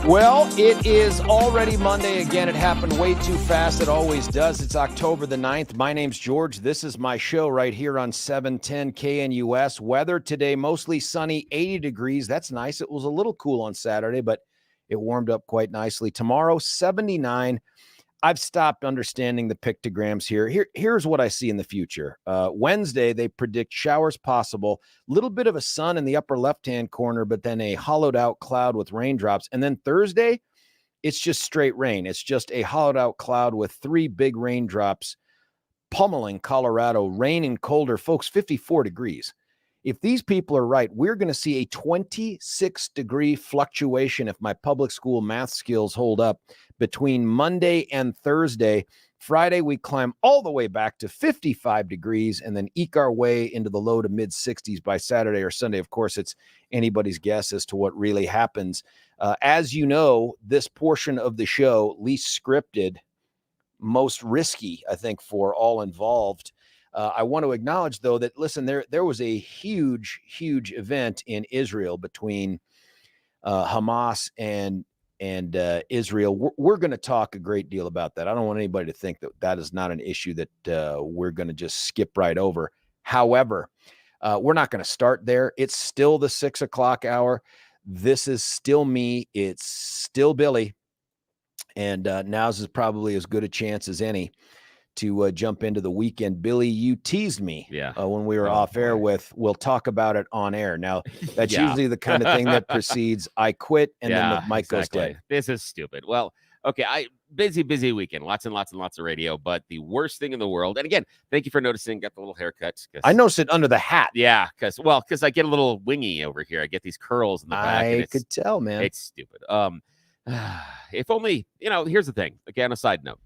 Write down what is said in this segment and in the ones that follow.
Well, it is already Monday again. It happened way too fast. It always does. It's October the 9th. My name's George. This is my show right here on 710 KNUS. Weather today, mostly sunny, 80 degrees. That's nice. It was a little cool on Saturday, but it warmed up quite nicely. Tomorrow, 79. I've stopped understanding the pictograms here. Here's what I see in the future. Wednesday, they predict showers possible, little bit of a sun in the upper left-hand corner, but then a hollowed-out cloud with raindrops. And then Thursday, it's just straight rain. It's just a hollowed-out cloud with 3 big raindrops pummeling Colorado, rain and colder. Folks, 54 degrees. If these people are right, we're going to see a 26-degree fluctuation if my public school math skills hold up between Monday and Thursday. Friday, we climb all the way back to 55 degrees and then eke our way into the low to mid 60s by Saturday or Sunday. Of course, it's anybody's guess as to what really happens. As you know, this portion of the show, least scripted, most risky, I think, for all involved. I want to acknowledge, though, that, listen, there was a huge event in Israel between Hamas and Israel. We're going to talk a great deal about that. I don't want anybody to think that that is not an issue that we're going to just skip right over. However, we're not going to start there. It's still the 6 o'clock hour. This is still me. It's still Billy. And now's is probably as good a chance as any to jump into the weekend. Billy, you teased me when we were off air with, we'll talk about it on air. Now, that's usually the kind of thing that precedes I quit and then the mic goes dead. This is stupid. Well, okay, busy weekend. Lots and lots of radio, but the worst thing in the world, and again, thank you for noticing, got the little haircuts. I noticed it under the hat. Yeah, because I get a little wingy over here. I get these curls in the back. I could tell, man. It's stupid. If only, here's the thing. Okay, on a side note.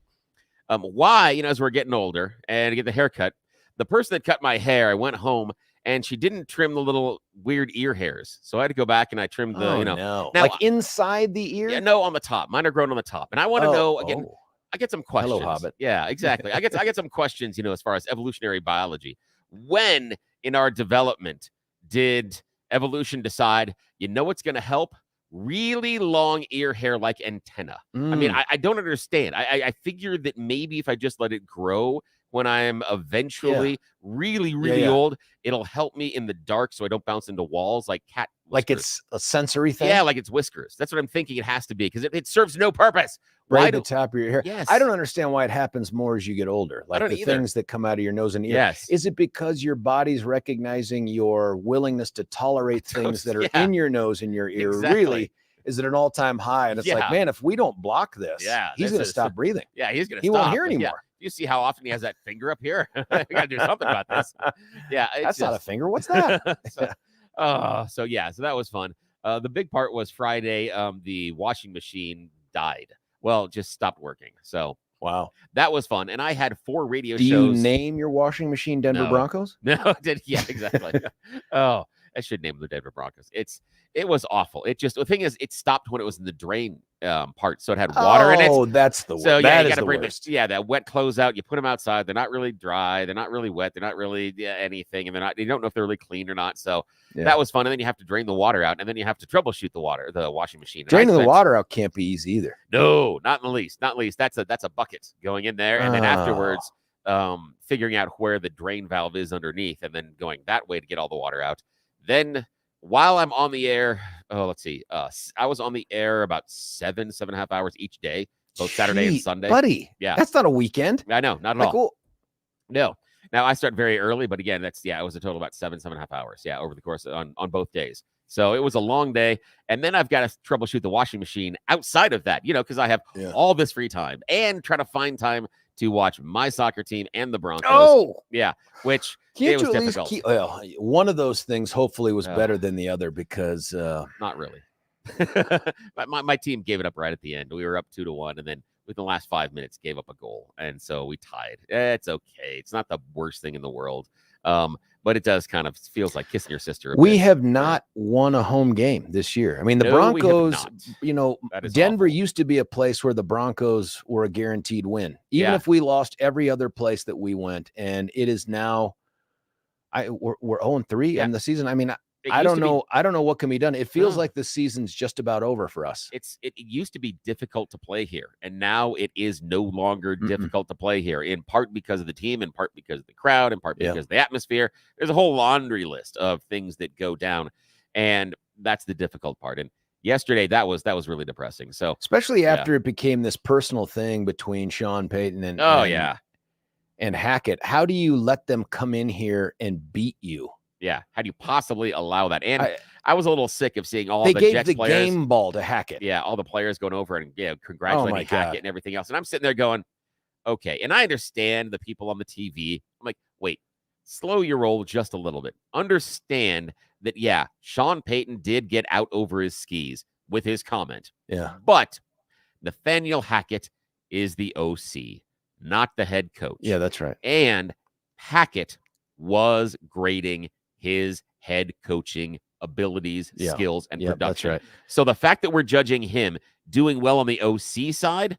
Why, as we're getting older and get the haircut, the person that cut my hair, I went home and she didn't trim the little weird ear hairs. So I had to go back and I trimmed the, No. Now, like inside the ear? Yeah, no, on the top. Mine are grown on the top. And I want to know, again, I get some questions. Hello, Hobbit. Yeah, exactly. I get some questions, as far as evolutionary biology. When in our development did evolution decide, what's going to help? Really long ear hair like antenna. I mean, I don't understand. I figured that maybe if I just let it grow when I'm eventually really old, it'll help me in the dark so I don't bounce into walls like cat whiskers. Like it's a sensory thing? Yeah, like it's whiskers. That's what I'm thinking it has to be because it serves no purpose. Right at the top of your hair. Yes. I don't understand why it happens more as you get older. Like the things that come out of your nose and ear. Yes. Is it because your body's recognizing your willingness to tolerate things that are in your nose and your ear? Exactly. Really? Is it an all-time high? And it's like, man, if we don't block this, he's going to stop breathing. Yeah, he's going to stop. He won't hear anymore. Yeah. You see how often he has that finger up here? I got to do something about this. Yeah. That's not a finger. What's that? So that was fun. The big part was Friday. The washing machine died. Well, just stopped working. So wow, that was fun. And I had 4 radio shows. Do you name your washing machine Denver Broncos? No, yeah, exactly. I should name the Denver Broncos. It was awful. The thing is, it stopped when it was in the drain part, so it had water in it. Oh, that's the worst. So yeah, that you is got to the bring worst. that wet clothes out. You put them outside. They're not really dry. They're not really wet. They're not really anything, and you don't know if they're really clean or not. So that was fun. And then you have to drain the water out, and then you have to troubleshoot the washing machine. Draining the water out can't be easy either. No, not in the least. Not in the least. That's a bucket going in there, and then afterwards, figuring out where the drain valve is underneath, and then going that way to get all the water out. Then while I'm on the air, let's see, I was on the air about 7.5 hours each day, both Saturday and Sunday. Buddy, yeah, that's not a weekend. I know, not at all. Cool. No. Now I start very early, but again, it was a total about 7.5 hours. Yeah, over the course on both days. So it was a long day, and then I've got to troubleshoot the washing machine outside of that, because I have all this free time and try to find time to watch my soccer team and the Broncos. Oh, yeah, which can't it was you at difficult. Least one of those things hopefully was better than the other because not really. my team gave it up right at the end. We were up 2-1, and then within the last 5 minutes gave up a goal, and so we tied. It's okay. It's not the worst thing in the world. But it does kind of feels like kissing your sister. We have not won a home game this year. I mean, the Broncos, Denver used to be a place where the Broncos were a guaranteed win, even if we lost every other place that we went. And it is now, we're 0-3 in the season. I mean, I don't know. I don't know what can be done. It feels like the season's just about over for us. It used to be difficult to play here, and now it is no longer difficult to play here, in part because of the team, in part because of the crowd, in part because of the atmosphere. There's a whole laundry list of things that go down, and that's the difficult part. And yesterday, that was really depressing. So especially after it became this personal thing between Sean Payton and and Hackett. How do you let them come in here and beat you? Yeah, how do you possibly allow that? And I was a little sick of seeing all the Jets players. They gave the game ball to Hackett. Yeah, all the players going over and congratulating Hackett and everything else. And I'm sitting there going, okay. And I understand the people on the TV. I'm like, wait, slow your roll just a little bit. Understand that, Sean Payton did get out over his skis with his comment. Yeah. But Nathaniel Hackett is the OC, not the head coach. Yeah, that's right. And Hackett was grading his head coaching abilities, skills, and production. That's right. So the fact that we're judging him doing well on the OC side,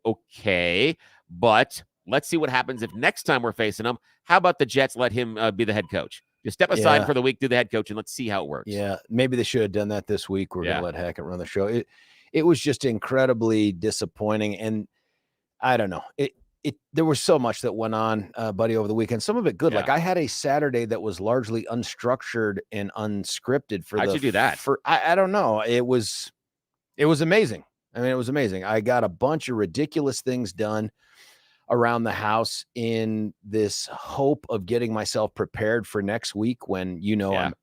okay, but let's see what happens if next time we're facing him. How about the Jets let him be the head coach? Just step aside for the week, do the head coach, and let's see how it works. Yeah, maybe they should have done that this week. We're going to let Hackett run the show. It was just incredibly disappointing, and I don't know. There was so much that went on, buddy, over the weekend. Some of it good. Like I had a Saturday that was largely unstructured and unscripted. How'd you do that? I don't know. It was amazing. I mean, it was amazing. I got a bunch of ridiculous things done around the house in this hope of getting myself prepared for next week when,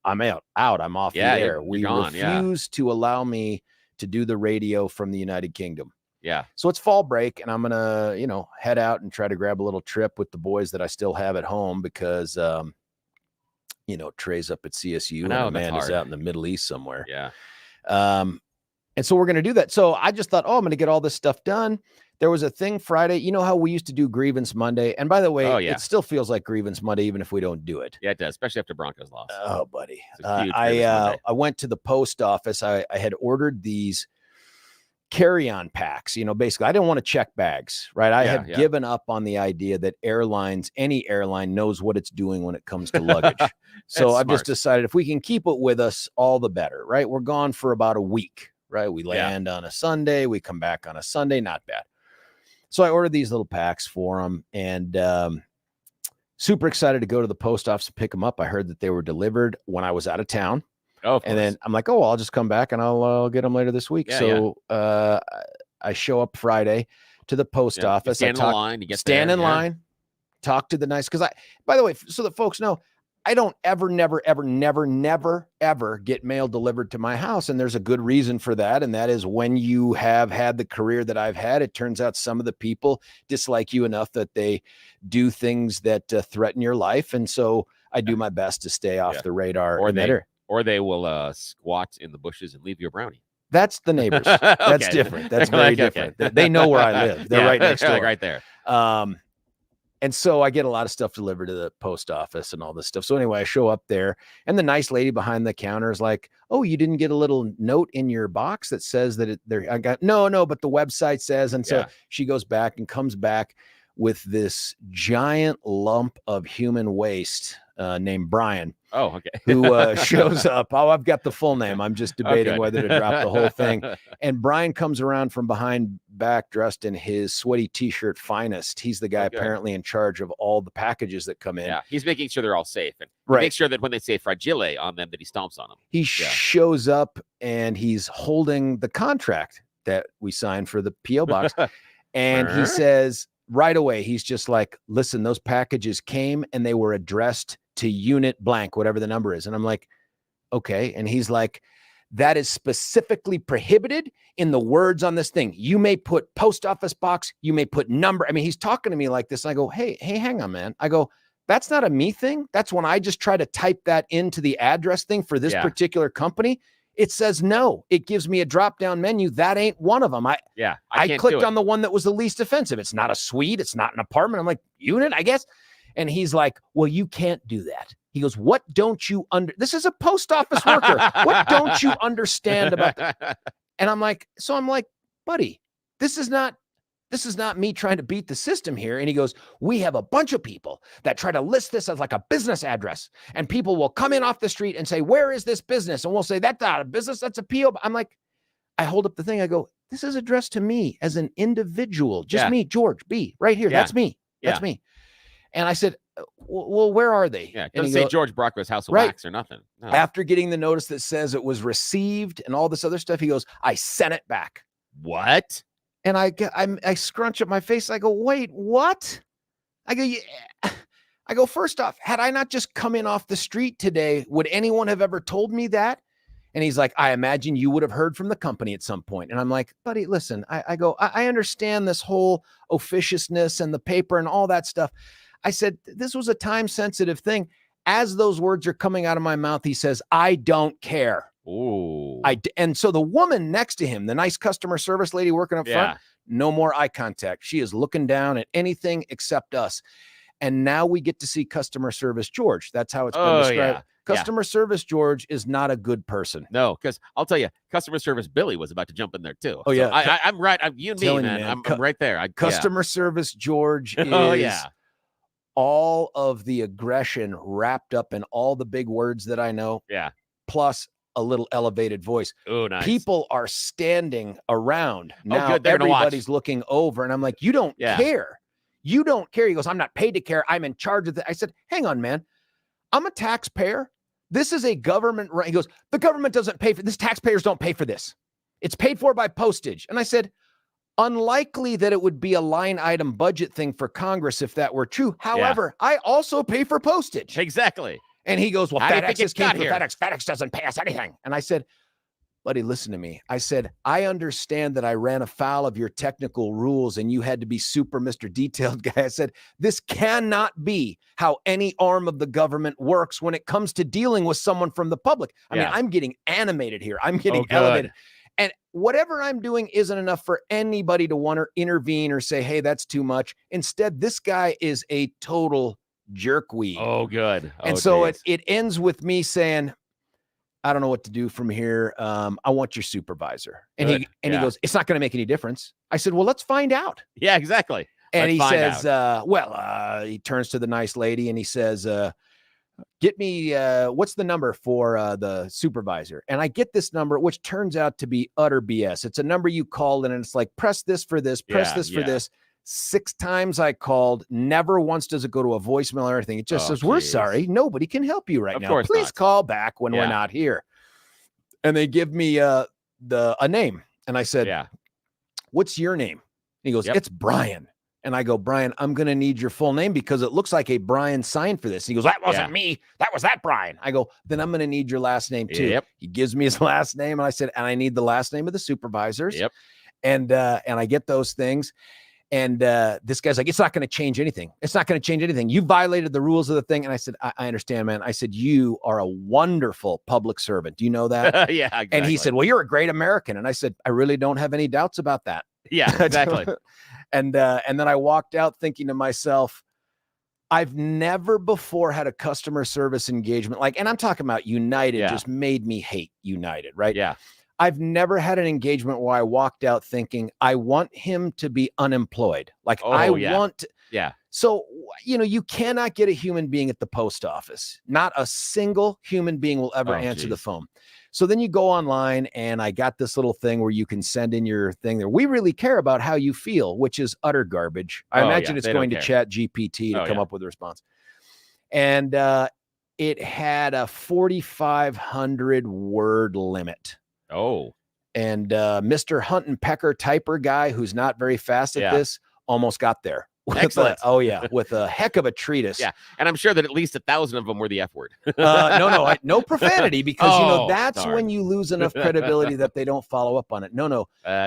I'm out. I'm off the air. We refuse to allow me to do the radio from the United Kingdom. Yeah. So it's fall break, and I'm going to, head out and try to grab a little trip with the boys that I still have at home because, Trey's up at CSU and Amanda's out in the Middle East somewhere. Yeah. And so we're going to do that. So I just thought, I'm going to get all this stuff done. There was a thing Friday. You know how we used to do Grievance Monday? And by the way, it still feels like Grievance Monday, even if we don't do it. Yeah, it does, especially after Broncos lost. Oh, buddy. I went to the post office. I had ordered these carry-on packs, basically I didn't want to check bags, right? I have given up on the idea that any airline knows what it's doing when it comes to luggage. So I've just decided if we can keep it with us, all the better, right? We're gone for about a week, right? We land on a Sunday, we come back on a Sunday, not bad. So I ordered these little packs for them and super excited to go to the post office to pick them up. I heard that they were delivered when I was out of town. Oh, and then I'm like, I'll just come back and I'll get them later this week. I show up Friday to the post office. Stand in line. You get stand in line, talk to the because by the way, so that folks know, I don't ever get mail delivered to my house. And there's a good reason for that. And that is when you have had the career that I've had, it turns out some of the people dislike you enough that they do things that threaten your life. And so I do my best to stay off the radar. Or they will squat in the bushes and leave you a brownie. That's the neighbors. That's different. That's very different. They know where I live. They're right next door. Right there. And so I get a lot of stuff delivered to the post office and all this stuff. So anyway, I show up there and the nice lady behind the counter is like, "Oh, you didn't get a little note in your box that says that I got no, but the website says." And so she goes back and comes back with this giant lump of human waste named Brian. Oh, okay. Who shows up. Oh, I've got the full name. I'm just debating whether to drop the whole thing. And Brian comes around from behind back dressed in his sweaty t-shirt finest. He's the guy apparently in charge of all the packages that come in. Yeah, he's making sure they're all safe. And he makes sure that when they say fragile on them, that he stomps on them. He shows up and he's holding the contract that we signed for the P.O. box. And he says right away, he's just like, "Listen, those packages came and they were addressed to unit blank, whatever the number is." And I'm like, "Okay." And he's like, "That is specifically prohibited in the words on this thing. You may put post office box, you may put number." I mean, he's talking to me like this. And I go, hey, hang on, man. I go, "That's not a me thing. That's when I just try to type that into the address thing for this particular company. It says no. It gives me a drop-down menu. That ain't one of them." I clicked on the one that was the least offensive. It's not a suite. It's not an apartment. I'm like, unit, I guess. And he's like, "Well, you can't do that." He goes, "What don't you this is a post office worker. What don't you understand about that?" And I'm like, "Buddy, this is not me trying to beat the system here." And he goes, "We have a bunch of people that try to list this as like a business address, and people will come in off the street and say, 'Where is this business?' And we'll say, 'That's not a business. That's a P.O. I'm like, I hold up the thing. I go, "This is addressed to me as an individual, just me, George B. right here. That's me. That's me." And I said, "Well, where are they?" Yeah, it doesn't say George Brauchler's House of Wax or nothing. No. After getting the notice that says it was received and all this other stuff, he goes, "I sent it back." What? And I scrunch up my face. I go, "Wait, what?" I go, "Yeah." I go, "First off, had I not just come in off the street today, would anyone have ever told me that?" And he's like, "I imagine you would have heard from the company at some point." And I'm like, "Buddy, listen, I go, I understand this whole officiousness and the paper and all that stuff." I said, "This was a time-sensitive thing." As those words are coming out of my mouth, he says, "I don't care." Ooh. And so the woman next to him, the nice customer service lady working up front, no more eye contact. She is looking down at anything except us. And now we get to see customer service George. That's how it's been described. Customer service George is not a good person. No, because I'll tell you, customer service Billy was about to jump in there too. Oh, so I'm right. You and me, man. I'm right there. Customer service George is all of the aggression wrapped up in all the big words that I know. Yeah. Plus a little elevated voice. Oh, nice. People are standing around. Now good. Everybody's looking over. And I'm like, "You don't care. You don't care." He goes, "I'm not paid to care. I'm in charge of that." I said, "Hang on, man. I'm a taxpayer. This is a government." He goes, "The government doesn't pay for this. Taxpayers don't pay for this. It's paid for by postage." And I said, "Unlikely that it would be a line item budget thing for Congress if that were true. However, I also pay for postage." Exactly. And he goes, "Well, FedEx is came from FedEx. FedEx doesn't pay us anything." And I said, "Buddy, listen to me." I said, "I understand that I ran afoul of your technical rules and you had to be super Mr. Detailed guy." I said, "This cannot be how any arm of the government works when it comes to dealing with someone from the public." I mean, I'm getting animated here. I'm getting elevated. And whatever I'm doing isn't enough for anybody to want to intervene or say, "Hey, that's too much." Instead, this guy is a total jerkweed. Oh, good. And so it ends with me saying, "I don't know what to do from here. I want your supervisor." And he goes, "It's not going to make any difference." I said, "Well, let's find out." Yeah, exactly. And he says, he turns to the nice lady and he says, "Get me, what's the number for the supervisor?" And I get this number, which turns out to be utter BS. It's a number you call and it's like, press this for this, press this for this. 6 times I called. Never once does it go to a voicemail or anything. It just says, "We're sorry. Nobody can help you right now. Please call back when we're not here." And they give me a name. And I said, "What's your name?" And he goes, "It's Brian." And I go, "Brian, I'm going to need your full name because it looks like a Brian signed for this." He goes, "That wasn't me. That was that Brian." I go, "Then I'm going to need your last name too." He gives me his last name. And I said, "And I need the last name of the supervisors." And I get those things. And this guy's like, "It's not going to change anything. It's not going to change anything. You violated the rules of the thing." And I said, I understand, man." I said, "You are a wonderful public servant. Do you know that?" Yeah, exactly. And he said, "Well, you're a great American." And I said, "I really don't have any doubts about that." Yeah, exactly. And then I walked out thinking to myself, I've never before had a customer service engagement like, and I'm talking about United just made me hate United, right? Yeah. I've never had an engagement where I walked out thinking, I want him to be unemployed. Like Yeah. So, you cannot get a human being at the post office. Not a single human being will ever answer the phone. So then you go online and I got this little thing where you can send in your thing there. We really care about how you feel, which is utter garbage. I imagine it's going to Chat GPT to come up with a response. And it had a 4,500 word limit. Oh. And Mr. Hunt and Pecker typer guy, who's not very fast at this, almost got there. Excellent. With a heck of a treatise. Yeah, and I'm sure that at least 1,000 of them were the F word. No profanity, because that's darn. when you lose enough credibility that they don't follow up on it.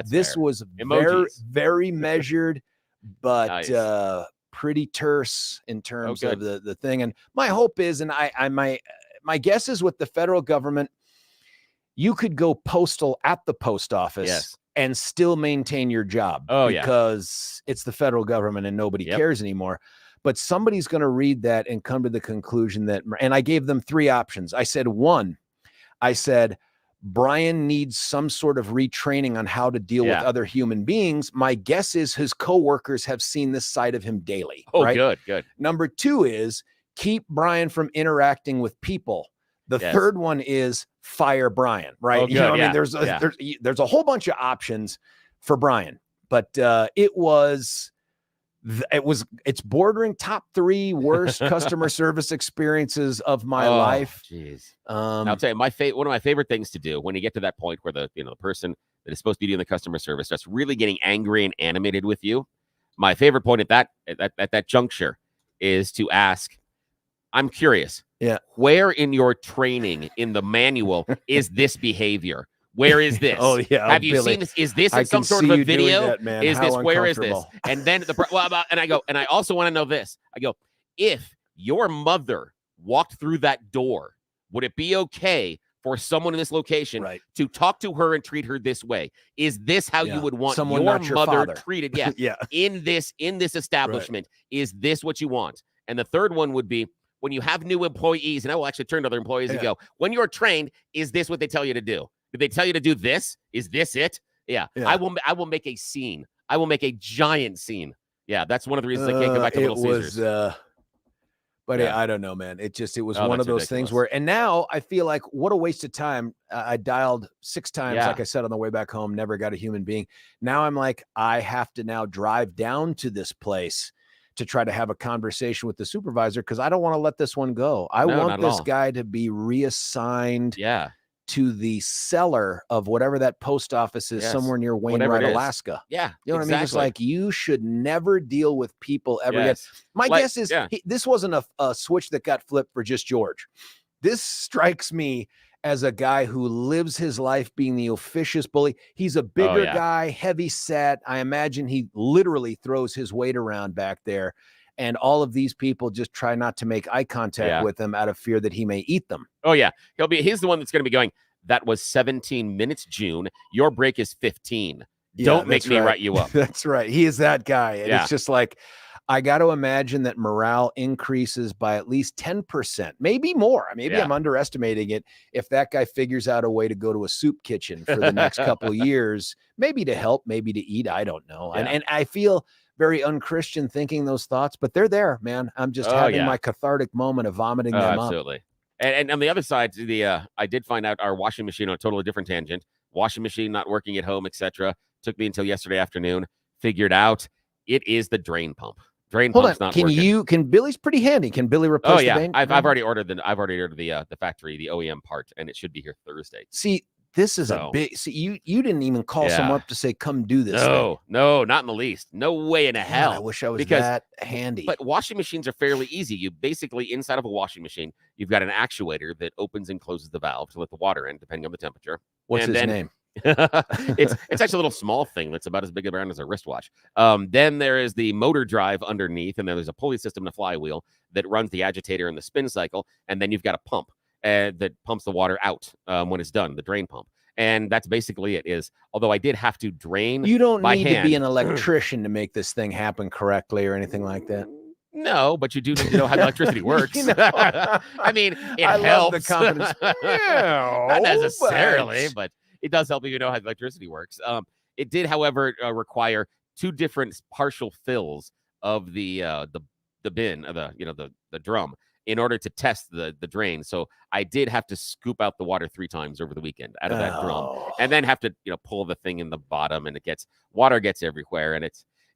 This was very, very measured, but pretty terse in terms of the thing. And my hope is, and my guess is with the federal government, you could go postal at the post office and still maintain your job because it's the federal government and nobody cares anymore. But somebody's going to read that and come to the conclusion that, and I gave them 3 options. I said, 1, Brian needs some sort of retraining on how to deal with other human beings. My guess is his coworkers have seen this side of him daily. Oh, right? Good. Number 2 is keep Brian from interacting with people. The third one is fire Brian, right? There's a whole bunch of options for Brian, but it's bordering top 3 worst customer service experiences of my life. Jeez. I'll tell you, one of my favorite things to do when you get to that point where the person that is supposed to be doing the customer service starts really getting angry and animated with you. My favorite point at that juncture is to ask, I'm curious. Yeah. Where in your training in the manual is this behavior? Where is this? Have you seen this? Is this in some sort of a video? Is this where is this? And then and I also want to know this. I go, if your mother walked through that door, would it be okay for someone in this location to talk to her and treat her this way? Is this how you would want someone your your mother father. treated? In this establishment, is this what you want? And the third one would be, when you have new employees, and I will actually turn to other employees and go, when you're trained, is this what they tell you to do? Did they tell you to do this? Is this it? Yeah. I will make a scene. I will make a giant scene. Yeah, that's one of the reasons I can't go back to Little Caesars. I don't know, man. It was one of those things where, and now I feel like what a waste of time. I dialed 6 times, like I said, on the way back home, never got a human being. Now I'm like, I have to now drive down to this place to try to have a conversation with the supervisor because I don't want to let this one go. I want this guy to be reassigned to the cellar of whatever that post office is somewhere near Wainwright, Alaska. Yeah. You know what I mean? It's like, you should never deal with people ever again. My guess is this wasn't a switch that got flipped for just George. This strikes me as a guy who lives his life being the officious bully. He's a bigger guy, heavy set. I imagine he literally throws his weight around back there. And all of these people just try not to make eye contact with him out of fear that he may eat them. Oh, yeah. He's the one that's going to be going, that was 17 minutes, June. Your break is 15. Don't make me write you up. That's right. He is that guy. And it's just like, I got to imagine that morale increases by at least 10%, maybe more. Maybe I'm underestimating it. If that guy figures out a way to go to a soup kitchen for the next couple of years, maybe to help, maybe to eat, I don't know. And I feel very unchristian thinking those thoughts, but they're there, man. I'm just having my cathartic moment of vomiting them up. Absolutely. And on the other side, I did find out our washing machine on a totally different tangent. Washing machine not working at home, etc. Took me until yesterday afternoon. Figured out it is the drain pump. Drain pump's not working. Can Billy's pretty handy? Can Billy replace the drain? I've already ordered the factory, the OEM part, and it should be here Thursday. See, this is a big. See, you didn't even call someone up to say, "Come do this." No, not in the least. No way in hell. I wish I was that handy. But washing machines are fairly easy. You basically, inside of a washing machine, you've got an actuator that opens and closes the valve to let the water in, depending on the temperature. What's his name? It's actually a little small thing that's about as big around as a wristwatch. Then there is the motor drive underneath, and then there's a pulley system and a flywheel that runs the agitator and the spin cycle, and then you've got a pump that pumps the water out when it's done, the drain pump. And that's basically it. Although I did have to drain. You don't need to be an electrician to make this thing happen correctly or anything like that. No, but you do need to know how the electricity works. You know, I mean, it I love helps. the confidence. No, Not necessarily, but but it does help if you know how the electricity works. It did, however, require 2 different partial fills of the bin, the drum, in order to test the drain. So I did have to scoop out the water 3 times over the weekend out of that drum, and then have to pull the thing in the bottom, and water gets everywhere, and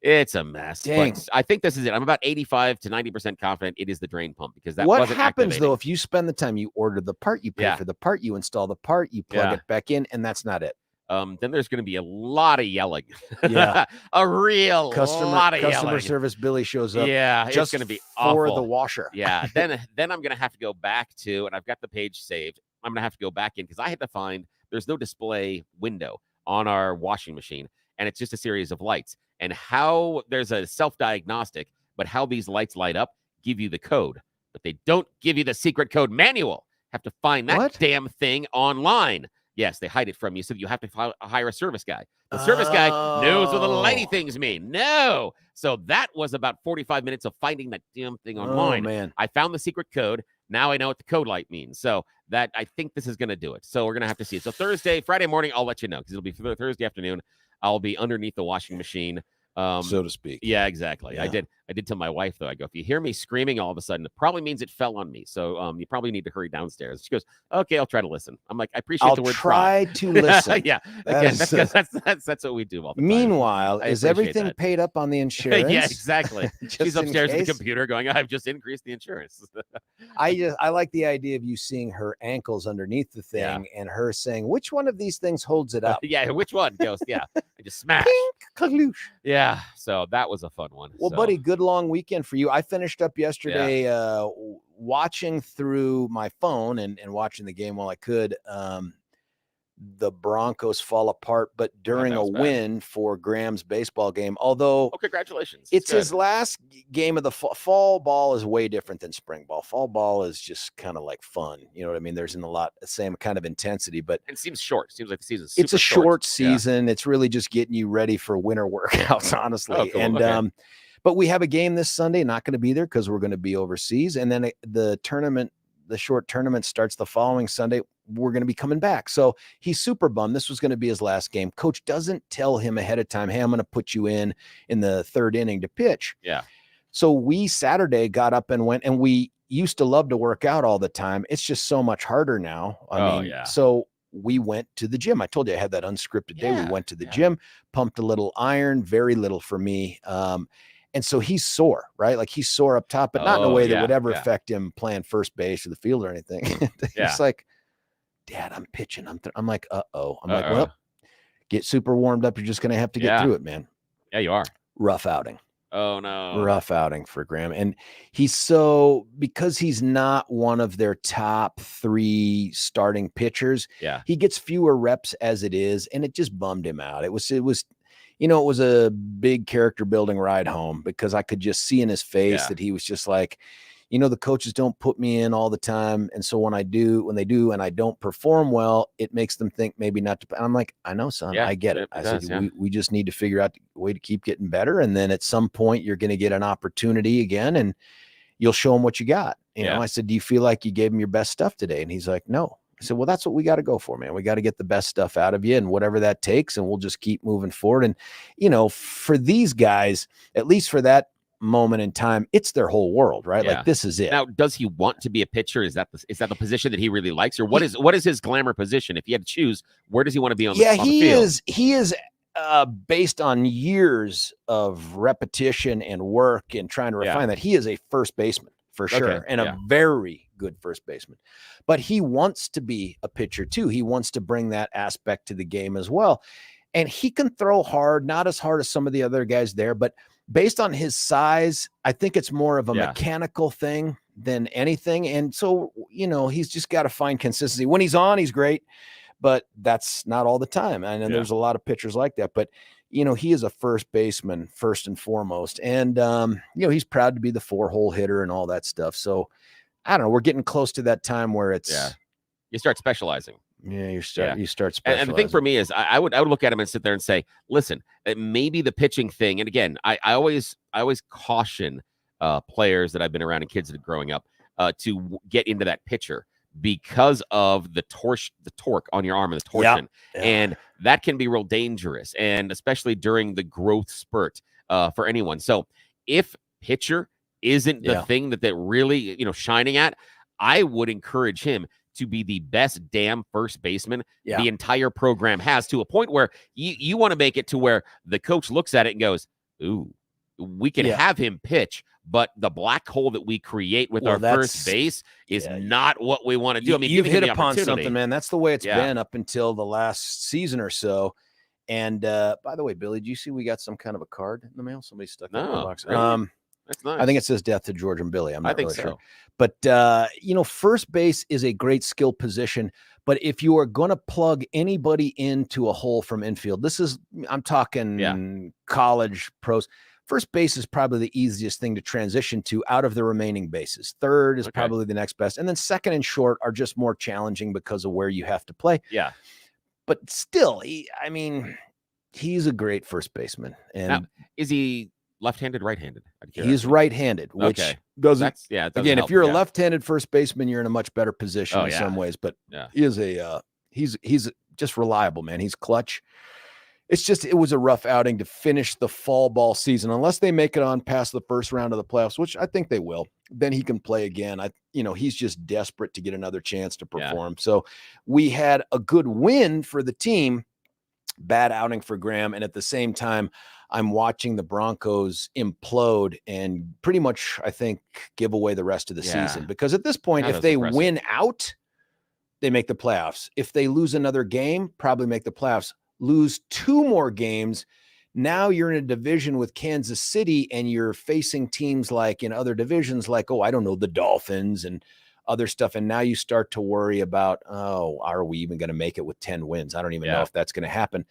it's a mess. Dang. But I think this is it. I'm about 85 to 90% confident it is the drain pump, because that what wasn't happens activating. though if you spend the time, you order the part, you pay for the part, you install the part, you plug it back in, and that's not it? Then there's going to be a lot of yelling. Yeah. A real lot of customer yelling. service Billy shows up. Yeah, just it's going to be for awful. the washer. Yeah. Then I'm going to have to go back to, and I've got the page saved. I'm going to have to go back in because I had to find, there's no display window on our washing machine, and it's just a series of lights. And how there's a self-diagnostic, but how these lights light up give you the code, but they don't give you the secret code manual. Have to find that damn thing online. Yes, they hide it from you, so you have to hire a service guy. The service guy knows what the lighty things mean. No. So that was about 45 minutes of finding that damn thing online. Oh, man. I found the secret code. Now I know what the code light means. So that, I think this is going to do it. So we're going to have to see it. So Friday morning, I'll let you know, because it'll be Thursday afternoon. I'll be underneath the washing machine. So to speak. Yeah, exactly. Yeah. I did tell my wife, though, I go, if you hear me screaming all of a sudden, it probably means it fell on me. So you probably need to hurry downstairs. She goes, okay, I'll try to listen. I'm like, I appreciate the word try to listen. Yeah. Again, that's what we do all the time. Meanwhile, is everything paid up on the insurance? Yeah, exactly. She's upstairs at the computer going, I've just increased the insurance. I like the idea of you seeing her ankles underneath the thing and her saying, which one of these things holds it up? Yeah, which one? Goes, I just smash. Yeah, so that was a fun one. Well, buddy, good long weekend for you. I finished up yesterday watching through my phone and watching the game while I could. The Broncos fall apart, but during a win for Graham's baseball game. Although, congratulations. It's his last game of the fall ball is way different than spring ball. Fall ball is just kind of like fun. You know what I mean? There's the same kind of intensity, but it seems short. Seems like the season's it's a short season. It's really just getting you ready for winter workouts, honestly. Oh, cool. And, but we have a game this Sunday, not going to be there because we're going to be overseas. And then the short tournament starts the following Sunday. We're going to be coming back. So he's super bummed. This was going to be his last game. Coach doesn't tell him ahead of time, hey, I'm going to put you in the 3rd inning to pitch. Yeah. So we Saturday got up and went, and we used to love to work out all the time. It's just so much harder now. I mean, so we went to the gym. I told you I had that unscripted day. We went to the gym, pumped a little iron, very little for me. And so he's sore, right? Like he's sore up top, but not in a way that would ever affect him playing first base or the field or anything. He's like, Dad, I'm pitching. I'm like, uh-oh. I'm like, well, get super warmed up. You're just going to have to get through it, man. Yeah, you are. Rough outing. Oh, no. Rough outing for Graham. And because he's not one of their top 3 starting pitchers, he gets fewer reps as it is, and it just bummed him out. It was a big character building ride home, because I could just see in his face that he was just like, the coaches don't put me in all the time. And so when they do, and I don't perform well, it makes them think maybe not to. I'm like, I know, son, I get it. I said, we just need to figure out a way to keep getting better. And then at some point you're going to get an opportunity again, and you'll show them what you got. I said, do you feel like you gave him your best stuff today? And he's like, no. I said, well, that's what we got to go for, man. We got to get the best stuff out of you, and whatever that takes, and we'll just keep moving forward. And, for these guys, at least for that moment in time, it's their whole world, right? Like, this is it. Now, does he want to be a pitcher? Is that the position that he really likes, or what is his glamour position? If he had to choose, where does he want to be on the field? He is based on years of repetition and work and trying to refine that. He is a first baseman for sure, and a very good first baseman. But he wants to be a pitcher too. He wants to bring that aspect to the game as well. And he can throw hard, not as hard as some of the other guys there, but based on his size, I think it's more of a mechanical thing than anything. And so, he's just got to find consistency. When he's on, he's great, but that's not all the time. I know there's a lot of pitchers like that, but he is a first baseman first and foremost. And, he's proud to be the 4-hole hitter and all that stuff. So I don't know. We're getting close to that time where it's, you start specializing. Yeah, you start specializing. And the thing for me is, I would look at him and sit there and say, listen, maybe the pitching thing. And again, I always caution players that I've been around and kids that are growing up to get into that picture because of the torque on your arm and the torsion. Yeah. And that can be real dangerous, and especially during the growth spurt for anyone. So if pitcher isn't the thing that they're really, shining at, I would encourage him to be the best damn first baseman the entire program has, to a point where you want to make it to where the coach looks at it and goes, ooh, we can have him pitch, but the black hole that we create with our first base is not what we want to do. I mean, you've hit upon something, man. That's the way it's been up until the last season or so. And by the way, Billy, do you see we got some kind of a card in the mail? Somebody stuck that in the box. Really? That's nice. I think it says death to George and Billy. I'm not really sure. So. But, first base is a great skill position. But if you are going to plug anybody into a hole from infield, I'm talking college pros. First base is probably the easiest thing to transition to out of the remaining bases. Third is probably the next best. And then second and short are just more challenging because of where you have to play. Yeah. But still, he's a great first baseman. And now, is he left-handed, right-handed? He's right-handed, which doesn't. Again, if you're a left-handed first baseman, you're in a much better position in some ways. But he is he's just reliable, man. He's clutch. It was a rough outing to finish the fall ball season. Unless they make it on past the first round of the playoffs, which I think they will, then he can play again. He's just desperate to get another chance to perform. So we had a good win for the team, bad outing for Graham. And at the same time, I'm watching the Broncos implode and pretty much, I think, give away the rest of the season. Because at this point, if they win out, they make the playoffs. If they lose another game, probably make the playoffs. Lose 2 more games, now you're in a division with Kansas City and you're facing teams like in other divisions like, the Dolphins and other stuff. And now you start to worry about, are we even going to make it with 10 wins? I don't even know if that's going to happen.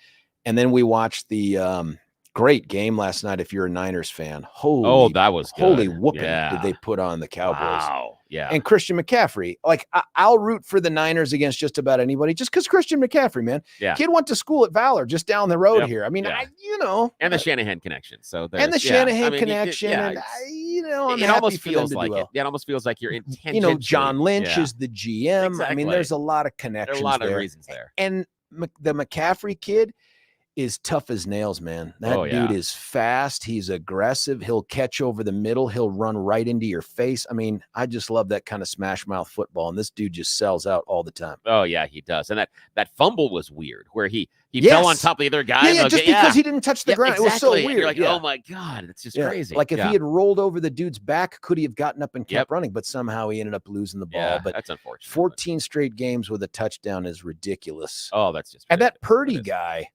And then we watched the great game last night. If you're a Niners fan, that was good. Holy whooping did they put on the Cowboys. Wow. Yeah. And Christian McCaffrey, I'll root for the Niners against just about anybody, just because Christian McCaffrey, man, kid went to school at Valor just down the road here. I mean, and the Shanahan connection. So Shanahan connection, I'm it happy almost for feels them to like do well. It almost feels like you're intentionally. John Lynch is the GM. Exactly. I mean, there's a lot of connections. There are a lot of reasons there. And the McCaffrey kid is tough as nails, man. That dude is fast. He's aggressive. He'll catch over the middle. He'll run right into your face. I mean, I just love that kind of smash mouth football. And this dude just sells out all the time. Oh yeah, he does. And that fumble was weird where he fell on top of the other guy. Because he didn't touch the ground. Exactly. It was so weird. You're like, oh my God, it's just crazy. Like if he had rolled over the dude's back, could he have gotten up and kept running? But somehow he ended up losing the ball. Yeah, but that's unfortunate. 14 straight games with a touchdown is ridiculous. Oh, that's just crazy. And that Purdy guy,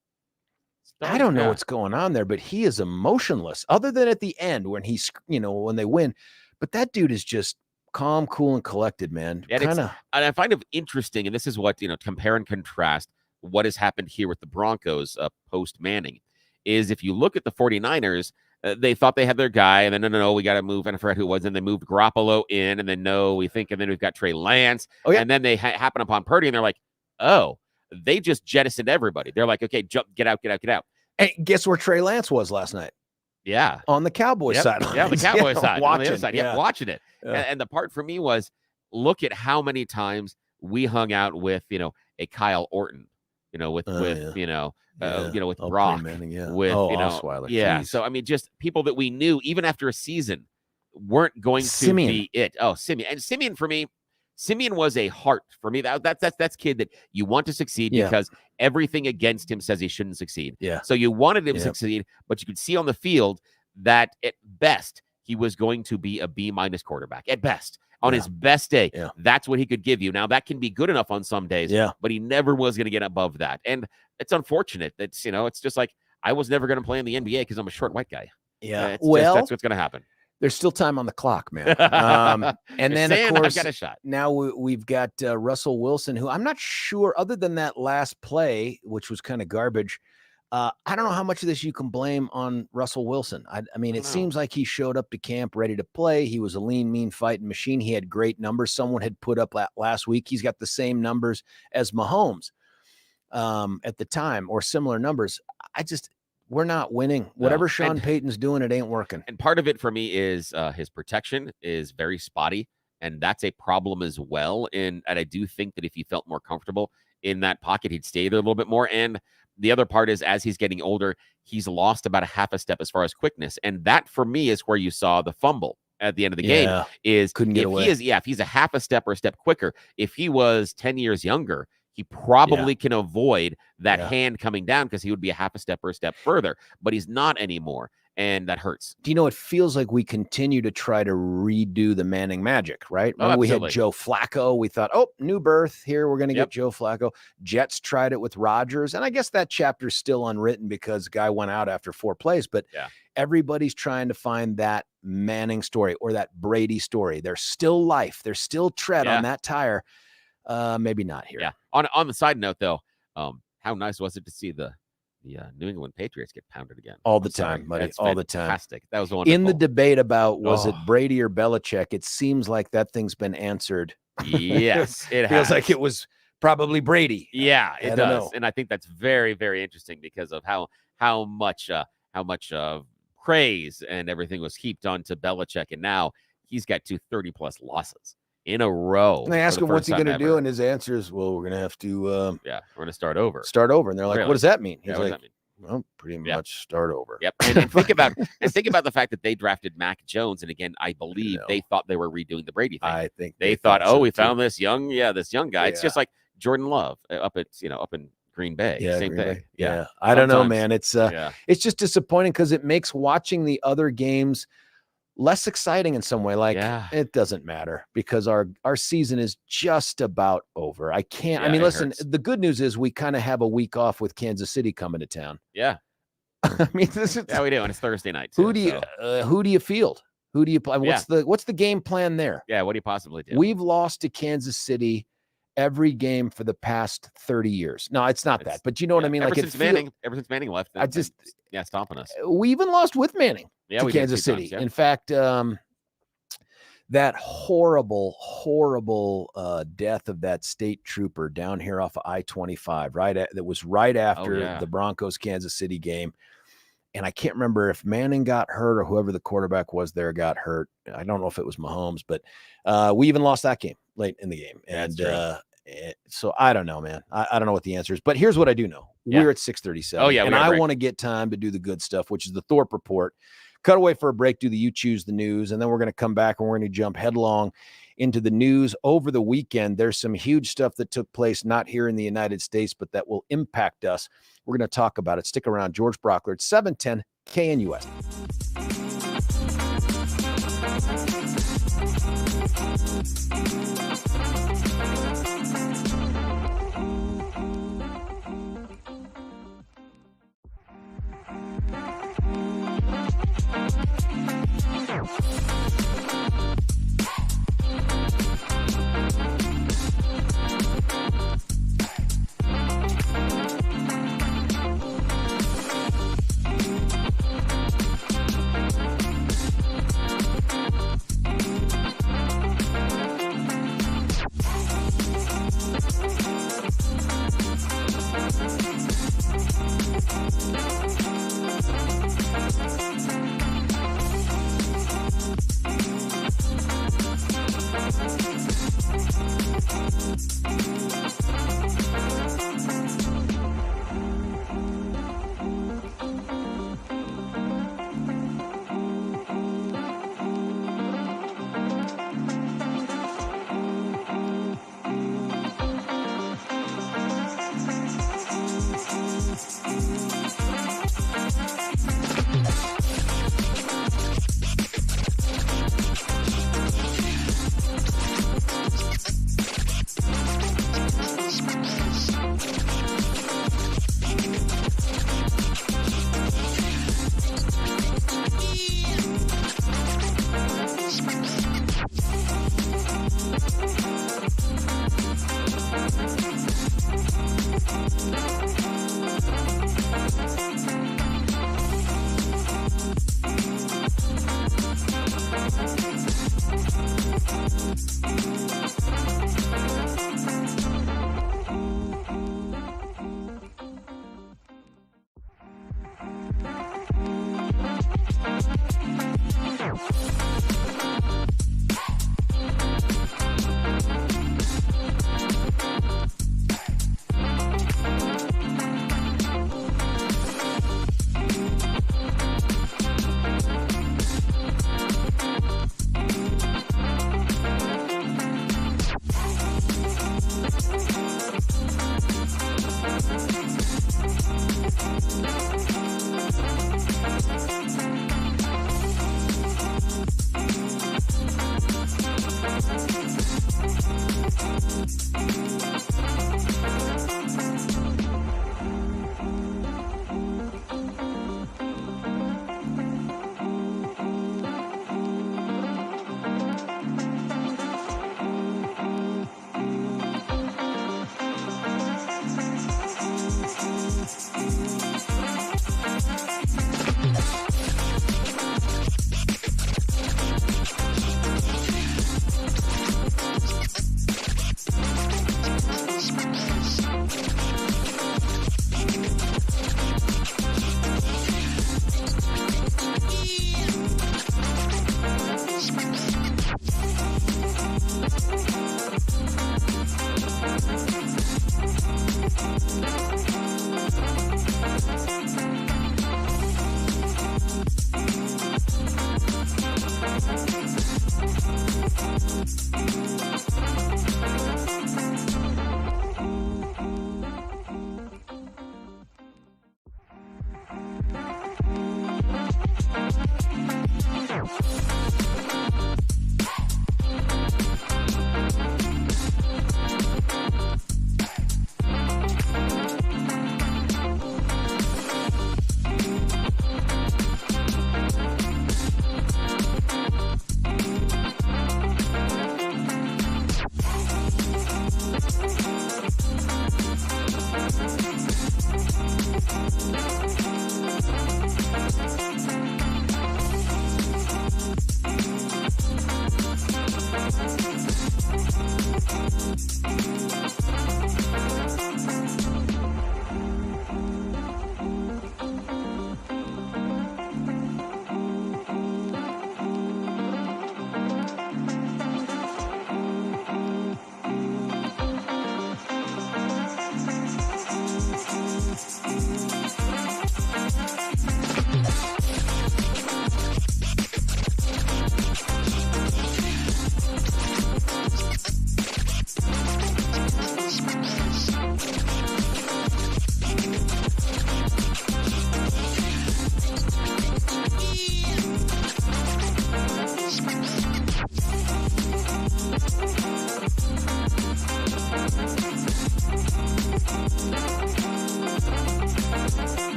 I don't know what's going on there, but he is emotionless other than at the end when when they win. But that dude is just calm, cool, and collected, man. And I find it interesting. And this is what, compare and contrast what has happened here with the Broncos post Manning is if you look at the 49ers, they thought they had their guy and then, no, we got to move. And I forgot who it was. And they moved Garoppolo in and then and then we've got Trey Lance. And then they happen upon Purdy and they're like, they just jettisoned everybody. They're like, okay, jump, get out. And guess where Trey Lance was last night? Yeah. On the Cowboys side. Yeah, the Cowboys side. Watching. On the other side. Yeah, watching it. Yeah. And the part for me was, look at how many times we hung out with, a Kyle Orton, with Brock, Manning, with, Osweiler, geez. So, I mean, just people that we knew, even after a season, weren't going to be it. Oh, Simeon. And Simeon, for me, was a heart for me. That's kid that you want to succeed because everything against him says he shouldn't succeed. Yeah. So you wanted him to succeed, but you could see on the field that at best he was going to be a B- quarterback. At best, on his best day, that's what he could give you. Now that can be good enough on some days, but he never was going to get above that. And it's unfortunate. It's it's just like I was never going to play in the NBA because I'm a short white guy. Yeah. That's what's going to happen. There's still time on the clock, man. And then, of course, I've got a shot. Now we've got Russell Wilson, who I'm not sure, other than that last play, which was kind of garbage, I don't know how much of this you can blame on Russell Wilson. I mean, it seems like he showed up to camp ready to play. He was a lean, mean fighting machine. He had great numbers. Someone had put up last week. He's got the same numbers as Mahomes at the time, or similar numbers. we're not winning. Whatever Sean Payton's doing, it ain't working. And part of it for me is his protection is very spotty, and that's a problem as well. And I do think that if he felt more comfortable in that pocket, he'd stay there a little bit more. And the other part is, as he's getting older, he's lost about a half a step as far as quickness. And that, for me, is where you saw the fumble at the end of the game. Is couldn't get away. If he's a half a step or a step quicker, if he was 10 years younger, he probably can avoid that hand coming down because he would be a half a step or a step further. But he's not anymore, and that hurts. Do you know, it feels like we continue to try to redo the Manning magic, right? Oh, we had Joe Flacco. We thought, oh, new birth here. We're going to get Joe Flacco. Jets tried it with Rodgers. And I guess that chapter's still unwritten because the guy went out after 4 plays. But everybody's trying to find that Manning story or that Brady story. There's still life. There's still tread on that tire. Maybe not here. Yeah. On the side note, though, how nice was it to see the New England Patriots get pounded again? All the time, buddy. All the time. Fantastic. That was wonderful. In the debate about was it Brady or Belichick, it seems like that thing's been answered. Yes, it feels like it was probably Brady. Yeah, it does. And I think that's very, very interesting because of how much praise and everything was heaped onto Belichick, and now he's got 30+ losses in a row. And they ask him, what's he going to do? And his answer is, well, we're going to have to, we're going to start over. And they're like, what does that mean? He's what does like, that mean? Well, pretty much start over. Yep. And think about the fact that they drafted Mac Jones. And again, I believe they thought they were redoing the Brady thing. I think they thought, we found this young guy. It's just like Jordan Love up in Green Bay. Same thing. Yeah. I don't know, man. It's just disappointing because it makes watching the other games less exciting in some way. Like it doesn't matter because our season is just about over. I can't. I mean, listen, the good news is we kind of have a week off with Kansas City coming to town. Yeah. I mean, this is we do, and it's Thursday night. Who do you field? Who do you play? What's the game plan there? Yeah. What do you possibly do? We've lost to Kansas City every game for the past 30 years. No, it's not that, but you know what I mean? Ever since Manning left, stomping us. We even lost with Manning to Kansas City. Times, In fact, that horrible death of that state trooper down here off of I-25, that was right after the Broncos Kansas City game. And I can't remember if Manning got hurt or whoever the quarterback was there got hurt. I don't know if it was Mahomes, but we even lost that game late in the game. And so I don't know, man. I don't know what the answer is, but here's what I do know. We're at 6:37. Oh, yeah. And I want to get time to do the good stuff, which is the Thorpe Report. Cut away for a break, do the You Choose the News, and then we're going to come back and we're going to jump headlong into the news. Over the weekend, there's some huge stuff that took place, not here in the United States, but that will impact us. We're going to talk about it. Stick around. George Brauchler at 710 KNUS.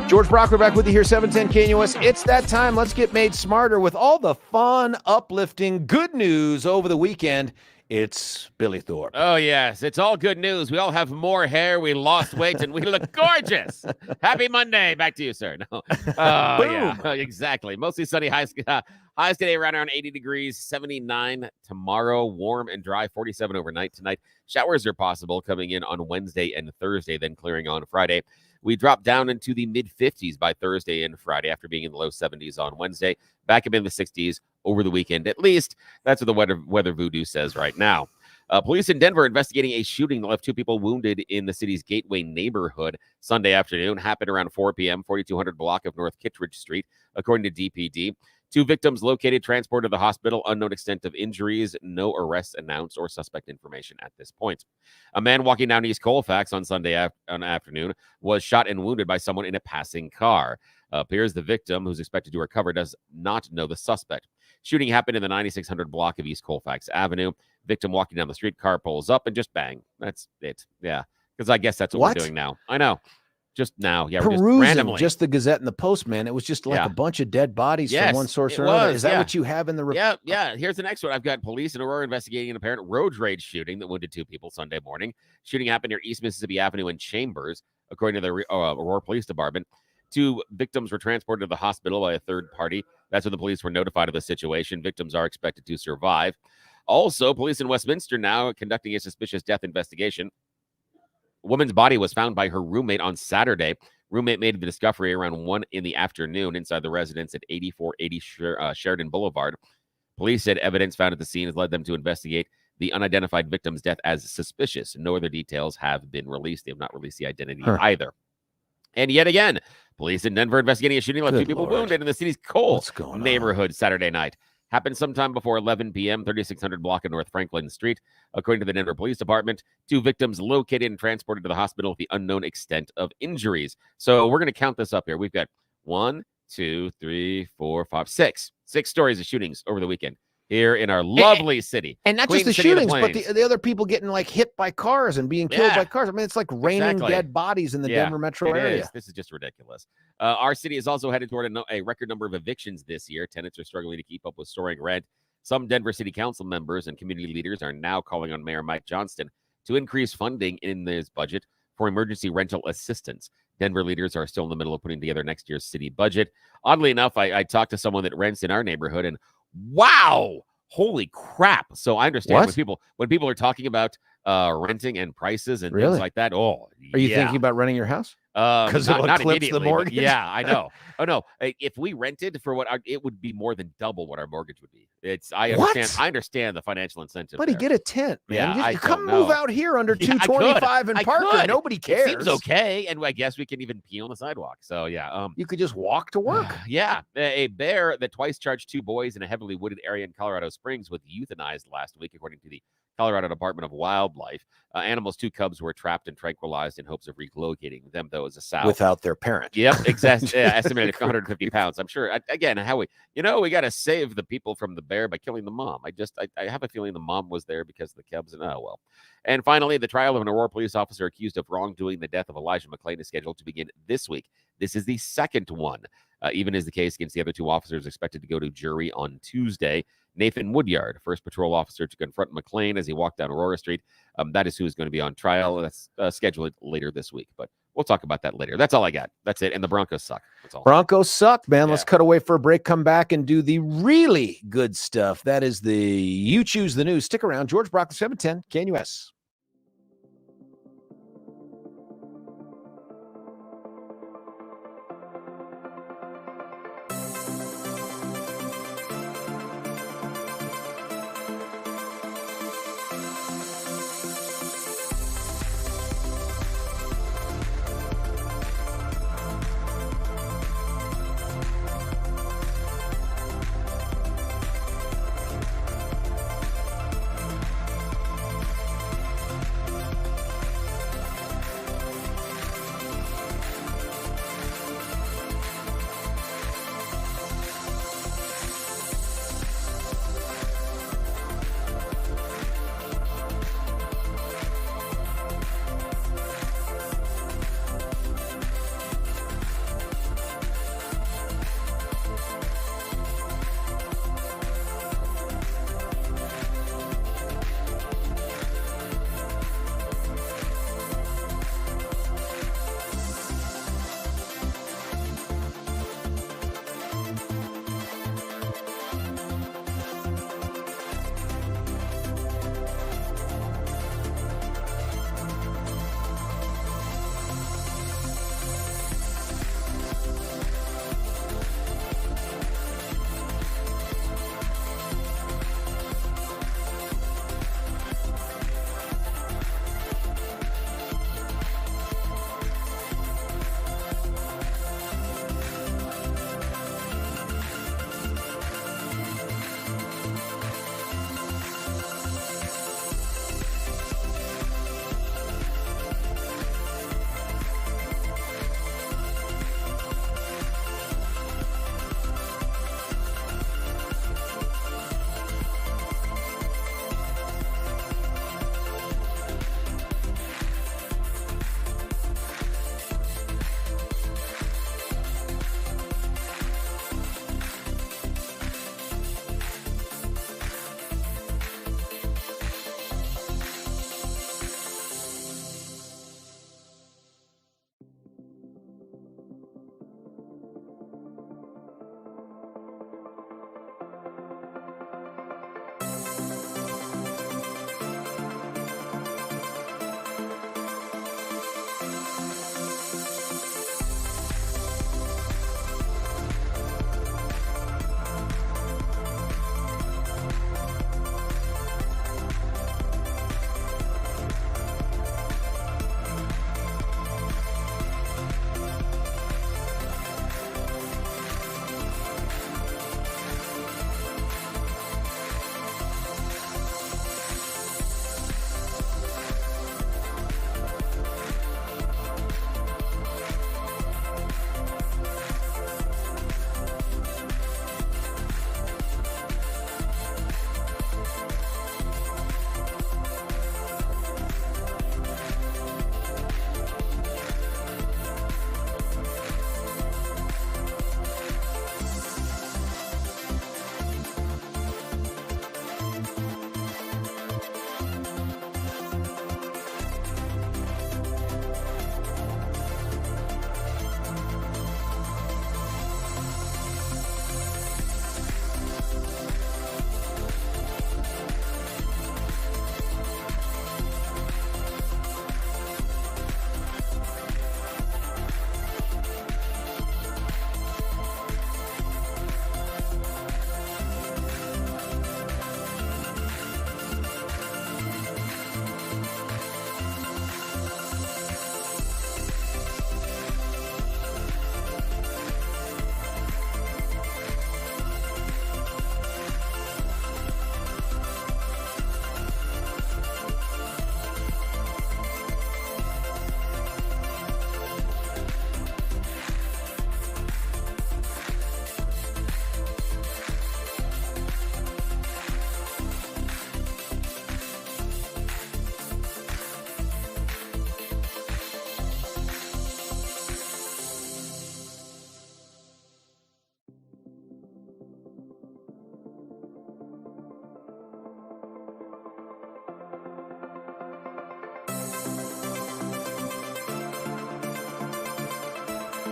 George Brauchler back with you here, 710 KNUS. It's that time. Let's get made smarter with all the fun, uplifting, good news over the weekend. It's Billy Thorpe. Oh, yes. It's all good news. We all have more hair. We lost weight and we look gorgeous. Happy Monday. Back to you, sir. No. Yeah, exactly. Mostly sunny highs today around 80 degrees, 79 tomorrow, warm and dry, 47 overnight tonight. Showers are possible coming in on Wednesday and Thursday, then clearing on Friday. We drop down into the mid-50s by Thursday and Friday after being in the low 70s on Wednesday. Back up in the 60s over the weekend. At least that's what the weather voodoo says right now. Police in Denver investigating a shooting that left 2 people wounded in the city's Gateway neighborhood Sunday afternoon. Happened around 4 p.m., 4200 block of North Kittredge Street, according to DPD. 2 victims located, transported to the hospital, unknown extent of injuries, no arrests announced or suspect information at this point. A man walking down East Colfax on Sunday afternoon was shot and wounded by someone in a passing car. Appears the victim, who's expected to recover, does not know the suspect. Shooting happened in the 9600 block of East Colfax Avenue. Victim walking down the street, car pulls up and just bang. That's it. Yeah, because I guess that's what we're doing now. I know. Just now, yeah, perusing just randomly. Just the Gazette and the Post, man. It was just like a bunch of dead bodies from one source or another. Is that what you have in the report? Yeah. Here's the next one. I've got police in Aurora investigating an apparent road rage shooting that wounded 2 people Sunday morning. Shooting happened near East Mississippi Avenue in Chambers, according to the Aurora Police Department. 2 victims were transported to the hospital by a third party. That's when the police were notified of the situation. Victims are expected to survive. Also, police in Westminster now conducting a suspicious death investigation. A woman's body was found by her roommate on Saturday. Roommate made the discovery around 1 in the afternoon inside the residence at 8480 Sheridan Boulevard. Police said evidence found at the scene has led them to investigate the unidentified victim's death as suspicious. No other details have been released. They have not released the identity either. And yet again, police in Denver investigating a shooting left 2 people wounded in the city's Cole neighborhood Saturday night. Happened sometime before 11 p.m., 3600 block of North Franklin Street. According to the Denver Police Department, 2 victims located and transported to the hospital with the unknown extent of injuries. So we're going to count this up here. We've got 1, 2, 3, 4, 5, 6. 6 stories of shootings over the weekend here in our lovely city. And not just the shootings, but the other people getting like hit by cars and being killed by cars. I mean, it's like raining dead bodies in the Denver metro area. This is just ridiculous. Our city is also headed toward a record number of evictions this year. Tenants are struggling to keep up with soaring rent. Some Denver City Council members and community leaders are now calling on Mayor Mike Johnston to increase funding in his budget for emergency rental assistance. Denver leaders are still in the middle of putting together next year's city budget. Oddly enough, I talked to someone that rents in our neighborhood, and wow, holy crap. So I understand when people are talking about renting and prices and things like that. Oh, are you thinking about renting your house? Because it'll eclipse the mortgage. Yeah, I know. Oh no, if we rented for it would be more than double what our mortgage would be. I understand the financial incentive. Buddy, get a tent, man. Yeah, come move out here under 225 in Parker. Nobody cares. It seems okay, and I guess we can even pee on the sidewalk. So yeah, you could just walk to work. Yeah, a bear that twice charged 2 boys in a heavily wooded area in Colorado Springs was euthanized last week, according to the Colorado Department of Wildlife. Animals, 2 cubs were trapped and tranquilized in hopes of relocating them, though, as a sow. Without their parent. Yep, exactly. Estimated 150 pounds. I'm sure, again, how we got to save the people from the bear by killing the mom. I have a feeling the mom was there because of the cubs, and oh, well. And finally, the trial of an Aurora police officer accused of wrongdoing the death of Elija McClain is scheduled to begin this week. This is the second one. Even as the case against the other 2 officers expected to go to jury on Tuesday. Nathan Woodyard, first patrol officer to confront McClain as he walked down Aurora Street. That is who is going to be on trial. That's scheduled later this week, but we'll talk about that later. That's all I got. That's it. And the Broncos suck. That's all. Broncos suck, man. Yeah. Let's cut away for a break, come back and do the really good stuff. That is the You Choose the News. Stick around. George Brauchler, 710 KNUS.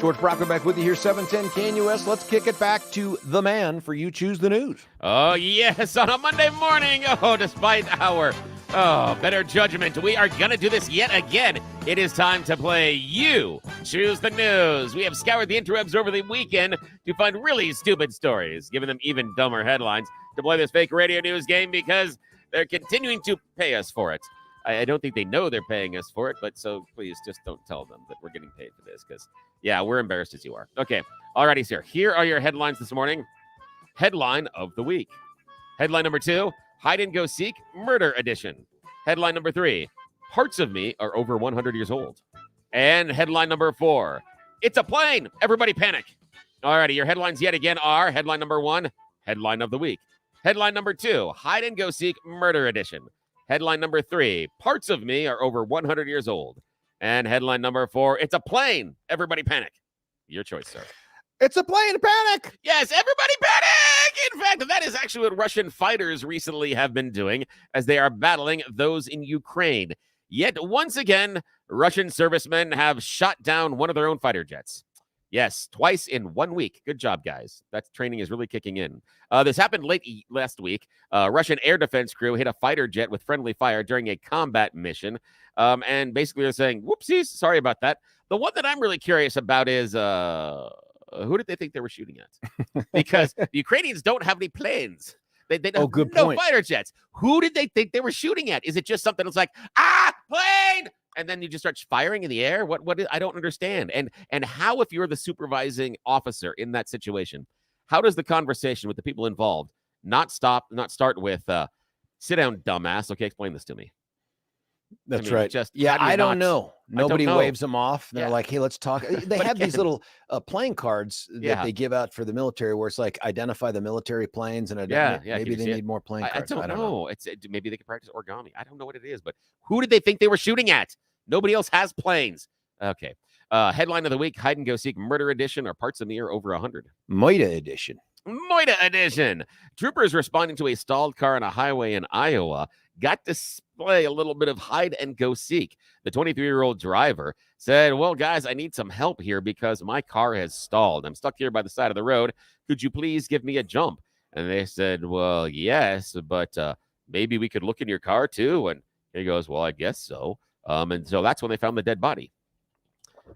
George Brauchler back with you here, 710 KNUS. Let's kick it back to the man for You Choose the News. Oh, yes, on a Monday morning. Oh, despite our better judgment, we are going to do this yet again. It is time to play You Choose the News. We have scoured the interwebs over the weekend to find really stupid stories, giving them even dumber headlines to play this fake radio news game because they're continuing to pay us for it. I don't think they know they're paying us for it, but so please just don't tell them that we're getting paid for this because, yeah, we're embarrassed as you are. Okay, alrighty, sir. Here are your headlines this morning. Headline of the week. Headline number 2, Hide and Go Seek, Murder Edition. Headline number 3, Parts of Me Are Over 100 Years Old. And headline number 4, It's a Plane, Everybody Panic. Alrighty, your headlines yet again are headline number 1, Headline of the Week. Headline number 2, Hide and Go Seek, Murder Edition. Headline number 3, Parts of Me Are Over 100 Years Old. And headline number 4, It's a Plane, Everybody Panic. Your choice, sir. It's a plane, panic! Yes, everybody panic! In fact, that is actually what Russian fighters recently have been doing as they are battling those in Ukraine. Yet, once again, Russian servicemen have shot down one of their own fighter jets. Yes, twice in 1 week. Good job, guys. That training is really kicking in. This happened late last week. Russian air defense crew hit a fighter jet with friendly fire during a combat mission. And basically they're saying, whoopsies, sorry about that. The one that I'm really curious about is who did they think they were shooting at? Because the Ukrainians don't have any planes. They don't have no fighter jets. Who did they think they were shooting at? Is it just something that's like, plane? And then you just start firing in the air? What is, I don't understand. And how, if you're the supervising officer in that situation, how does the conversation with the people involved not start with, sit down, dumbass. Okay, explain this to me. That's right. I don't know. Nobody waves them off. They're like, hey, let's talk. They have these little playing cards that they give out for the military where it's like, identify the military planes. And maybe they need more playing cards. I don't know. Maybe they could practice origami. I don't know what it is, but who did they think they were shooting at? Nobody else has planes. Okay. Headline of the week, Hide and Go Seek, Murder Edition, or Parts of Me Are Over 100. Moida Edition. Moida Edition. Troopers responding to a stalled car on a highway in Iowa got to display a little bit of hide and go seek. The 23-year-old driver said, well, guys, I need some help here because my car has stalled. I'm stuck here by the side of the road. Could you please give me a jump? And they said, well, yes, but maybe we could look in your car too. And he goes, well, I guess so. And so that's when they found the dead body.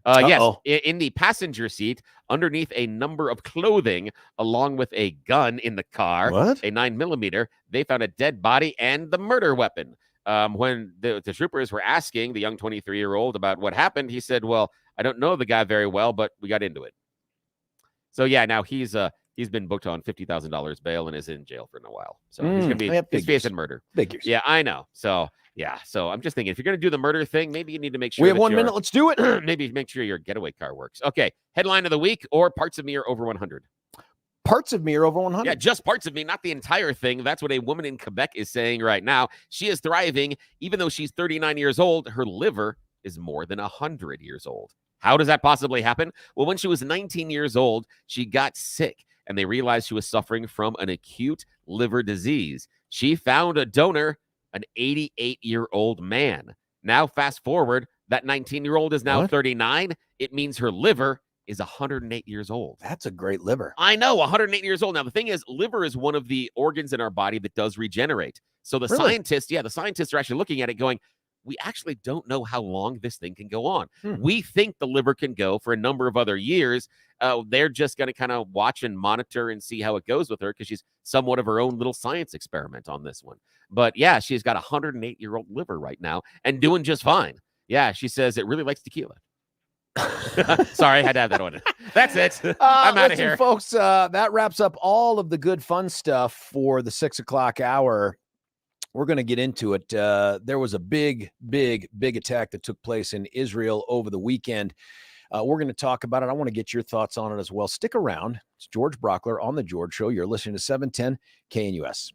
Yes, in the passenger seat, underneath a number of clothing, along with a gun in the car, a 9mm, they found a dead body and the murder weapon. When the troopers were asking the young 23-year-old about what happened, he said, well, I don't know the guy very well, but we got into it. So, yeah, now he's been booked on $50,000 bail and is in jail for a while. So he's going to be facing murder. Figures. Yeah, I know. So, yeah. So I'm just thinking, if you're going to do the murder thing, maybe you need to make sure we have 1 minute. Let's do it. Maybe make sure your getaway car works. Okay. Headline of the week, or Parts of Me Are Over 100. Parts of me are over 100. Yeah, just parts of me, not the entire thing. That's what a woman in Quebec is saying right now. She is thriving. Even though she's 39 years old, her liver is more than 100 years old. How does that possibly happen? Well, when she was 19 years old, she got sick, and they realized she was suffering from an acute liver disease. She found a donor, an 88-year-old man. Now, fast forward, that 19-year-old is now 39. It means her liver is 108 years old. That's a great liver. I know, 108 years old. Now, the thing is, liver is one of the organs in our body that does regenerate. So the scientists are actually looking at it going, we actually don't know how long this thing can go on. We think the liver can go for a number of other years. They're just going to kind of watch and monitor and see how it goes with her because she's somewhat of her own little science experiment on this one. But yeah, she's got a 108-year-old liver right now and doing just fine. Yeah, she says it really likes tequila. Sorry, I had to have that one. That's it. I'm out of here. Folks, that wraps up all of the good fun stuff for the 6 o'clock hour. We're going to get into it. There was a big attack that took place in Israel over the weekend. We're going to talk about it. I want to get your thoughts on it as well. Stick around. It's George Brauchler on The George Show. You're listening to 710 KNUS.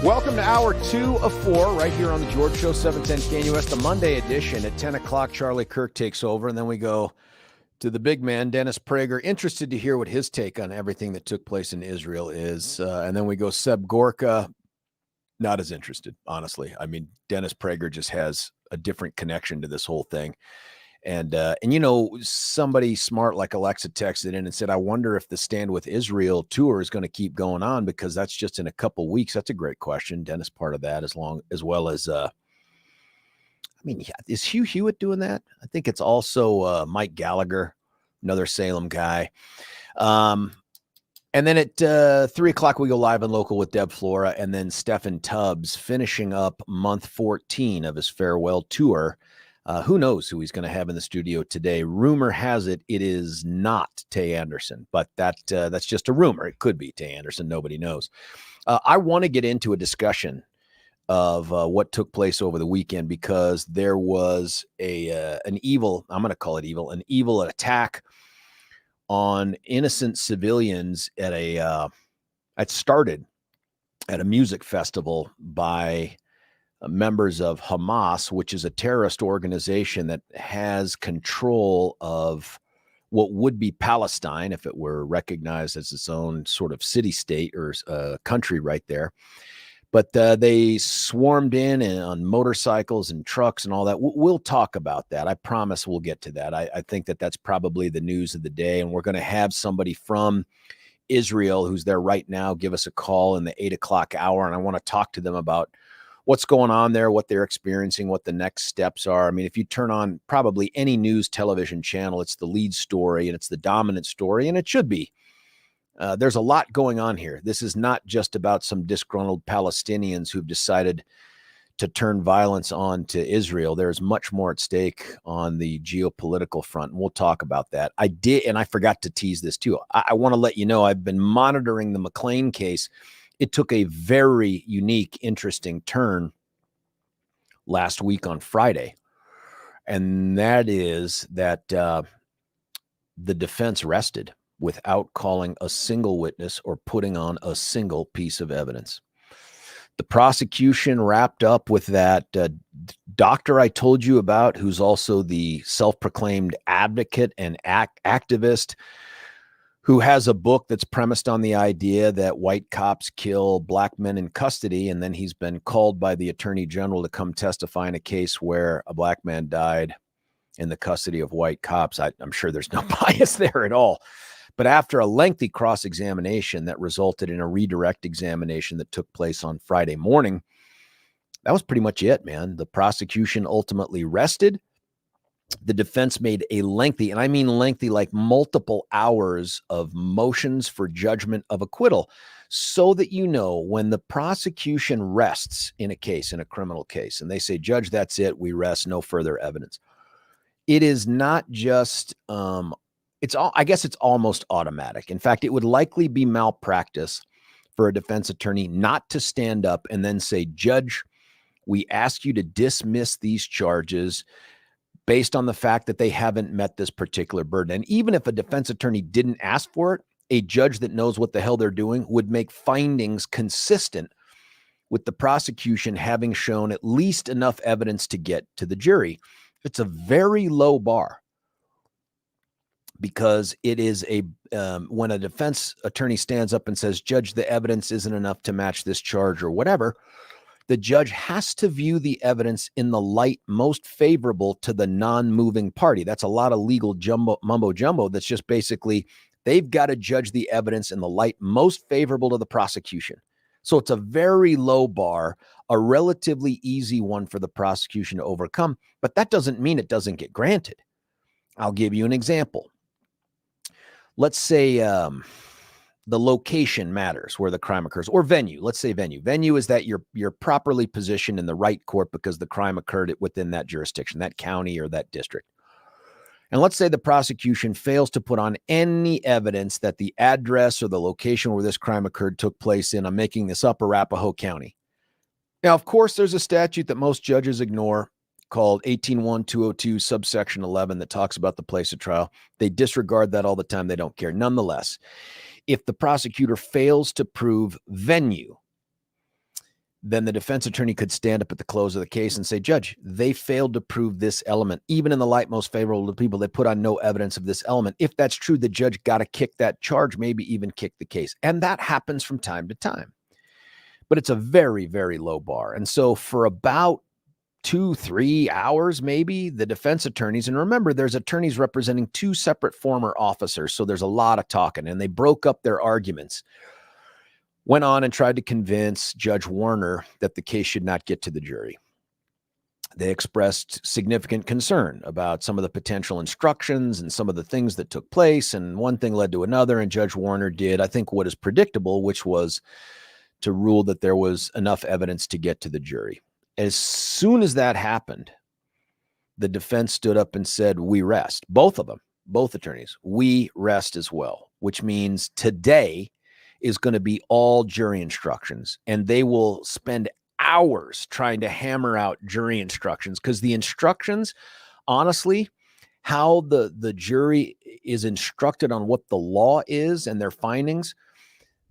Welcome to hour 2 of 4 right here on the George Show, 710 KNUS, the Monday edition. At 10 o'clock, Charlie Kirk takes over, and then we go to the big man, Dennis Prager, interested to hear what his take on everything that took place in Israel is. And then we go Seb Gorka, not as interested, honestly. I mean, Dennis Prager just has a different connection to this whole thing. And you know, somebody smart like Alexa texted in and said, I wonder if the Stand With Israel tour is going to keep going on, because that's just in a couple weeks. That's a great question. Dennis, part of that, as well as, I mean, is Hugh Hewitt doing that? I think it's also Mike Gallagher, another Salem guy. And then at 3 o'clock, we go live and local with Deb Flora, and then Stephen Tubbs finishing up month 14 of his farewell tour. Who knows who he's going to have in the studio today? Rumor has it is not Tay Anderson, but that's just a rumor. It could be Tay Anderson. Nobody knows. I want to get into a discussion of what took place over the weekend, because there was an evil, I'm going to call it evil, an evil attack on innocent civilians at it started at a music festival by members of Hamas, which is a terrorist organization that has control of what would be Palestine if it were recognized as its own sort of city-state or country right there. But they swarmed in on motorcycles and trucks and all that. We'll talk about that. I promise we'll get to that. I think that's probably the news of the day, and we're going to have somebody from Israel who's there right now give us a call in the 8 o'clock hour, and I want to talk to them about what's going on there, what they're experiencing, what the next steps are. I mean, if you turn on probably any news television channel, it's the lead story and it's the dominant story, and it should be. There's a lot going on here. This is not just about some disgruntled Palestinians who've decided to turn violence on to Israel. There's much more at stake on the geopolitical front, and we'll talk about that. I did, and I forgot to tease this too. I want to let you know I've been monitoring the McClain case. It took a very unique, interesting turn last week on Friday. And that is that the defense rested without calling a single witness or putting on a single piece of evidence. The prosecution wrapped up with that doctor I told you about, who's also the self-proclaimed advocate and activist, who has a book that's premised on the idea that white cops kill black men in custody, and then he's been called by the attorney general to come testify in a case where a black man died in the custody of white cops. I'm sure there's no bias there at all. But after a lengthy cross-examination that resulted in a redirect examination that took place on Friday morning, that was pretty much it, man. The prosecution ultimately rested. The defense made a lengthy, and I mean lengthy, like multiple hours of motions for judgment of acquittal, so that, you know, when the prosecution rests in a case, in a criminal case, and they say, Judge, that's it, we rest, no further evidence. It is not just, I guess it's almost automatic. In fact, it would likely be malpractice for a defense attorney not to stand up and then say, Judge, we ask you to dismiss these charges based on the fact that they haven't met this particular burden. And even if a defense attorney didn't ask for it, a judge that knows what the hell they're doing would make findings consistent with the prosecution having shown at least enough evidence to get to the jury. It's a very low bar, because it is when a defense attorney stands up and says, Judge, the evidence isn't enough to match this charge or whatever, the judge has to view the evidence in the light most favorable to the non-moving party. That's a lot of legal mumbo jumbo. That's just basically, they've got to judge the evidence in the light most favorable to the prosecution. So it's a very low bar, a relatively easy one for the prosecution to overcome, but that doesn't mean it doesn't get granted. I'll give you an example. Let's say the location matters where the crime occurs, or venue. Let's say venue. Venue is that you're properly positioned in the right court because the crime occurred within that jurisdiction, that county or that district. And let's say the prosecution fails to put on any evidence that the address or the location where this crime occurred took place in, I'm making this up, Arapahoe County. Now, of course, there's a statute that most judges ignore called 18-1-202 subsection 11 that talks about the place of trial. They disregard that all the time. They don't care. Nonetheless, if the prosecutor fails to prove venue, then the defense attorney could stand up at the close of the case and say, Judge, they failed to prove this element. Even in the light most favorable to people, they put on no evidence of this element. If that's true, the judge got to kick that charge, maybe even kick the case. And that happens from time to time. But it's a very, very low bar. And so for about 2-3 hours, maybe, the defense attorneys, and remember, there's attorneys representing 2 separate former officers, so there's a lot of talking, and they broke up their arguments, went on and tried to convince Judge Warner that the case should not get to the jury. They expressed significant concern about some of the potential instructions and some of the things that took place, and one thing led to another, and Judge Warner did, I think, what is predictable, which was to rule that there was enough evidence to get to the jury. As soon as that happened, the defense stood up and said, we rest. Both of them, both attorneys, we rest as well, which means today is going to be all jury instructions, and they will spend hours trying to hammer out jury instructions, because the instructions, honestly, how the jury is instructed on what the law is and their findings,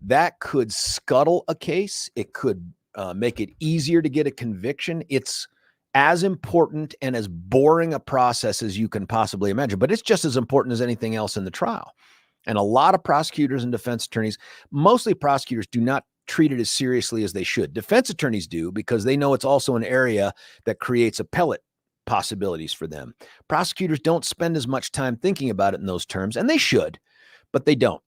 that could scuttle a case. It could make it easier to get a conviction. It's as important and as boring a process as you can possibly imagine, but it's just as important as anything else in the trial. And a lot of prosecutors and defense attorneys, mostly prosecutors, do not treat it as seriously as they should. Defense attorneys do, because they know it's also an area that creates appellate possibilities for them. Prosecutors don't spend as much time thinking about it in those terms, and they should, but they don't.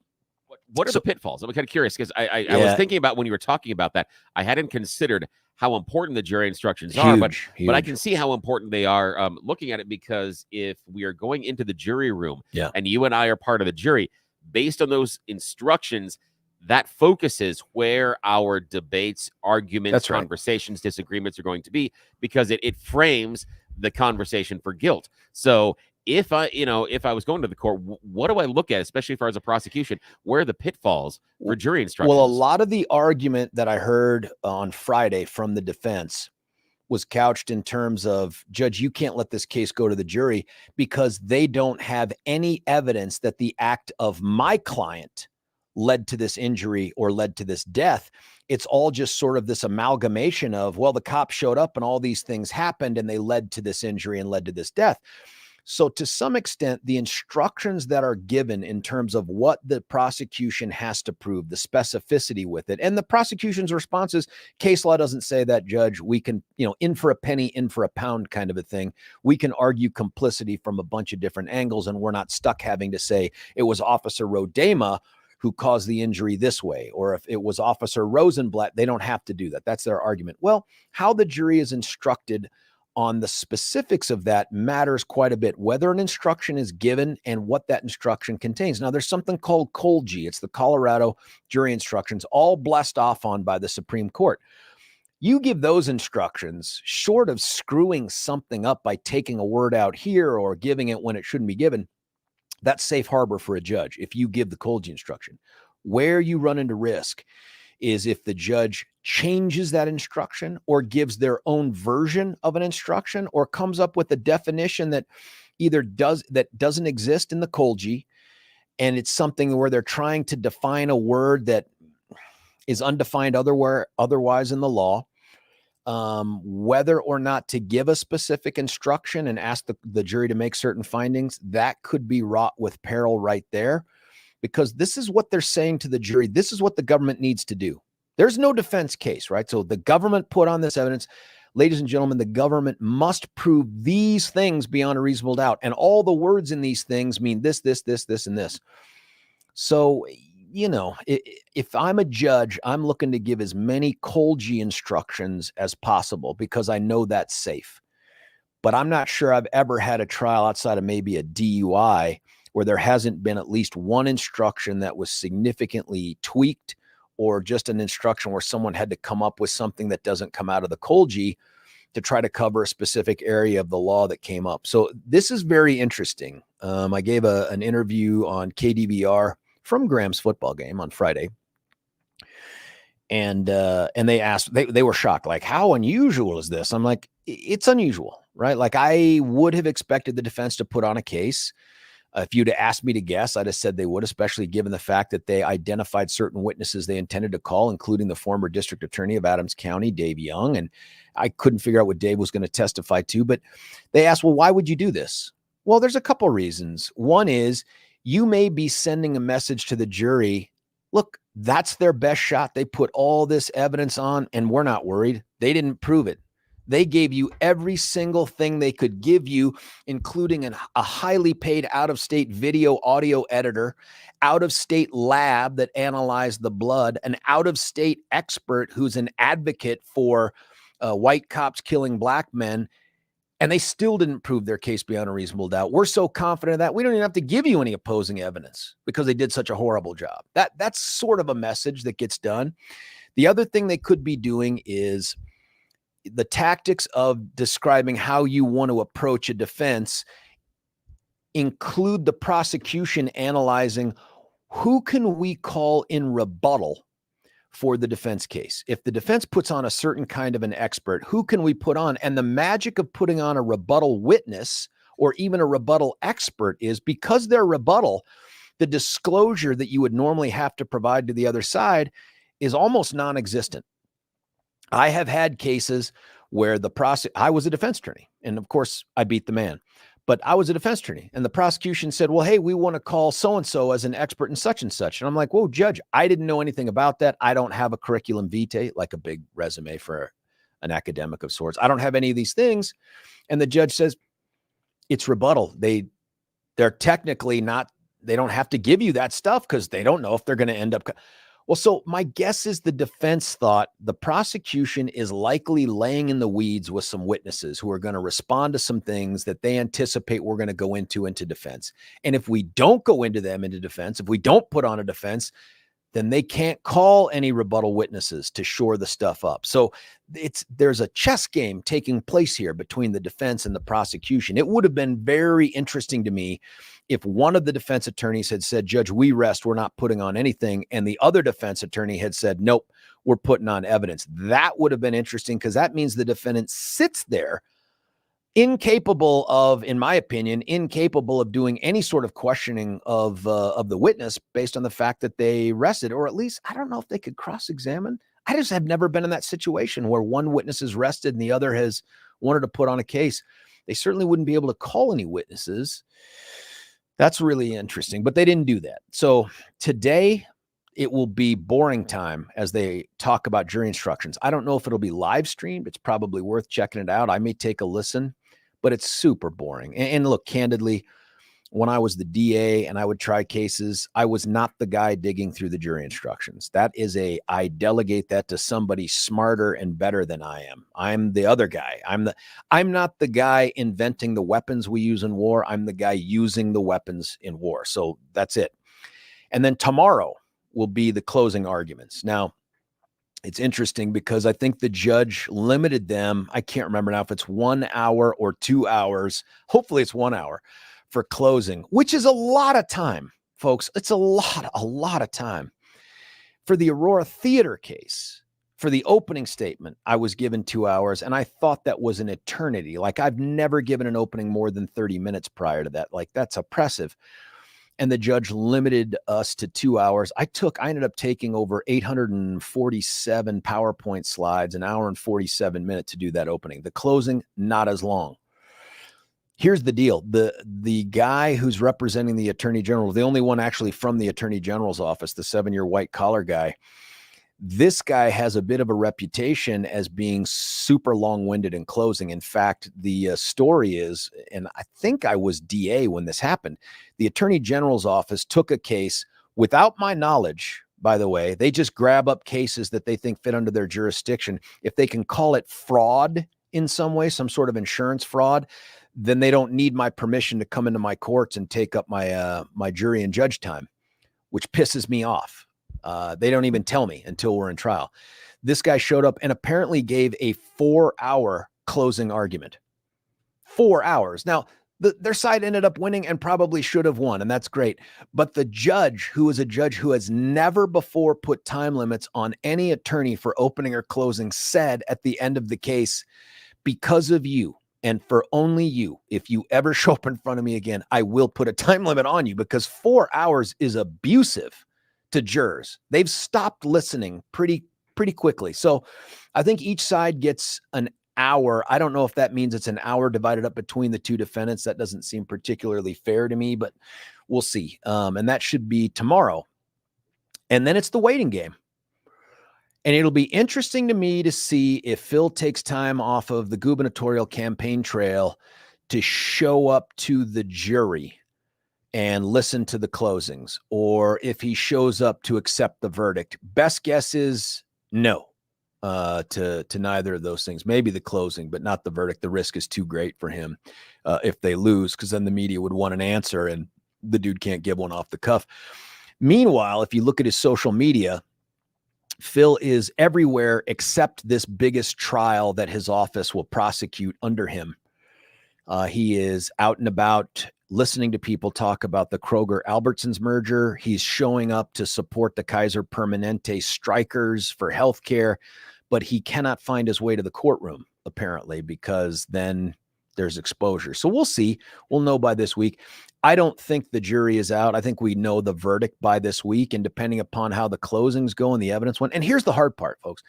What are the pitfalls? I'm kind of curious, because I was thinking about, when you were talking about that, I hadn't considered how important the jury instructions are, but I can see how important they are looking at it, because if we are going into the jury room and you and I are part of the jury, based on those instructions, that focuses where our debates, arguments, conversations, disagreements are going to be, because it frames the conversation for guilt. So if I was going to the court, what do I look at, especially as far as a prosecution? Where are the pitfalls for jury instructions? Well, a lot of the argument that I heard on Friday from the defense was couched in terms of, Judge, you can't let this case go to the jury because they don't have any evidence that the act of my client led to this injury or led to this death. It's all just sort of this amalgamation of, well, the cop showed up and all these things happened and they led to this injury and led to this death. So to some extent, the instructions that are given in terms of what the prosecution has to prove, the specificity with it, and the prosecution's response is, case law doesn't say that, Judge. We can, in for a penny, in for a pound kind of a thing. We can argue complicity from a bunch of different angles, and we're not stuck having to say it was Officer Rodema who caused the injury this way, or if it was Officer Rosenblatt. They don't have to do that. That's their argument. Well, how the jury is instructed on the specifics of that matters quite a bit, whether an instruction is given and what that instruction contains. Now, there's something called COLG. It's the Colorado jury instructions, all blessed off on by the Supreme Court. You give those instructions, short of screwing something up by taking a word out here or giving it when it shouldn't be given, that's safe harbor for a judge if you give the COLG instruction. Where you run into risk is if the judge changes that instruction or gives their own version of an instruction or comes up with a definition that doesn't exist in the COLG, and it's something where they're trying to define a word that is undefined otherwise in the law. Whether or not to give a specific instruction and ask the jury to make certain findings, that could be wrought with peril right there. Because this is what they're saying to the jury. This is what the government needs to do. There's no defense case, right? So the government put on this evidence. Ladies and gentlemen, the government must prove these things beyond a reasonable doubt. And all the words in these things mean this, this, this, this, and this. So, if I'm a judge, I'm looking to give as many COLG instructions as possible because I know that's safe. But I'm not sure I've ever had a trial outside of maybe a DUI where there hasn't been at least one instruction that was significantly tweaked, or just an instruction where someone had to come up with something that doesn't come out of the COLG to try to cover a specific area of the law that came up. So this is very interesting. I gave an interview on KDVR from Graham's football game on Friday. And they asked, they were shocked, like, how unusual is this? I'm like, it's unusual, right? Like, I would have expected the defense to put on a case. If you'd have asked me to guess, I'd have said they would, especially given the fact that they identified certain witnesses they intended to call, including the former district attorney of Adams County, Dave Young. And I couldn't figure out what Dave was going to testify to, but they asked, well, why would you do this? Well, there's a couple reasons. One is you may be sending a message to the jury. Look, that's their best shot. They put all this evidence on, and we're not worried. They didn't prove it. They gave you every single thing they could give you, including a highly paid out-of-state video audio editor, out-of-state lab that analyzed the blood, an out-of-state expert who's an advocate for white cops killing black men, and they still didn't prove their case beyond a reasonable doubt. We're so confident of that, we don't even have to give you any opposing evidence because they did such a horrible job. That's sort of a message that gets done. The other thing they could be doing is the tactics of describing how you want to approach a defense include the prosecution analyzing who can we call in rebuttal for the defense case. If the defense puts on a certain kind of an expert, who can we put on? And the magic of putting on a rebuttal witness or even a rebuttal expert is because they're rebuttal, the disclosure that you would normally have to provide to the other side is almost non-existent. I have had cases where I was a defense attorney, and of course I beat the man, but I was a defense attorney, and the prosecution said, well, hey, we want to call so-and-so as an expert in such and such. And I'm like, whoa, judge, I didn't know anything about that. I don't have a curriculum vitae, like a big resume for an academic of sorts. I don't have any of these things. And the judge says, it's rebuttal. They're technically not, they don't have to give you that stuff because they don't know if they're going to end up. Well, so my guess is the defense thought the prosecution is likely laying in the weeds with some witnesses who are going to respond to some things that they anticipate we're going to go into defense. And if we don't go into defense, if we don't put on a defense, then they can't call any rebuttal witnesses to shore the stuff up. So there's a chess game taking place here between the defense and the prosecution. It would have been very interesting to me if one of the defense attorneys had said, Judge, we rest, we're not putting on anything. And the other defense attorney had said, nope, we're putting on evidence. That would have been interesting because that means the defendant sits there incapable of, in my opinion, incapable of doing any sort of questioning of the witness based on the fact that they rested, or at least, I don't know if they could cross-examine. I just have never been in that situation where one witness is rested and the other has wanted to put on a case. They certainly wouldn't be able to call any witnesses. That's really interesting, but they didn't do that. So today it will be boring time as they talk about jury instructions. I don't know if it'll be live streamed. It's probably worth checking it out. I may take a listen, but it's super boring. And look, candidly, when I was the DA and I would try cases, I was not the guy digging through the jury instructions. I delegate that to somebody smarter and better than I am. I'm the other guy. I'm not the guy inventing the weapons we use in war. I'm the guy using the weapons in war. So that's it. And then tomorrow will be the closing arguments. Now, it's interesting because I think the judge limited them. I can't remember now if it's 1 hour or 2 hours. Hopefully it's 1 hour for closing, which is a lot of time, folks. It's a lot of time. For the Aurora Theater case, for the opening statement, I was given 2 hours, and I thought that was an eternity. Like, I've never given an opening more than 30 minutes prior to that. Like, that's oppressive. And the judge limited us to 2 hours. I ended up taking over 847 PowerPoint slides, an hour and 47 minutes to do that opening. The closing, not as long. Here's the deal. The guy who's representing the attorney general, the only one actually from the attorney general's office, the 7-year white collar guy, this guy has a bit of a reputation as being super long-winded in closing. In fact, the story is, and I think I was DA when this happened, the attorney general's office took a case without my knowledge, by the way. They just grab up cases that they think fit under their jurisdiction. If they can call it fraud in some way, some sort of insurance fraud, then they don't need my permission to come into my courts and take up my jury and judge time, which pisses me off. They don't even tell me until we're in trial. This guy showed up and apparently gave a 4-hour closing argument. 4 hours. Now, their side ended up winning and probably should have won, and that's great. But the judge, who is a judge who has never before put time limits on any attorney for opening or closing, said at the end of the case, because of you And for only you, if you ever show up in front of me again, I will put a time limit on you, because 4 hours is abusive to jurors. They've stopped listening pretty quickly. So I think each side gets an hour. I don't know if that means it's an hour divided up between the two defendants. That doesn't seem particularly fair to me, but we'll see. And that should be tomorrow. And then it's the waiting game. And it'll be interesting to me to see if Phil takes time off of the gubernatorial campaign trail to show up to the jury and listen to the closings, or if he shows up to accept the verdict. Best guess is no, to neither of those things. Maybe the closing, but not the verdict. The risk is too great for him if they lose, because then the media would want an answer, and the dude can't give one off the cuff. Meanwhile, if you look at his social media, Phil is everywhere except this biggest trial that his office will prosecute under him. He is out and about listening to people talk about the Kroger-Albertsons merger. He's showing up to support the Kaiser Permanente strikers for healthcare, but he cannot find his way to the courtroom, apparently, because then there's exposure. So we'll see. We'll know by this week. I don't think the jury is out. I think we know the verdict by this week, and depending upon how the closings go and the evidence went. And here's the hard part, folks.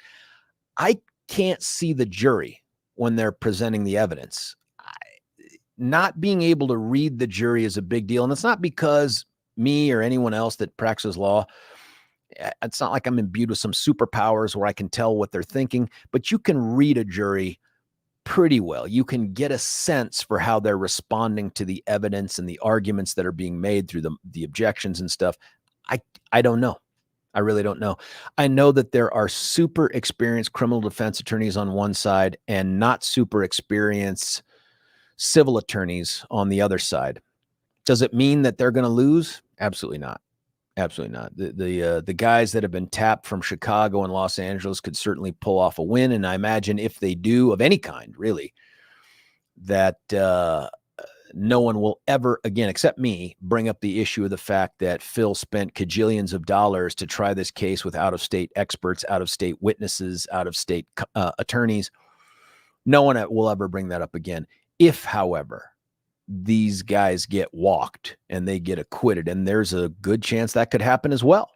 I can't see the jury when they're presenting the evidence. Not being able to read the jury is a big deal. And it's not because me or anyone else that practices law, it's not like I'm imbued with some superpowers where I can tell what they're thinking, but you can read a jury pretty well. You can get a sense for how they're responding to the evidence and the arguments that are being made through the objections and stuff. I don't know. I really don't know. I know that there are super experienced criminal defense attorneys on one side and not super experienced civil attorneys on the other side. Does it mean that they're going to lose? Absolutely not. Absolutely not. The guys that have been tapped from Chicago and Los Angeles could certainly pull off a win. And I imagine if they do, of any kind, really, that no one will ever again, except me, bring up the issue of the fact that Phil spent cajillions of dollars to try this case with out-of-state experts, out-of-state witnesses, out-of-state attorneys. No one will ever bring that up again. If, however, these guys get walked and they get acquitted, and there's a good chance that could happen as well.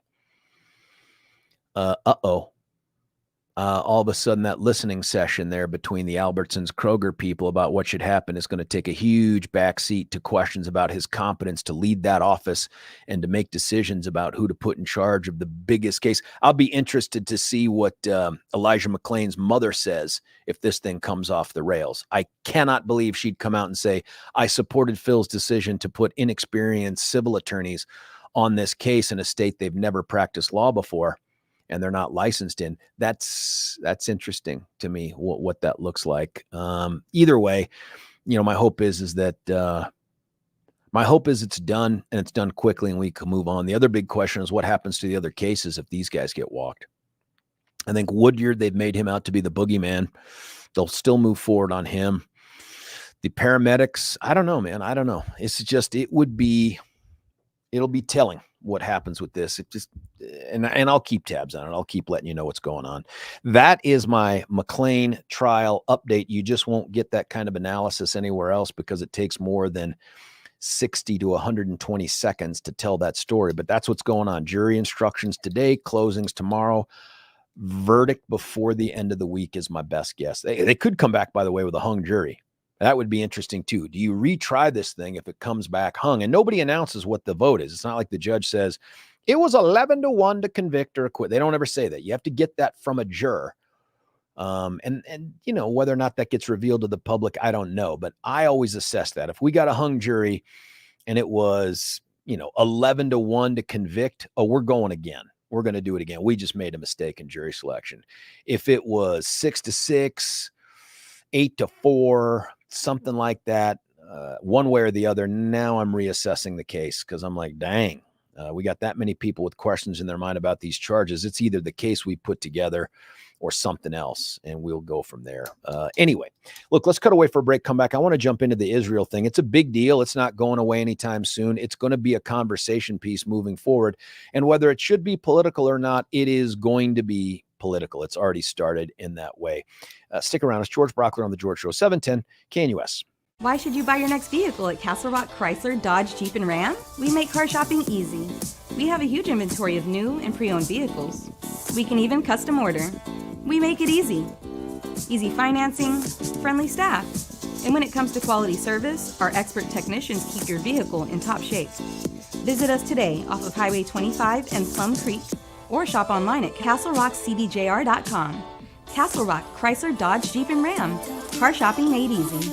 All of a sudden that listening session there between the Albertsons Kroger people about what should happen is going to take a huge backseat to questions about his competence to lead that office and to make decisions about who to put in charge of the biggest case. I'll be interested to see what Elija McClain's mother says if this thing comes off the rails. I cannot believe she'd come out and say, I supported Phil's decision to put inexperienced civil attorneys on this case in a state they've never practiced law before and they're not licensed in. That's interesting to me, what that looks like. Either way, my hope is that it's done, and it's done quickly, and we can move on. The other big question is what happens to the other cases if these guys get walked. I think Woodyard, they've made him out to be the boogeyman. They'll still move forward on him. The paramedics, I don't know, man. I don't know. It's just, it'll be telling what happens with this. It just, and I'll keep tabs on it. I'll keep letting you know what's going on. That is my McClain trial update. You just won't get that kind of analysis anywhere else because it takes more than 60 to 120 seconds to tell that story. But that's what's going on. Jury instructions today, closings tomorrow, verdict before the end of the week is my best guess. They could come back, by the way, with a hung jury. That would be interesting too. Do you retry this thing if it comes back hung? And nobody announces what the vote is. It's not like the judge says it was 11-1 to convict or acquit. They don't ever say that. You have to get that from a juror. And whether or not that gets revealed to the public, I don't know. But I always assess that. If we got a hung jury and it was, 11-1 to convict, we're going again. We're going to do it again. We just made a mistake in jury selection. If it was 6-6, 8-4, something like that, one way or the other, now I'm reassessing the case because I'm like, dang, we got that many people with questions in their mind about these charges. It's either the case we put together or something else, and we'll go from there. Anyway, look, let's cut away for a break, come back. I want to jump into the Israel thing. It's a big deal. It's not going away anytime soon. It's going to be a conversation piece moving forward, and whether it should be political or not, it is going to be political. It's already started in that way. Stick around. It's George Brauchler on The George Show, 710 KNUS. Why should you buy your next vehicle at Castle Rock Chrysler, Dodge, Jeep, and Ram? We make car shopping easy. We have a huge inventory of new and pre-owned vehicles. We can even custom order. We make it easy. Easy financing, friendly staff. And when it comes to quality service, our expert technicians keep your vehicle in top shape. Visit us today off of Highway 25 and Plum Creek, or shop online at castlerockcbjr.com. Castle Rock Chrysler, Dodge, Jeep, and Ram. Car shopping made easy.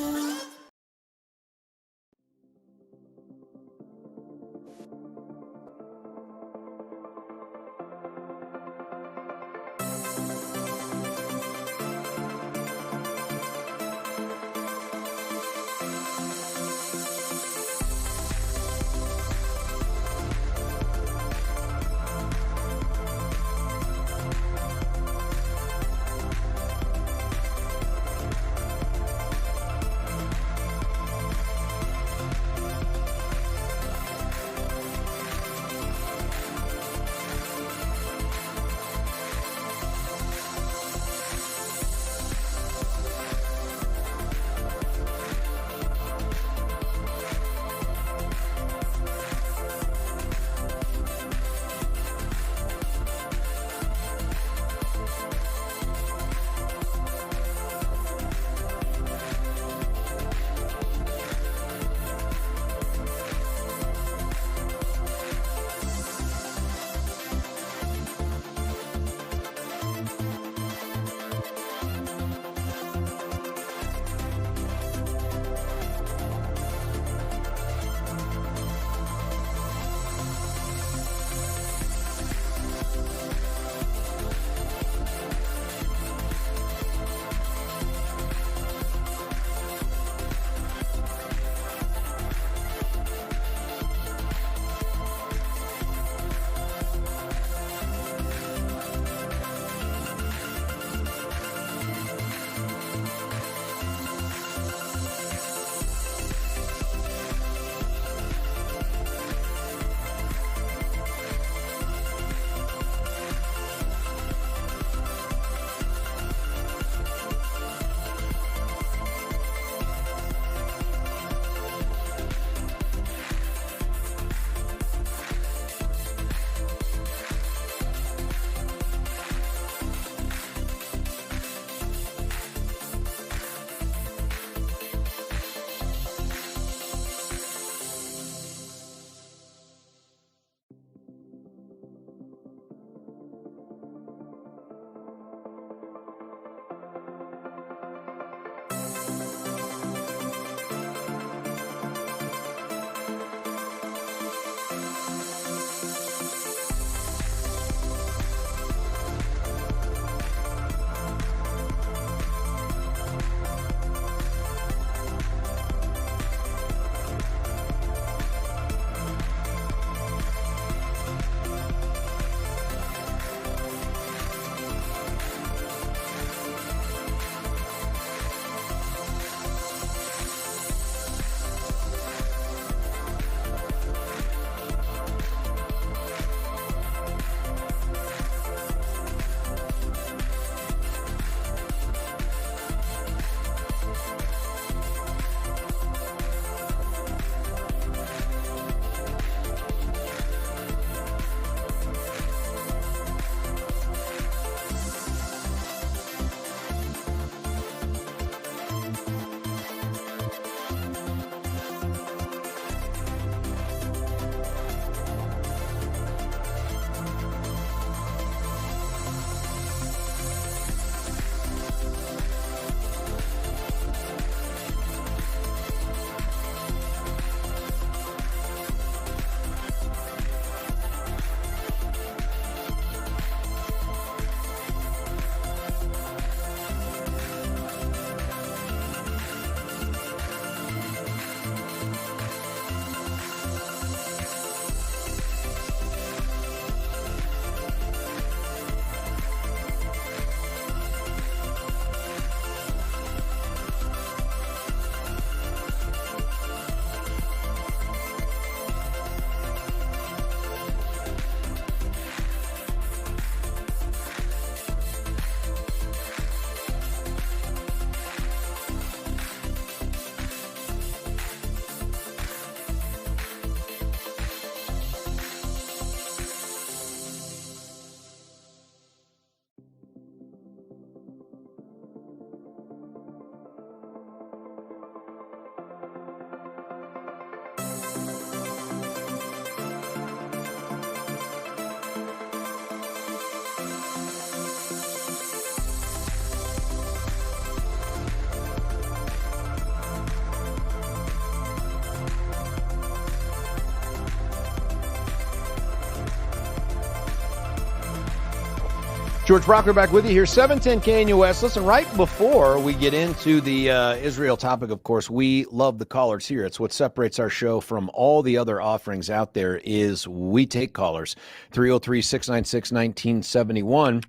George Brauchler back with you here, 710 KNUS. Listen, right before we get into the Israel topic, of course, we love the callers here. It's what separates our show from all the other offerings out there is we take callers. 303-696-1971.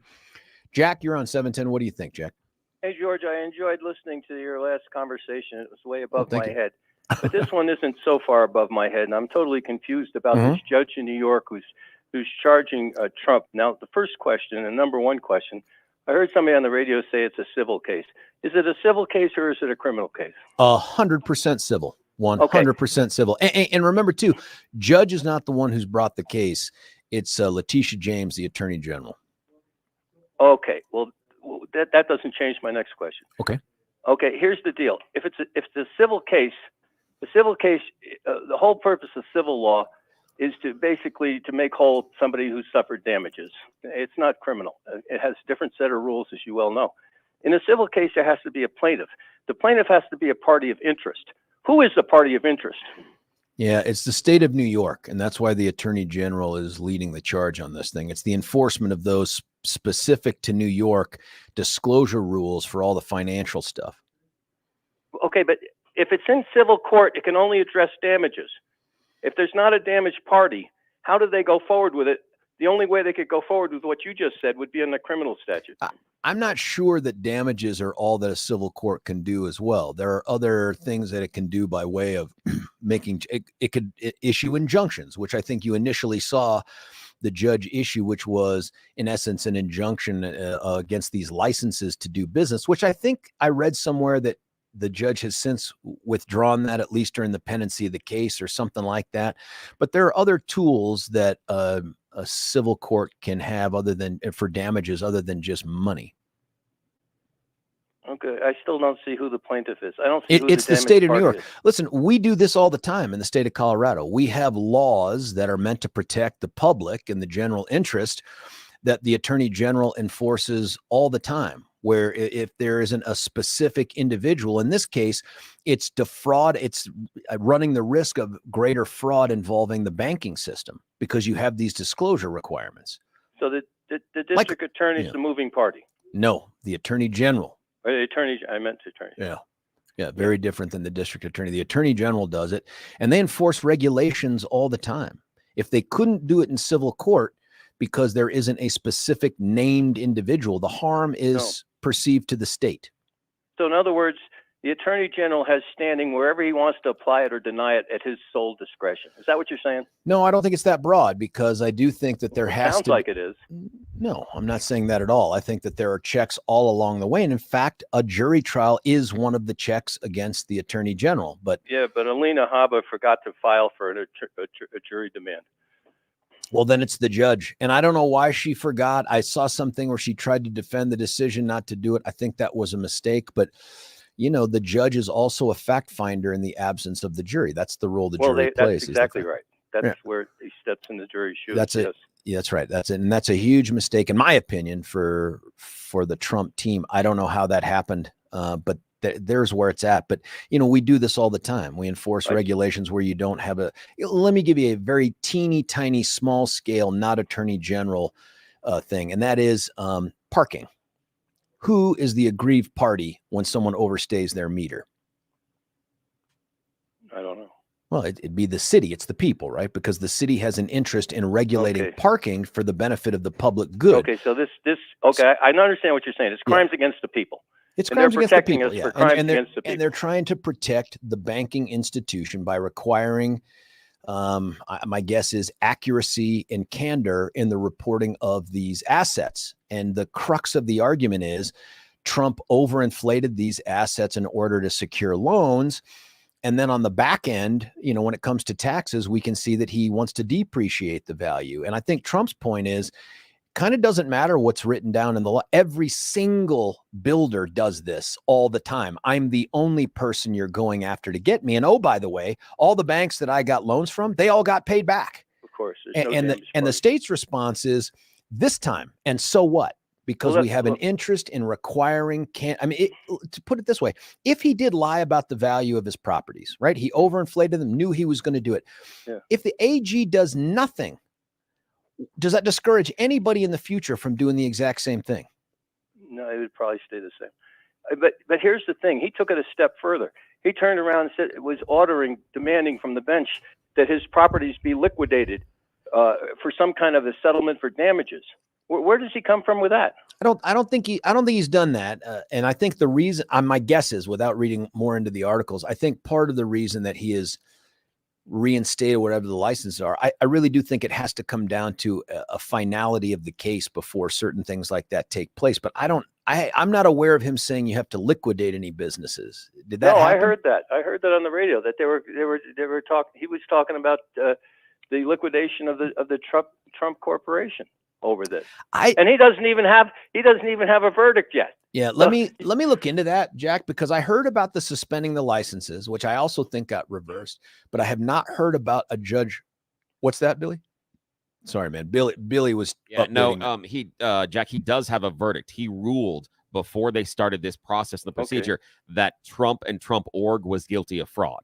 Jack, you're on 710. What do you think, Jack? Hey, George, I enjoyed listening to your last conversation. It was way above my you. head. But this one isn't so far above my head, and I'm totally confused about this judge in New York who's charging Trump. Now, the first question, and number one question, I heard somebody on the radio say it's a civil case. Is it a civil case or is it a criminal case? 100% civil. 100% civil. And remember, too, judge is not the one who's brought the case. It's Letitia James, the Attorney General. Okay. Well, that doesn't change my next question. Okay. Okay. Here's the deal. If it's a civil case, the whole purpose of civil law is to basically to make whole somebody who suffered damages. It's not criminal. It has a different set of rules, as you well know. In a civil case, there has to be a plaintiff. The plaintiff has to be a party of interest. Who is the party of interest? Yeah, it's the state of New York, and that's why the Attorney General is leading the charge on this thing. It's the enforcement of those specific to New York disclosure rules for all the financial stuff. Okay, but if it's in civil court, it can only address damages. If there's not a damaged party, how do they go forward with it? The only way they could go forward with what you just said would be in the criminal statute. I'm not sure that damages are all that a civil court can do as well. There are other things that it can do by way of making it could issue injunctions, which I think you initially saw the judge issue, which was in essence an injunction against these licenses to do business, which I think I read somewhere that the judge has since withdrawn that, at least during the pendency of the case or something like that. But there are other tools that a civil court can have other than for damages, other than just money. Okay, I still don't see who the plaintiff is. I don't see who it's the state of New York. is. Listen, we do this all the time in the state of Colorado. We have laws that are meant to protect the public and the general interest that the Attorney General enforces all the time, where if there isn't a specific individual, in this case, it's defraud, it's running the risk of greater fraud involving the banking system because you have these disclosure requirements. So the district attorney is the moving party? No, the Attorney General. Or the attorney, I meant the attorney. Yeah, very different than the district attorney. The Attorney General does it, and they enforce regulations all the time. If they couldn't do it in civil court because there isn't a specific named individual, the harm is perceived to the state. So in other words, the Attorney General has standing wherever he wants to apply it or deny it at his sole discretion. Is that what you're saying? No, I don't think it's that broad, because I do think that there has sounds to. like it is. No, I'm not saying that at all. I think that there are checks all along the way. And in fact, a jury trial is one of the checks against the Attorney General. But yeah, but Alina Habba forgot to file for a jury demand. Well, then it's the judge. And I don't know why she forgot. I saw something where she tried to defend the decision not to do it. I think that was a mistake. But, you know, the judge is also a fact finder in the absence of the jury. That's the role the jury plays. That's exactly right. That's where he steps in the jury's shoes. That's it. Yeah, that's right. That's it. And that's a huge mistake, in my opinion, for the Trump team. I don't know how that happened, but there's where it's at. But, you know, we do this all the time. We enforce regulations where you don't have let me give you a very teeny tiny small scale, not Attorney General thing. And that is parking. Who is the aggrieved party when someone overstays their meter? I don't know. Well, it'd be the city. It's the people, right? Because the city has an interest in regulating parking for the benefit of the public good. Okay, so I understand what you're saying. It's crimes against the people. It's crimes against the people, And they're trying to protect the banking institution by requiring, my guess is, accuracy and candor in the reporting of these assets. And the crux of the argument is Trump overinflated these assets in order to secure loans. And then on the back end, you know, when it comes to taxes, we can see that he wants to depreciate the value. And I think Trump's point is, kind of doesn't matter what's written down in the law. Every single builder does this all the time. I'm the only person you're going after to get me. And oh, by the way, all the banks that I got loans from, they all got paid back. Of course. And the state's response is this time. And so what? Because we have an interest in requiring to put it this way, if he did lie about the value of his properties, right? He overinflated them, knew he was going to do it. Yeah. If the AG does nothing, does that discourage anybody in the future from doing the exact same thing? No, it would probably stay the same. But here's the thing. He took it a step further. He turned around and said, was demanding from the bench that his properties be liquidated for some kind of a settlement for damages. Where does he come from with that? I don't think he's done that. And I think the reason, my guess is, without reading more into the articles, I think part of the reason that he is reinstated whatever the licenses are, I really do think it has to come down to a finality of the case before certain things like that take place. But I'm not aware of him saying you have to liquidate any businesses. Did that happen? I heard that. I heard that on the radio, that they were talking. He was talking about the liquidation of the Trump Corporation over this. And he doesn't even have a verdict yet. Yeah, let me look into that, Jack, because I heard about the suspending the licenses, which I also think got reversed, but I have not heard about a judge. What's that, Billy? Sorry, man. Billy was Jack, he does have a verdict. He ruled before they started this process, the procedure, that Trump and Trump Org was guilty of fraud.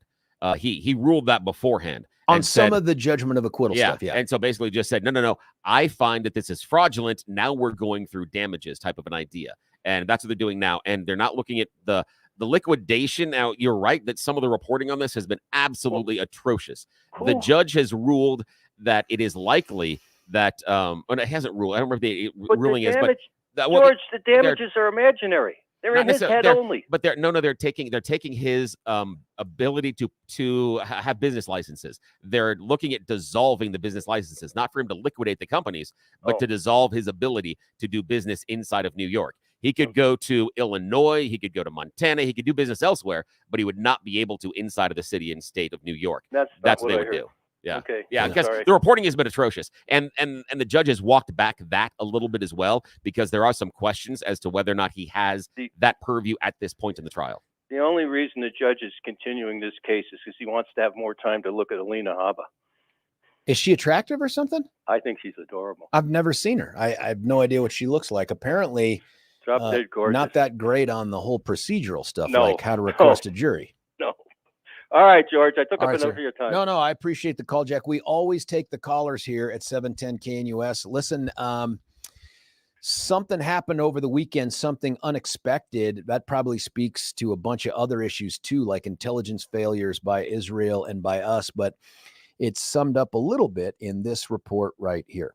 He ruled that beforehand. On some of the judgment of acquittal stuff, yeah. And so basically just said, no, I find that this is fraudulent. Now we're going through damages type of an idea. And that's what they're doing now. And they're not looking at the liquidation. Now, you're right that some of the reporting on this has been absolutely atrocious. Cool. The judge has ruled that it is likely that, it hasn't ruled. I don't remember the ruling is, but George, the damages are imaginary. They're in his head only. But they're taking his ability to have business licenses. They're looking at dissolving the business licenses, not for him to liquidate the companies, but to dissolve his ability to do business inside of New York. He could go to Illinois, he could go to Montana, he could do business elsewhere, but he would not be able to inside of the city and state of New York. That's what they would do. Yeah. Okay. Yeah, because the reporting has been atrocious. And the judge has walked back that a little bit as well, because there are some questions as to whether or not he has that purview at this point in the trial. The only reason the judge is continuing this case is because he wants to have more time to look at Alina Habba. Is she attractive or something? I think she's adorable. I've never seen her. I have no idea what she looks like. Apparently, not that great on the whole procedural stuff, like how to request a jury. No. All right, George, I took up enough of your time. No, I appreciate the call, Jack. We always take the callers here at 710 KNUS. Listen, something happened over the weekend, something unexpected. That probably speaks to a bunch of other issues too, like intelligence failures by Israel and by us, but it's summed up a little bit in this report right here.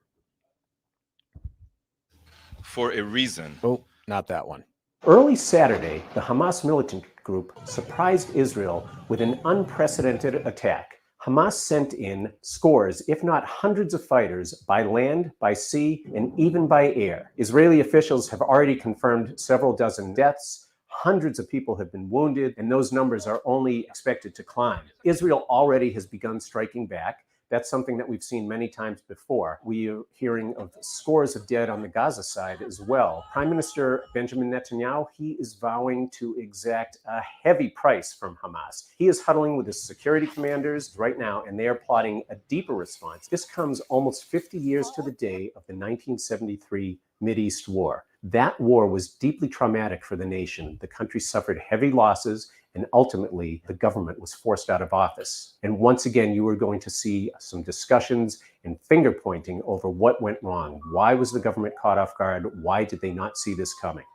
For a reason. Oh, not that one. Early Saturday, the Hamas militant group surprised Israel with an unprecedented attack. Hamas sent in scores, if not hundreds of fighters by land, by sea, and even by air. Israeli officials have already confirmed several dozen deaths. Hundreds of people have been wounded, and those numbers are only expected to climb. Israel already has begun striking back. That's something that we've seen many times before. We are hearing of scores of dead on the Gaza side as well. Prime Minister Benjamin Netanyahu, he is vowing to exact a heavy price from Hamas. He is huddling with his security commanders right now, and they are plotting a deeper response. This comes almost 50 years to the day of the 1973 Mideast War. That war was deeply traumatic for the nation. The country suffered heavy losses, and ultimately the government was forced out of office. And once again, you are going to see some discussions and finger pointing over what went wrong. Why was the government caught off guard? Why did they not see this coming?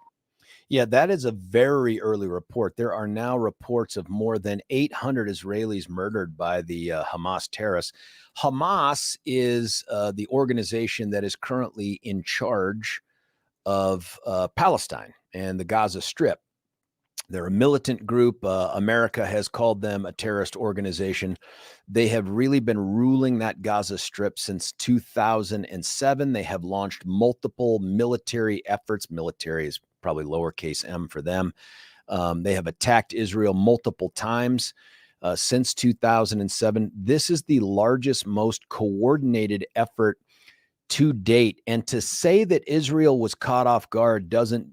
Yeah, that is a very early report. There are now reports of more than 800 Israelis murdered by the Hamas terrorists. Hamas is the organization that is currently in charge of Palestine and the Gaza Strip. They're a militant group. America has called them a terrorist organization. They have really been ruling that Gaza Strip since 2007. They have launched multiple military efforts. Military is probably lowercase m for them. They have attacked Israel multiple times since 2007. This is the largest, most coordinated effort to date. And to say that Israel was caught off guard doesn't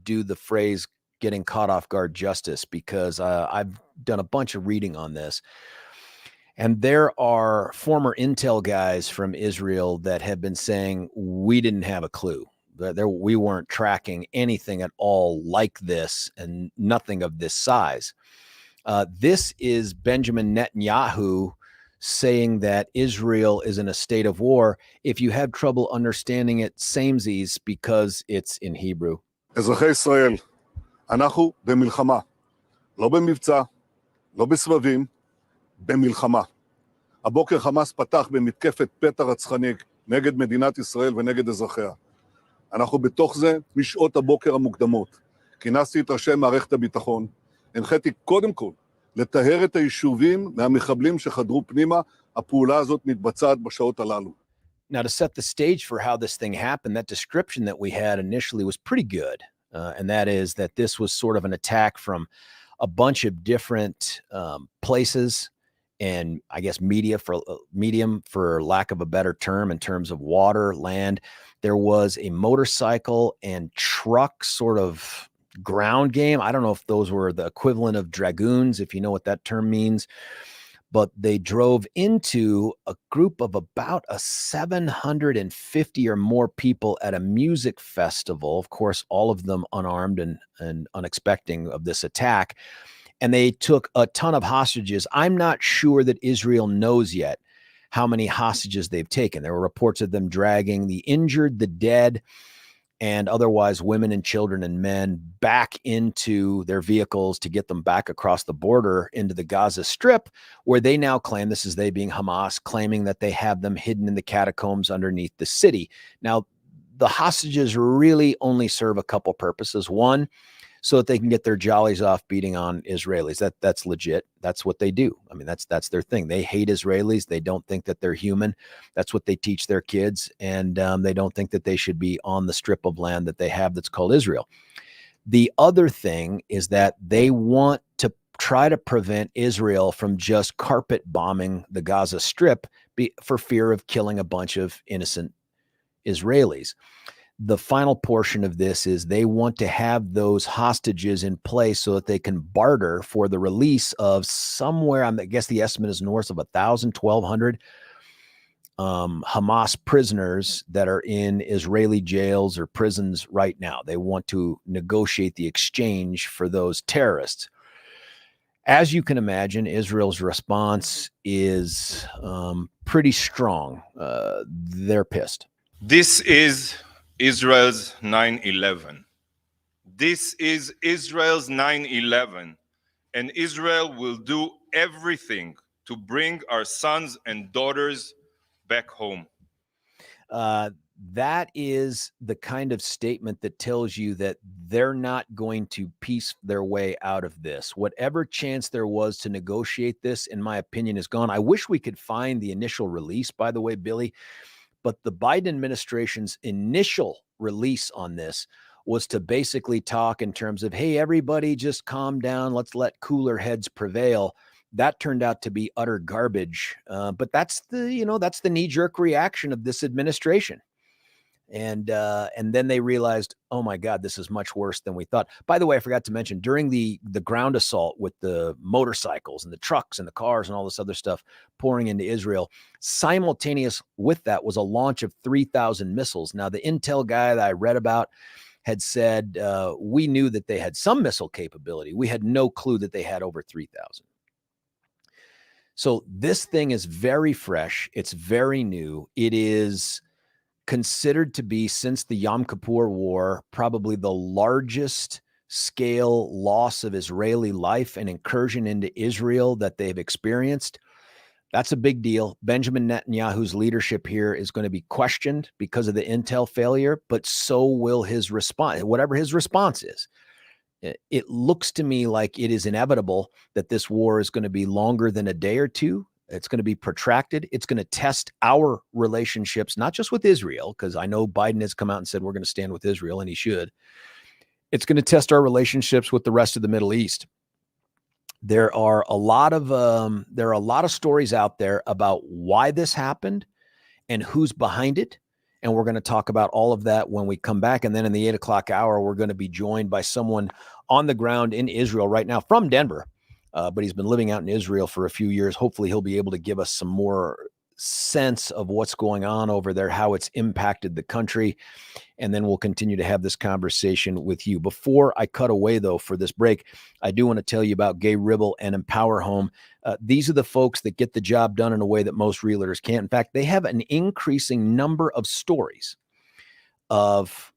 do the phrase getting caught off guard justice, because I've done a bunch of reading on this. And there are former intel guys from Israel that have been saying, we didn't have a clue. We weren't tracking anything at all like this, and nothing of this size. This is Benjamin Netanyahu saying that Israel is in a state of war. If you have trouble understanding it, samesies, because it's in Hebrew. אזרחי ישראל, אנחנו במלחמה, לא במבצע, לא בסבבים, במלחמה. הבוקר חמאס פתח במתקפת פתע רצחני נגד מדינת ישראל ונגד אזרחיה. אנחנו בתוך זה משעות הבוקר המוקדמות. כינסתי את ראשי מערכת הביטחון, הנחיתי קודם כל לטהר את היישובים מהמחבלים שחדרו פנימה. הפעולה הזאת מתבצעת בשעות הללו. Now, to set the stage for how this thing happened, that description that we had initially was pretty good. And that is that this was sort of an attack from a bunch of different places, and I guess medium for lack of a better term, in terms of water, land. There was a motorcycle and truck sort of ground game. I don't know if those were the equivalent of dragoons, if you know what that term means, but they drove into a group of about 750 or more people at a music festival. Of course, all of them unarmed and unexpecting of this attack. And they took a ton of hostages. I'm not sure that Israel knows yet how many hostages they've taken. There were reports of them dragging the injured, the dead, and otherwise women and children and men back into their vehicles to get them back across the border into the Gaza Strip, where they now claim, this is they being Hamas, claiming that they have them hidden in the catacombs underneath the city. Now, the hostages really only serve a couple purposes. One, so that they can get their jollies off beating on Israelis. That's legit. That's what they do. I mean, that's their thing. They hate Israelis. They don't think that they're human. That's what they teach their kids. And they don't think that they should be on the strip of land that they have that's called Israel. The other thing is that they want to try to prevent Israel from just carpet bombing the Gaza Strip for fear of killing a bunch of innocent Israelis. The final portion of this is they want to have those hostages in place so that they can barter for the release of somewhere, I guess the estimate is north of 1,000, 1,200 Hamas prisoners that are in Israeli jails or prisons right now. They want to negotiate the exchange for those terrorists. As you can imagine, Israel's response is pretty strong. They're pissed. This is Israel's 9/11. This is Israel's 9/11, and Israel will do everything to bring our sons and daughters back home. That is the kind of statement that tells you that they're not going to piece their way out of this. Whatever chance there was to negotiate this, in my opinion, is gone. I wish we could find the initial release, by the way, Billy. But the Biden administration's initial release on this was to basically talk in terms of, hey, everybody just calm down. Let's let cooler heads prevail. That turned out to be utter garbage. But that's the knee-jerk reaction of this administration. And then they realized, oh my God, this is much worse than we thought. By the way, I forgot to mention, during the ground assault with the motorcycles and the trucks and the cars and all this other stuff pouring into Israel, simultaneous with that was a launch of 3,000 missiles. Now, the intel guy that I read about had said, we knew that they had some missile capability. We had no clue that they had over 3,000. So this thing is very fresh. It's very new. It is considered to be, since the Yom Kippur War, probably the largest scale loss of Israeli life and incursion into Israel that they've experienced. That's a big deal. Benjamin Netanyahu's leadership here is going to be questioned because of the intel failure, but so will his response, whatever his response is. It looks to me like it is inevitable that this war is going to be longer than a day or two. It's going to be protracted. It's going to test our relationships, not just with Israel, because I know Biden has come out and said we're going to stand with Israel, and he should. It's going to test our relationships with the rest of the Middle East. There are a lot of stories out there about why this happened and who's behind it. And we're going to talk about all of that when we come back. And then in the 8 o'clock hour, we're going to be joined by someone on the ground in Israel right now from Denver. But he's been living out in Israel for a few years. Hopefully he'll be able to give us some more sense of what's going on over there, how it's impacted the country. And then we'll continue to have this conversation with you. Before I cut away, though, for this break, I do want to tell you about Gay Ribble and Empower Home. These are the folks that get the job done in a way that most realtors can't. In fact, they have an increasing number of stories of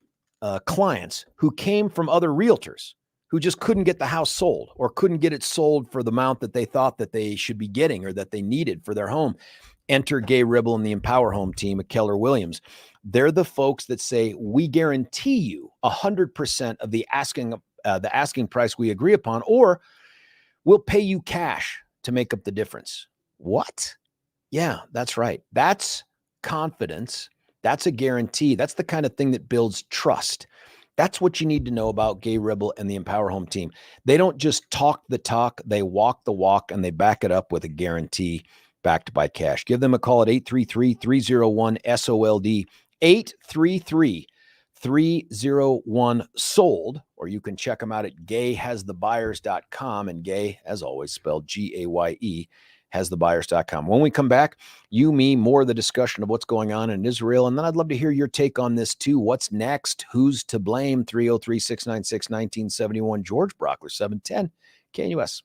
clients who came from other realtors who just couldn't get the house sold or couldn't get it sold for the amount that they thought that they should be getting or that they needed for their home. Enter Gay Ribble and the Empower Home team at Keller Williams. They're the folks that say, we guarantee you 100% of the asking price we agree upon, or we'll pay you cash to make up the difference. What? Yeah, that's right. That's confidence. That's a guarantee. That's the kind of thing that builds trust. That's what you need to know about Gay Ribble and the Empower Home team. They don't just talk the talk, they walk the walk, and they back it up with a guarantee backed by cash. Give them a call at 833-301-SOLD, 833-301-SOLD, or you can check them out at gayhasthebuyers.com, and gay, as always, spelled G-A-Y-E, hasthebuyers.com. When we come back, you, me, more of the discussion of what's going on in Israel, and then I'd love to hear your take on this too. What's next? Who's to blame? 303-696-1971. George Brauchler, 710 KNUS.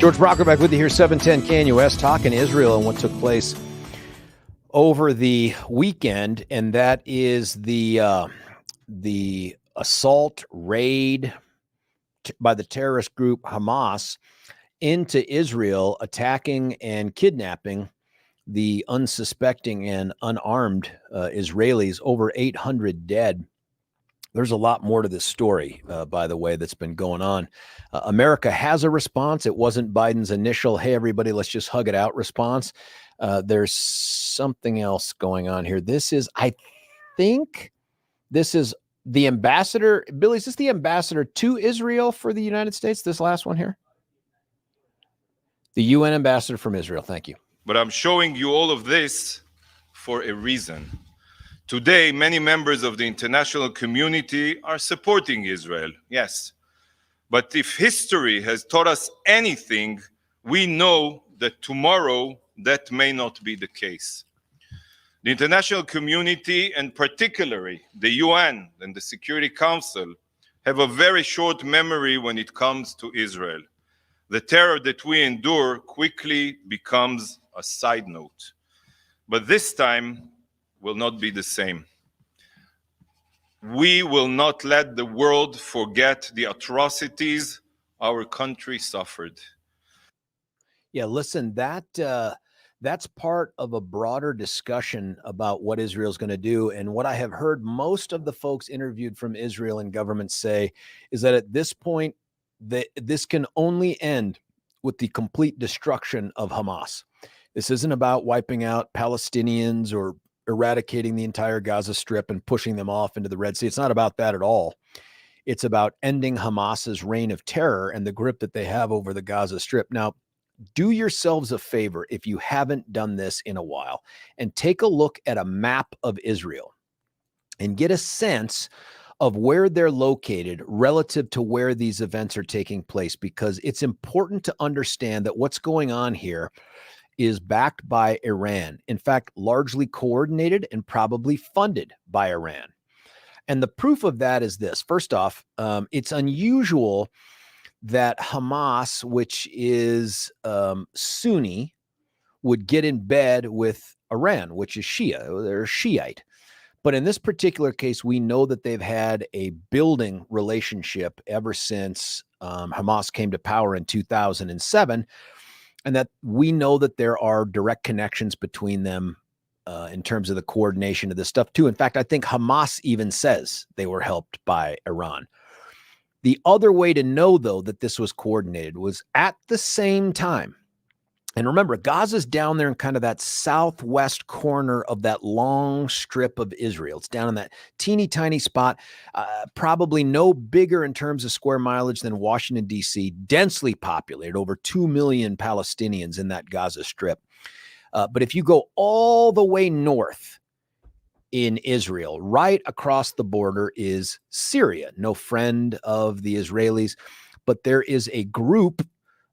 George Brauchler back with you here, 710 KNUS, talking Israel and what took place over the weekend, and that is the assault raid by the terrorist group Hamas into Israel, attacking and kidnapping the unsuspecting and unarmed Israelis. Over 800 dead. There's a lot more to this story, by the way, that's been going on. America has a response. It wasn't Biden's initial, hey, everybody, let's just hug it out response. There's something else going on here. I think this is the ambassador. Billy, is this the ambassador to Israel for the United States, this last one here? The UN ambassador from Israel. Thank you. But I'm showing you all of this for a reason. Today, many members of the international community are supporting Israel, yes. But if history has taught us anything, we know that tomorrow that may not be the case. The international community, and particularly the UN and the Security Council, have a very short memory when it comes to Israel. The terror that we endure quickly becomes a side note. But this time will not be the same. We will not let the world forget the atrocities our country suffered. Yeah, listen, that's part of a broader discussion about what Israel's going to do. And what I have heard most of the folks interviewed from Israel and government say is that at this point, this can only end with the complete destruction of Hamas. This isn't about wiping out Palestinians or eradicating the entire Gaza Strip and pushing them off into the Red Sea. It's not about that at all. It's about ending Hamas's reign of terror and the grip that they have over the Gaza Strip. Now, do yourselves a favor if you haven't done this in a while and take a look at a map of Israel and get a sense of where they're located relative to where these events are taking place, because it's important to understand that what's going on here is backed by Iran. In fact, largely coordinated and probably funded by Iran. And the proof of that is this. First off, it's unusual that Hamas, which is Sunni, would get in bed with Iran, which is Shia. They're Shiite. But in this particular case, we know that they've had a building relationship ever since Hamas came to power in 2007, and that we know that there are direct connections between them in terms of the coordination of this stuff too. In fact, I think Hamas even says they were helped by Iran. The other way to know, though, that this was coordinated was at the same time. And remember, Gaza's down there in kind of that southwest corner of that long strip of Israel. It's down in that teeny tiny spot, probably no bigger in terms of square mileage than Washington, D.C., densely populated, over 2 million Palestinians in that Gaza Strip. But if you go all the way north in Israel, right across the border is Syria, no friend of the Israelis, but there is a group,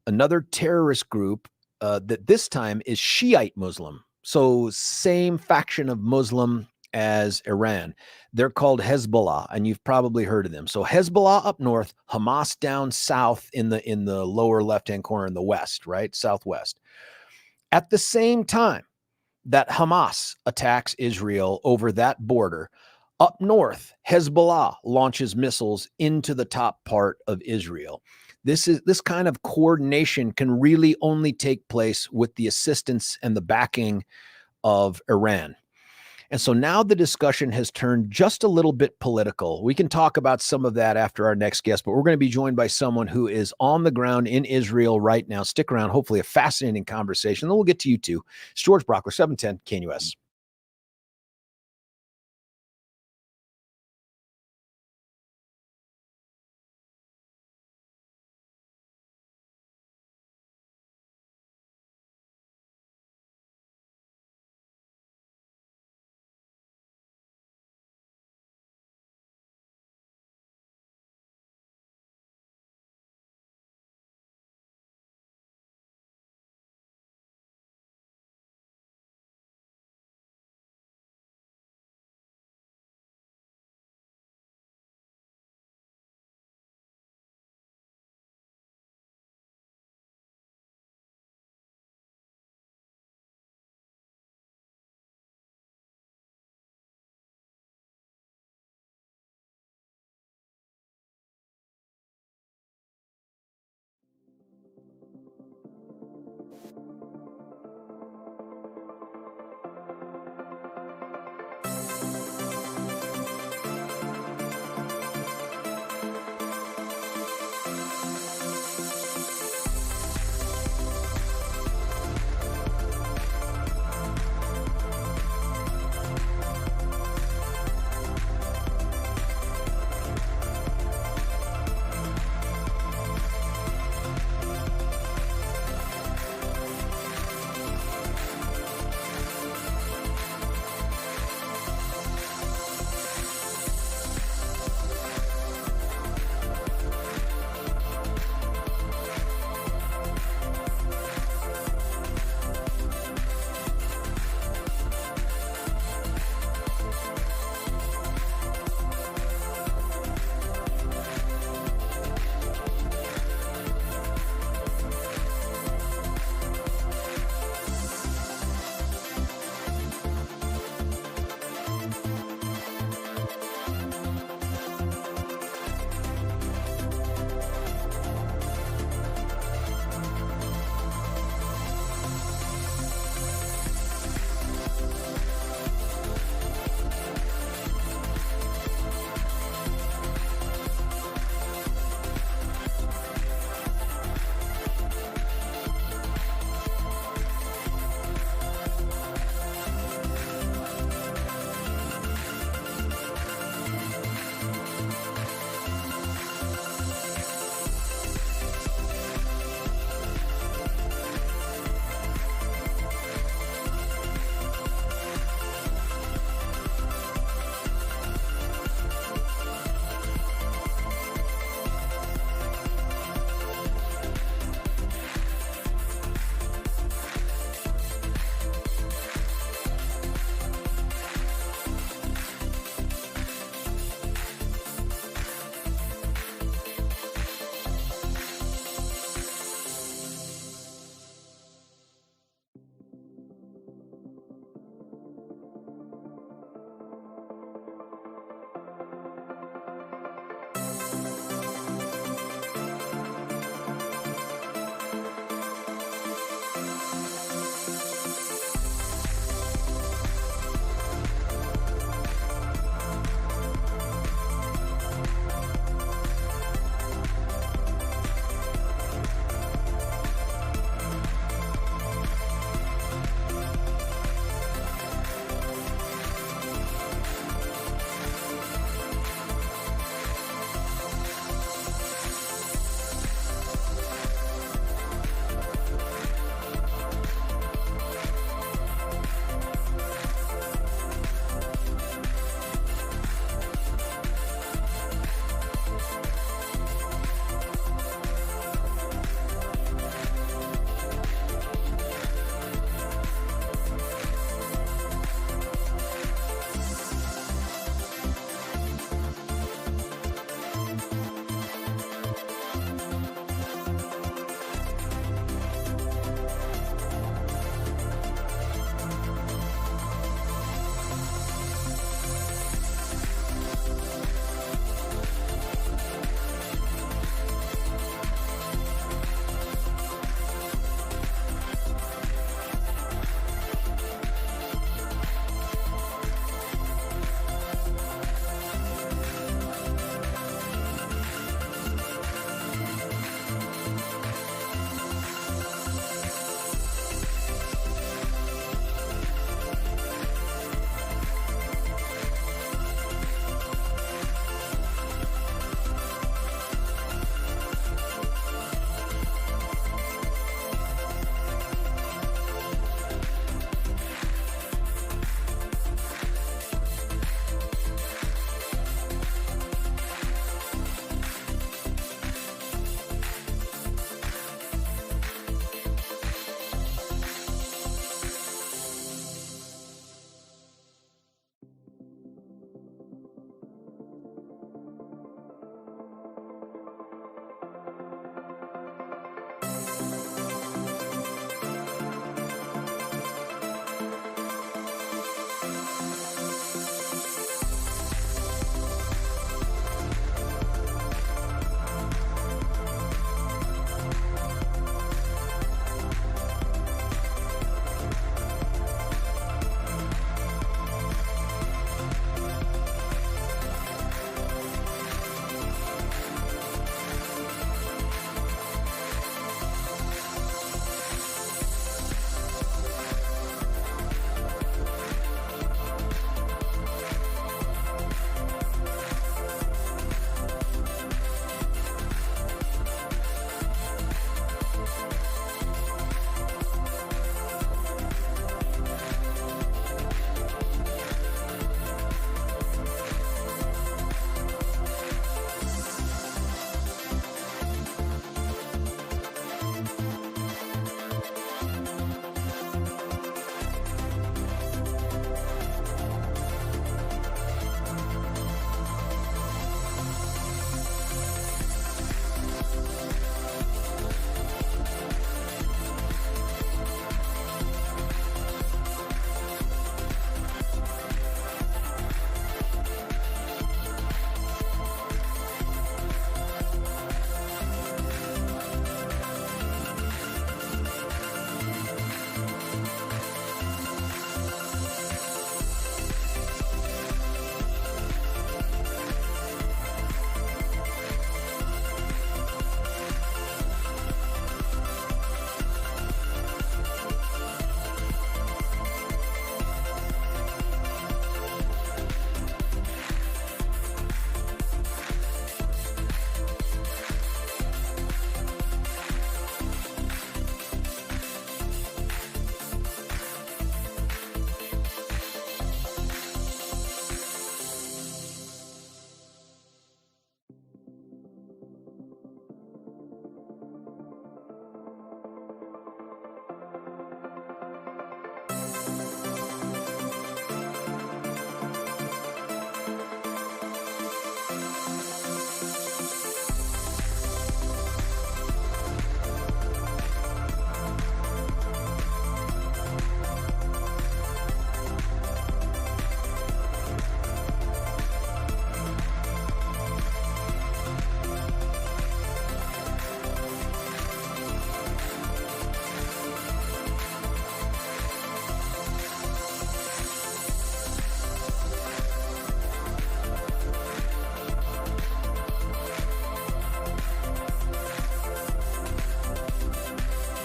another terrorist group, that this time is Shiite Muslim. So same faction of Muslim as Iran. They're called Hezbollah, and you've probably heard of them. So Hezbollah up north, Hamas down south in the lower left-hand corner in the west, right? Southwest. At the same time that Hamas attacks Israel over that border, up north, Hezbollah launches missiles into the top part of Israel. This kind of coordination can really only take place with the assistance and the backing of Iran. And so now the discussion has turned just a little bit political. We can talk about some of that after our next guest, but we're going to be joined by someone who is on the ground in Israel right now. Stick around. Hopefully a fascinating conversation. Then we'll get to you too. It's George Brauchler, 710 KNUS.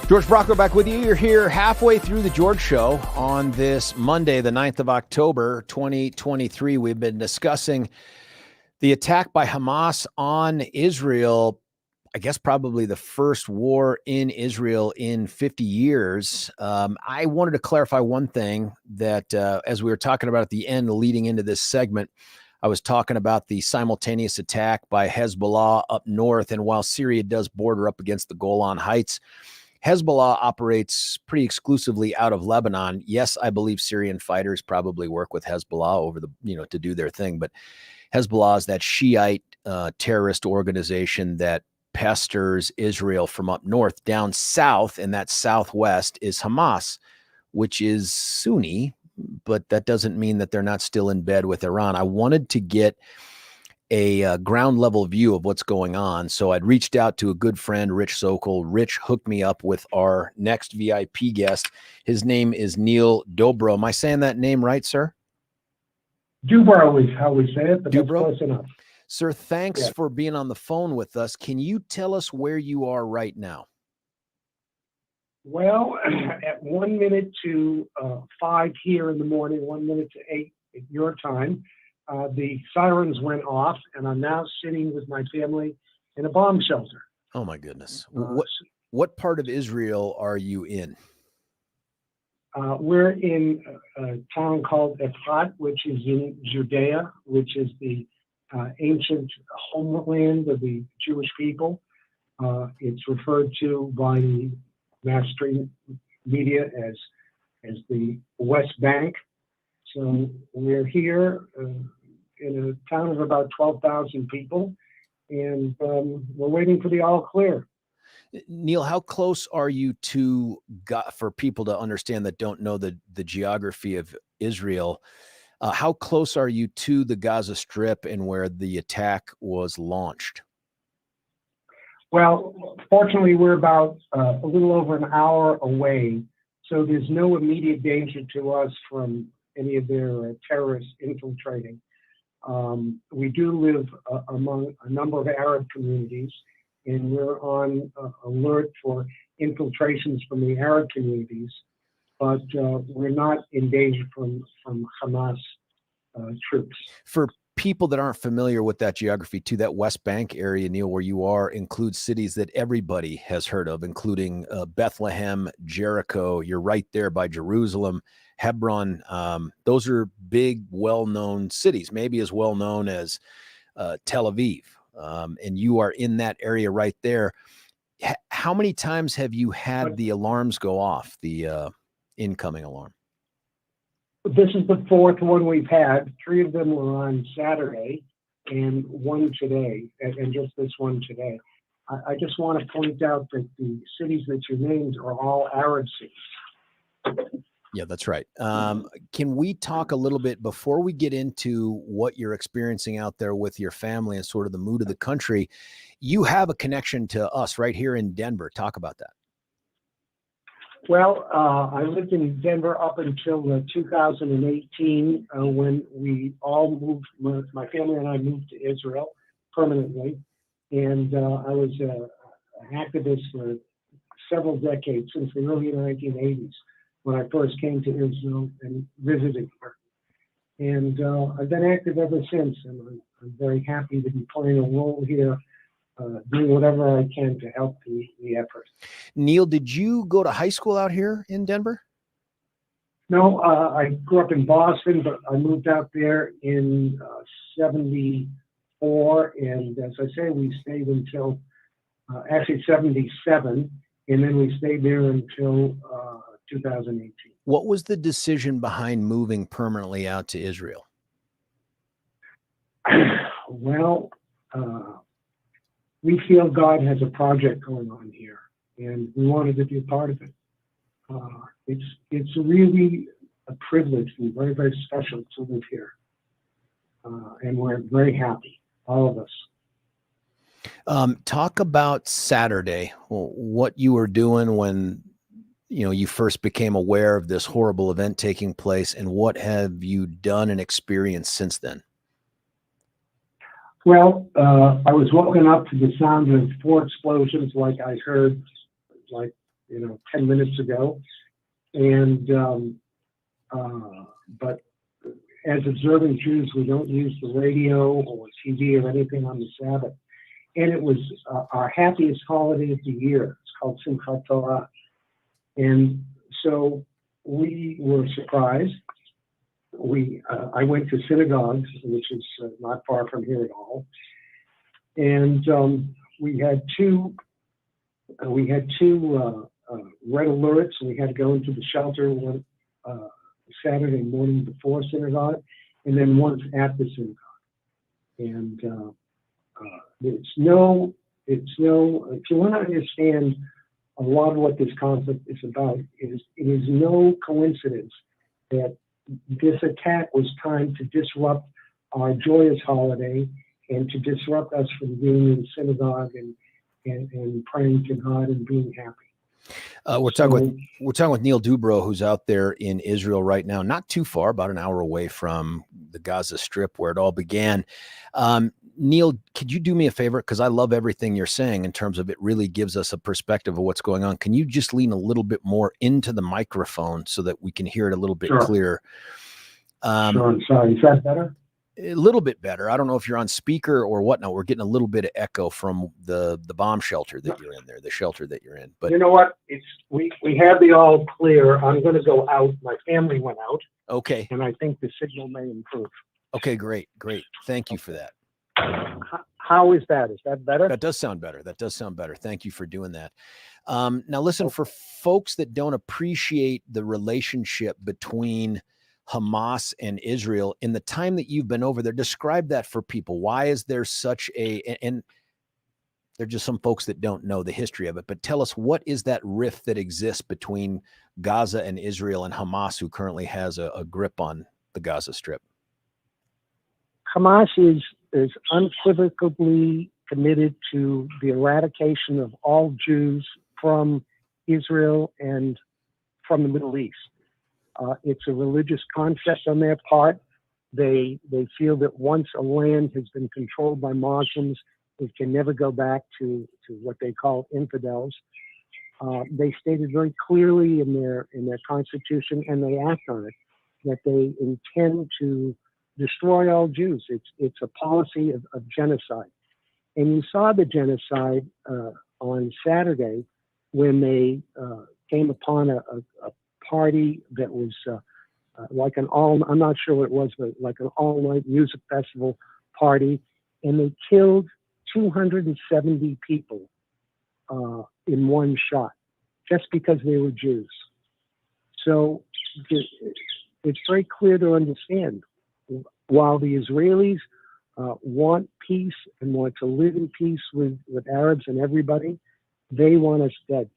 George Brauchler back with you. You're here halfway through the George Show on this Monday, the 9th of October, 2023. We've been discussing the attack by Hamas on Israel. I guess probably the first war in Israel in 50 years. I wanted to clarify one thing that as we were talking about at the end, leading into this segment, I was talking about the simultaneous attack by Hezbollah up north. And while Syria does border up against the Golan Heights, Hezbollah operates pretty exclusively out of Lebanon. Yes, I believe Syrian fighters probably work with Hezbollah over the, to do their thing. But Hezbollah is that Shiite terrorist organization that pesters Israel from up north. Down south, and that southwest is Hamas, which is Sunni, but that doesn't mean that they're not still in bed with Iran. I wanted to get a ground level view of what's going on. So I'd reached out to a good friend, Rich Sokol. Rich hooked me up with our next VIP guest. His name is Neil Dobro. Am I saying that name right, sir? Dubrow is how we say it, but that's Dubrow? close enough. Sir, thanks Yeah. for being on the phone with us. Can you tell us where you are right now? Well, at 1 minute to 5 here in the morning, 1 minute to 8 at your time, the sirens went off, and I'm now sitting with my family in a bomb shelter. Oh my goodness. What part of Israel are you in? We're in a town called Efrat, which is in Judea, which is the ancient homeland of the Jewish people. It's referred to by the mainstream media as the West Bank. So we're here in a town of about 12,000 people, and we're waiting for the all clear. Neil, how close are you to, for people to understand that don't know the geography of Israel, how close are you to the Gaza Strip and where the attack was launched? Well, fortunately, we're about a little over an hour away, so there's no immediate danger to us from any of their terrorists infiltrating. We do live among a number of Arab communities, and we're on alert for infiltrations from the Arab communities, but we're not in danger from Hamas troops. For people that aren't familiar with that geography too, that West Bank area, Neil, where you are, includes cities that everybody has heard of, including Bethlehem, Jericho. You're right there by Jerusalem, Hebron. Those are big, well-known cities, maybe as well-known as Tel Aviv. And you are in that area right there. How many times have you had the alarms go off, the incoming alarm? This is the fourth one we've had. 3 of them were on Saturday and 1 today, and just this one today. I just want to point out that the cities that you named are all Arab cities. Yeah, that's right. Can we talk a little bit before we get into what you're experiencing out there with your family and sort of the mood of the country? You have a connection to us right here in Denver. Talk about that. Well, I lived in Denver up until 2018 when we all moved, my family and I moved to Israel permanently. And I was an activist for several decades, since the early 1980s, when I first came to Israel and visited her. And I've been active ever since, and I'm very happy to be playing a role here, doing whatever I can to help the effort. Neil, did you go to high school out here in Denver? No, I grew up in Boston, but I moved out there in 74, and as I say, we stayed until actually 77, and then we stayed there until 2018. What was the decision behind moving permanently out to Israel? Well, we feel God has a project going on here, and we wanted to be a part of it. It's really a privilege and very, very special to live here. And we're very happy, all of us. Talk about Saturday, what you were doing when you first became aware of this horrible event taking place, and what have you done and experienced since then? Well, I was woken up to the sound of 4 explosions like I heard like 10 minutes ago. And, but as observant Jews, we don't use the radio or TV or anything on the Sabbath. And it was our happiest holiday of the year. It's called Simchat Torah. And so we were surprised. I went to synagogues, which is not far from here at all. And we had two red alerts. We had to go into the shelter one Saturday morning before synagogue, and then once at the synagogue. And if you want to understand a lot of what this conflict is about, it is no coincidence that this attack was timed to disrupt our joyous holiday and to disrupt us from being in synagogue and praying to God and being happy. We're talking with Neil Dubrow, who's out there in Israel right now, not too far, about an hour away from the Gaza Strip where it all began. Neil, could you do me a favor? Because I love everything you're saying in terms of it really gives us a perspective of what's going on. Can you just lean a little bit more into the microphone so that we can hear it a little bit clearer? Sure, I'm sorry. Is that better? A little bit better. I don't know if you're on speaker or whatnot. We're getting a little bit of echo from the bomb shelter that you're in there, the shelter that you're in. But you know what? We have the all clear. I'm going to go out. My family went out. Okay. And I think the signal may improve. Okay, great. Thank you for that. How is that? Is that better? That does sound better. Thank you for doing that. Now, listen, for folks that don't appreciate the relationship between Hamas and Israel in the time that you've been over there, describe that for people. Why is there such and there are just some folks that don't know the history of it, but tell us, what is that rift that exists between Gaza and Israel and Hamas, who currently has a grip on the Gaza Strip? Hamas is unequivocally committed to the eradication of all Jews from Israel and from the Middle East. It's a religious concept on their part. They feel that once a land has been controlled by Muslims, it can never go back to what they call infidels. They stated very clearly in their constitution, and they act on it, that they intend to destroy all Jews. It's a policy of genocide. And you saw the genocide on Saturday when they came upon a party that was like I'm not sure what it was, but like an all-night music festival party, and they killed 270 people in one shot, just because they were Jews. So it's very clear to understand, while the Israelis want peace and want to live in peace with Arabs and everybody, they want us dead.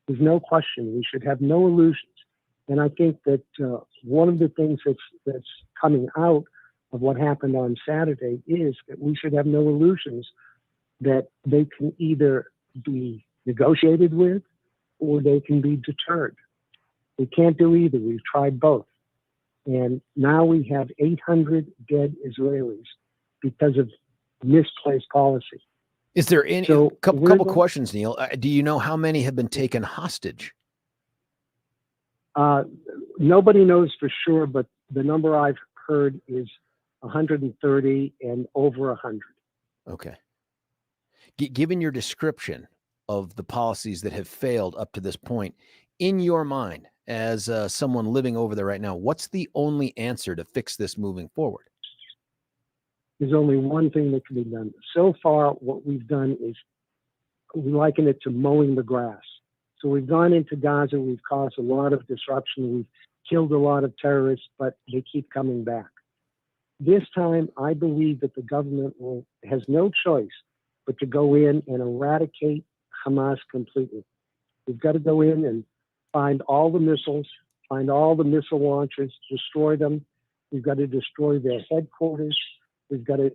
There's no question. We should have no illusions. And I think that one of the things that's coming out of what happened on Saturday is that we should have no illusions that they can either be negotiated with or they can be deterred. We can't do either. We've tried both. And now we have 800 dead Israelis because of misplaced policy. Is there any couple questions, Neil? Do you know how many have been taken hostage? Nobody knows for sure, but the number I've heard is 130 and over 100. Okay. Given your description of the policies that have failed up to this point, in your mind, as someone living over there right now, what's the only answer to fix this moving forward? There's only one thing that can be done. So far, what we've done is we liken it to mowing the grass. So we've gone into Gaza, we've caused a lot of disruption, we've killed a lot of terrorists, but they keep coming back. This time, I believe that the government has no choice but to go in and eradicate Hamas completely. We've got to go in and find all the missiles, find all the missile launchers, destroy them. We've got to destroy their headquarters. We've got to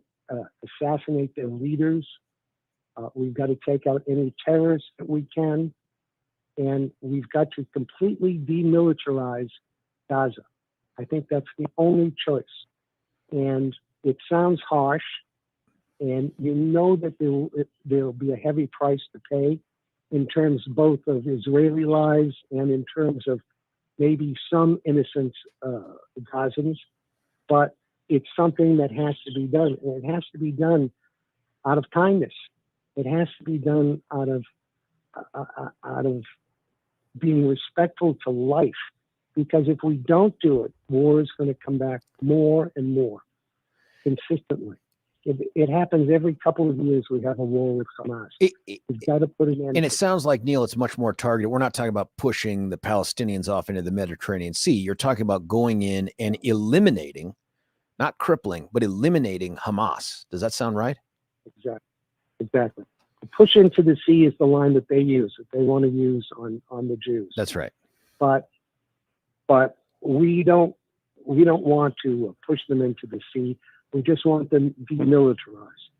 assassinate their leaders. We've got to take out any terrorists that we can. And we've got to completely demilitarize Gaza. I think that's the only choice. And it sounds harsh, and you know that there will be a heavy price to pay, in terms both of Israeli lives and in terms of maybe some innocent Gazans, but it's something that has to be done, and it has to be done out of kindness. It has to be done out of being respectful to life, because if we don't do it, war is going to come back more and more consistently. It happens every couple of years. We have a war with Hamas. We've got to put an end. And it sounds like, Neil, it's much more targeted. We're not talking about pushing the Palestinians off into the Mediterranean Sea. You're talking about going in and eliminating, not crippling, but eliminating Hamas. Does that sound right? Exactly. The push into the sea is the line that they use, that they want to use on the Jews. That's right. But we don't want to push them into the sea. We just want them demilitarized.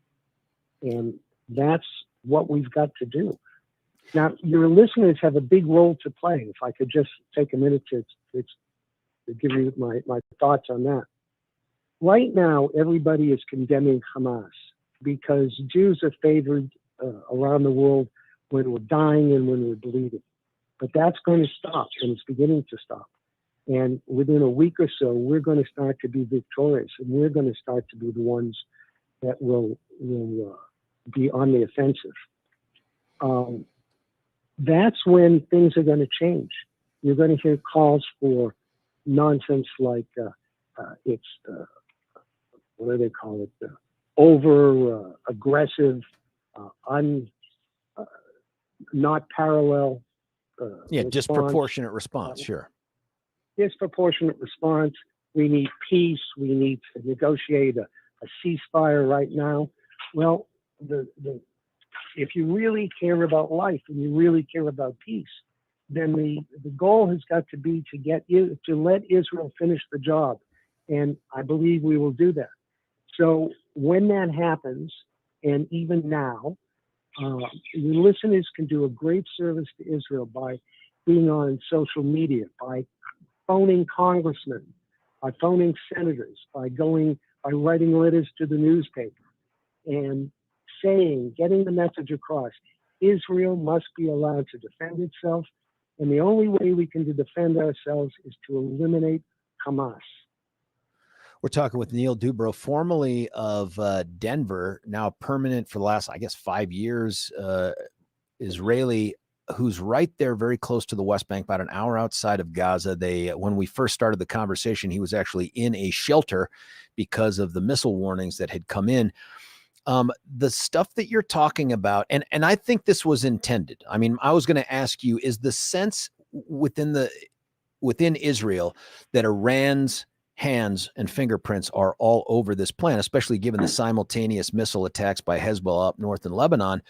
And that's what we've got to do. Now, your listeners have a big role to play. If I could just take a minute to give you my thoughts on that. Right now, everybody is condemning Hamas because Jews are favored around the world when we're dying and when we're bleeding. But that's going to stop, and it's beginning to stop. And within a week or so, we're going to start to be victorious, and we're going to start to be the ones that will be on the offensive. That's when things are going to change. You're going to hear calls for nonsense like what do they call it? Over aggressive, not parallel. Disproportionate response. Sure. Disproportionate response. We need peace. We need to negotiate a ceasefire right now. Well, if you really care about life and you really care about peace, then the goal has got to be to let Israel finish the job, and I believe we will do that. So when that happens, and even now, your listeners can do a great service to Israel by being on social media, by phoning congressmen, by phoning senators, by writing letters to the newspaper, and getting the message across. Israel must be allowed to defend itself, and the only way we can defend ourselves is to eliminate Hamas. We're talking with Neil Dubrow, formerly of Denver, now permanent for the last, 5 years, Israeli, who's right there very close to the West Bank, about an hour outside of Gaza. When we first started the conversation, he was actually in a shelter because of the missile warnings that had come in. The stuff that you're talking about, and I think this was intended. I mean, I was going to ask you, is the sense within Israel that Iran's hands and fingerprints are all over this plan, especially given the simultaneous missile attacks by Hezbollah up north in Lebanon?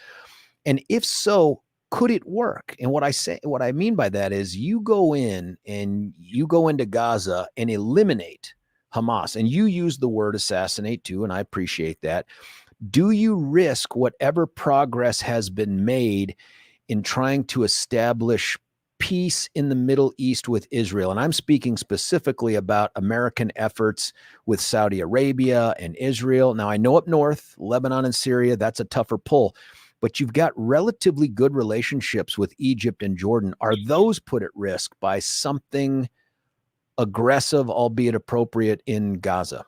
And if so, could it work? And what I mean by that is you go into Gaza and eliminate Hamas, and you use the word assassinate too, and I appreciate that. Do you risk whatever progress has been made in trying to establish peace in the Middle East with Israel? And I'm speaking specifically about American efforts with Saudi Arabia and Israel. Now, I know up north, Lebanon and Syria, that's a tougher pull, but you've got relatively good relationships with Egypt and Jordan. Are those put at risk by something aggressive, albeit appropriate, in Gaza?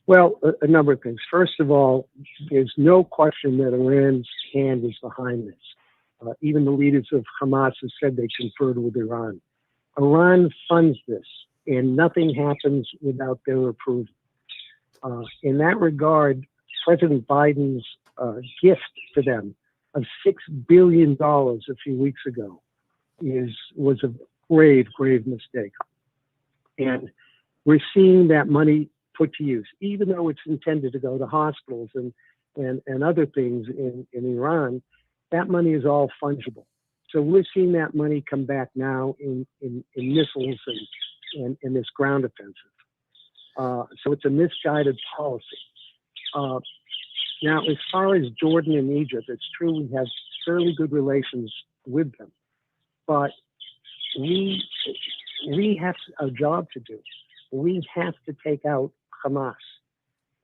Well, a number of things. First of all, there's no question that Iran's hand is behind this. Even the leaders of Hamas have said they conferred with Iran. Iran funds this, and nothing happens without their approval. In that regard, President Biden's gift to them of $6 billion a few weeks ago was a grave, grave mistake. And we're seeing that money put to use, even though it's intended to go to hospitals and other things in Iran. That money is all fungible. So we're seeing that money come back now in missiles and in this ground offensive. So it's a misguided policy. Now, as far as Jordan and Egypt, it's true we have fairly good relations with them, but we have a job to do. We have to take out Hamas.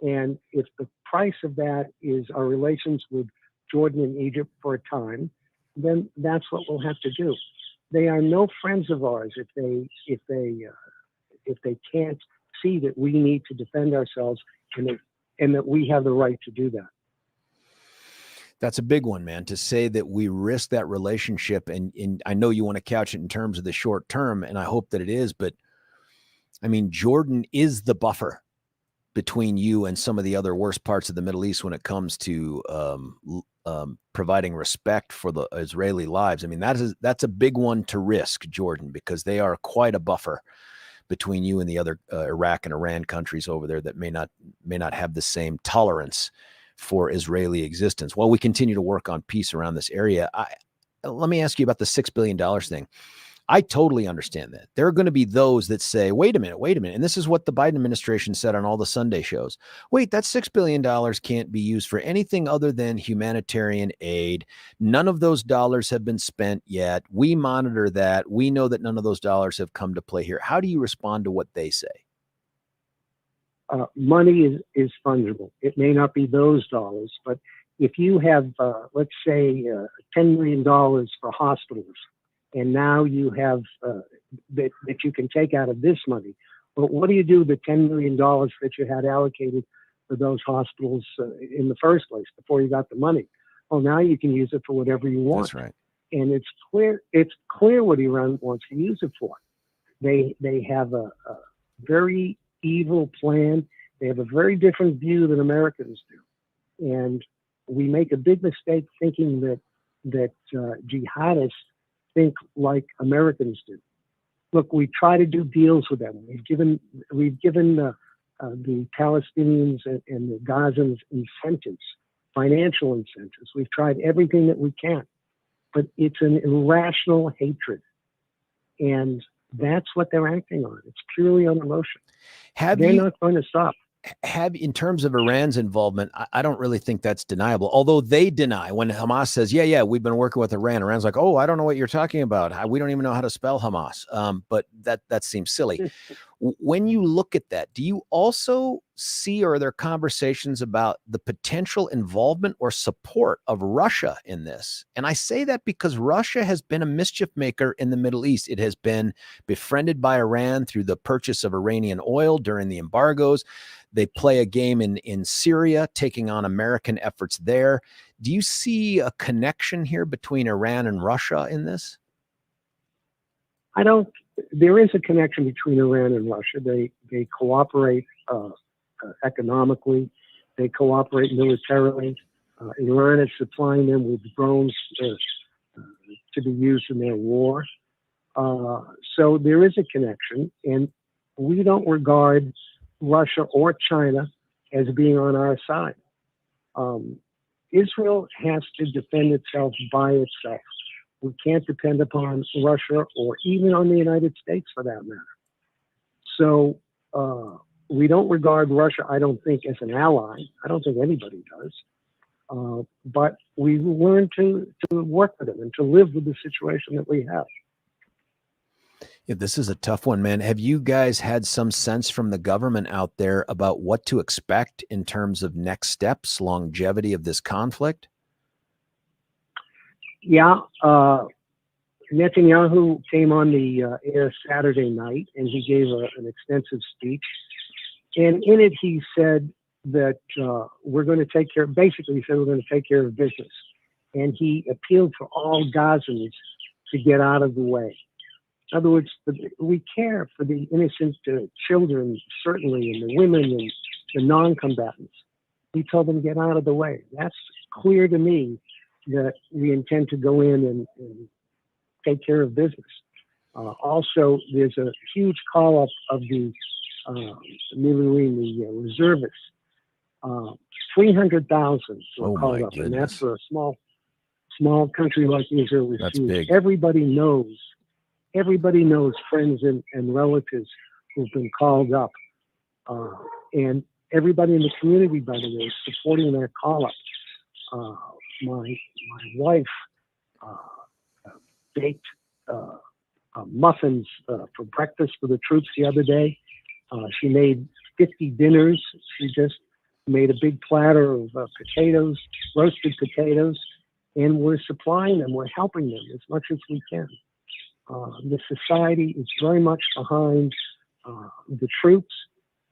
And if the price of that is our relations with Jordan and Egypt for a time, then that's what we'll have to do. They are no friends of ours if they can't see that we need to defend ourselves and that we have the right to do that. That's a big one, man, to say that we risk that relationship. And I know you want to couch it in terms of the short term, and I hope that it is, but I mean, Jordan is the buffer between you and some of the other worst parts of the Middle East when it comes to providing respect for the Israeli lives. I mean, that's a big one to risk, Jordan, because they are quite a buffer between you and the other Iraq and Iran countries over there that may not have the same tolerance for Israeli existence. While we continue to work on peace around this area, let me ask you about the $6 billion thing. I totally understand that. There are going to be those that say, wait a minute. And this is what the Biden administration said on all the Sunday shows. Wait, that $6 billion can't be used for anything other than humanitarian aid. None of those dollars have been spent yet. We monitor that. We know that none of those dollars have come to play here. How do you respond to what they say? Money is fungible. It may not be those dollars, but if you have, let's say, $10 million for hospitals, and now you have that you can take out of this money. But what do you do with the $10 million that you had allocated for those hospitals in the first place before you got the money? Well, now you can use it for whatever you want. That's right. And it's clear what Iran wants to use it for. They have a very evil plan. They have a very different view than Americans do. And we make a big mistake thinking that jihadists think like Americans do. Look, we try to do deals with them. We've given the Palestinians and the Gazans incentives, financial incentives. We've tried everything that we can, but it's an irrational hatred, and that's what they're acting on. It's purely on emotion. They're not going to stop. In terms of Iran's involvement, I don't really think that's deniable. Although they deny when Hamas says, yeah, we've been working with Iran. Iran's like, oh, I don't know what you're talking about. We don't even know how to spell Hamas. But that seems silly. When you look at that, do you also see, or are there conversations about the potential involvement or support of Russia in this? And I say that because Russia has been a mischief maker in the Middle East. It has been befriended by Iran through the purchase of Iranian oil during the embargoes. They play a game in Syria, taking on American efforts there. Do you see a connection here between Iran and Russia in this? I don't. There is a connection between Iran and Russia. They cooperate economically. They cooperate militarily. Iran is supplying them with drones to be used in their war. So there is a connection, and we don't regard Russia or China as being on our side. Israel has to defend itself by itself. We can't depend upon Russia or even on the United States for that matter. So we don't regard Russia, I don't think, as an ally. I don't think anybody does. But we learn to work with them and to live with the situation that we have. Yeah, this is a tough one, man. Have you guys had some sense from the government out there about what to expect in terms of next steps, longevity of this conflict? Yeah. Netanyahu came on the air Saturday night, and he gave an extensive speech. And in it, he said that we're going to take care, basically he said we're going to take care of business. And he appealed for all Gazans to get out of the way. In other words, we care for the innocent children, certainly, and the women and the non-combatants. He told them to get out of the way. That's clear to me that we intend to go in and take care of business. Also, there's a huge call-up of the reservists. 300,000 were called up, and that's for a small country like Israel. That's big. Everybody knows friends and relatives who've been called up. And everybody in the community, by the way, is supporting that call-up. My wife baked muffins for breakfast for the troops the other day. She made 50 dinners. She just made a big platter of potatoes, roasted potatoes, and we're supplying them. We're helping them as much as we can. The society is very much behind the troops,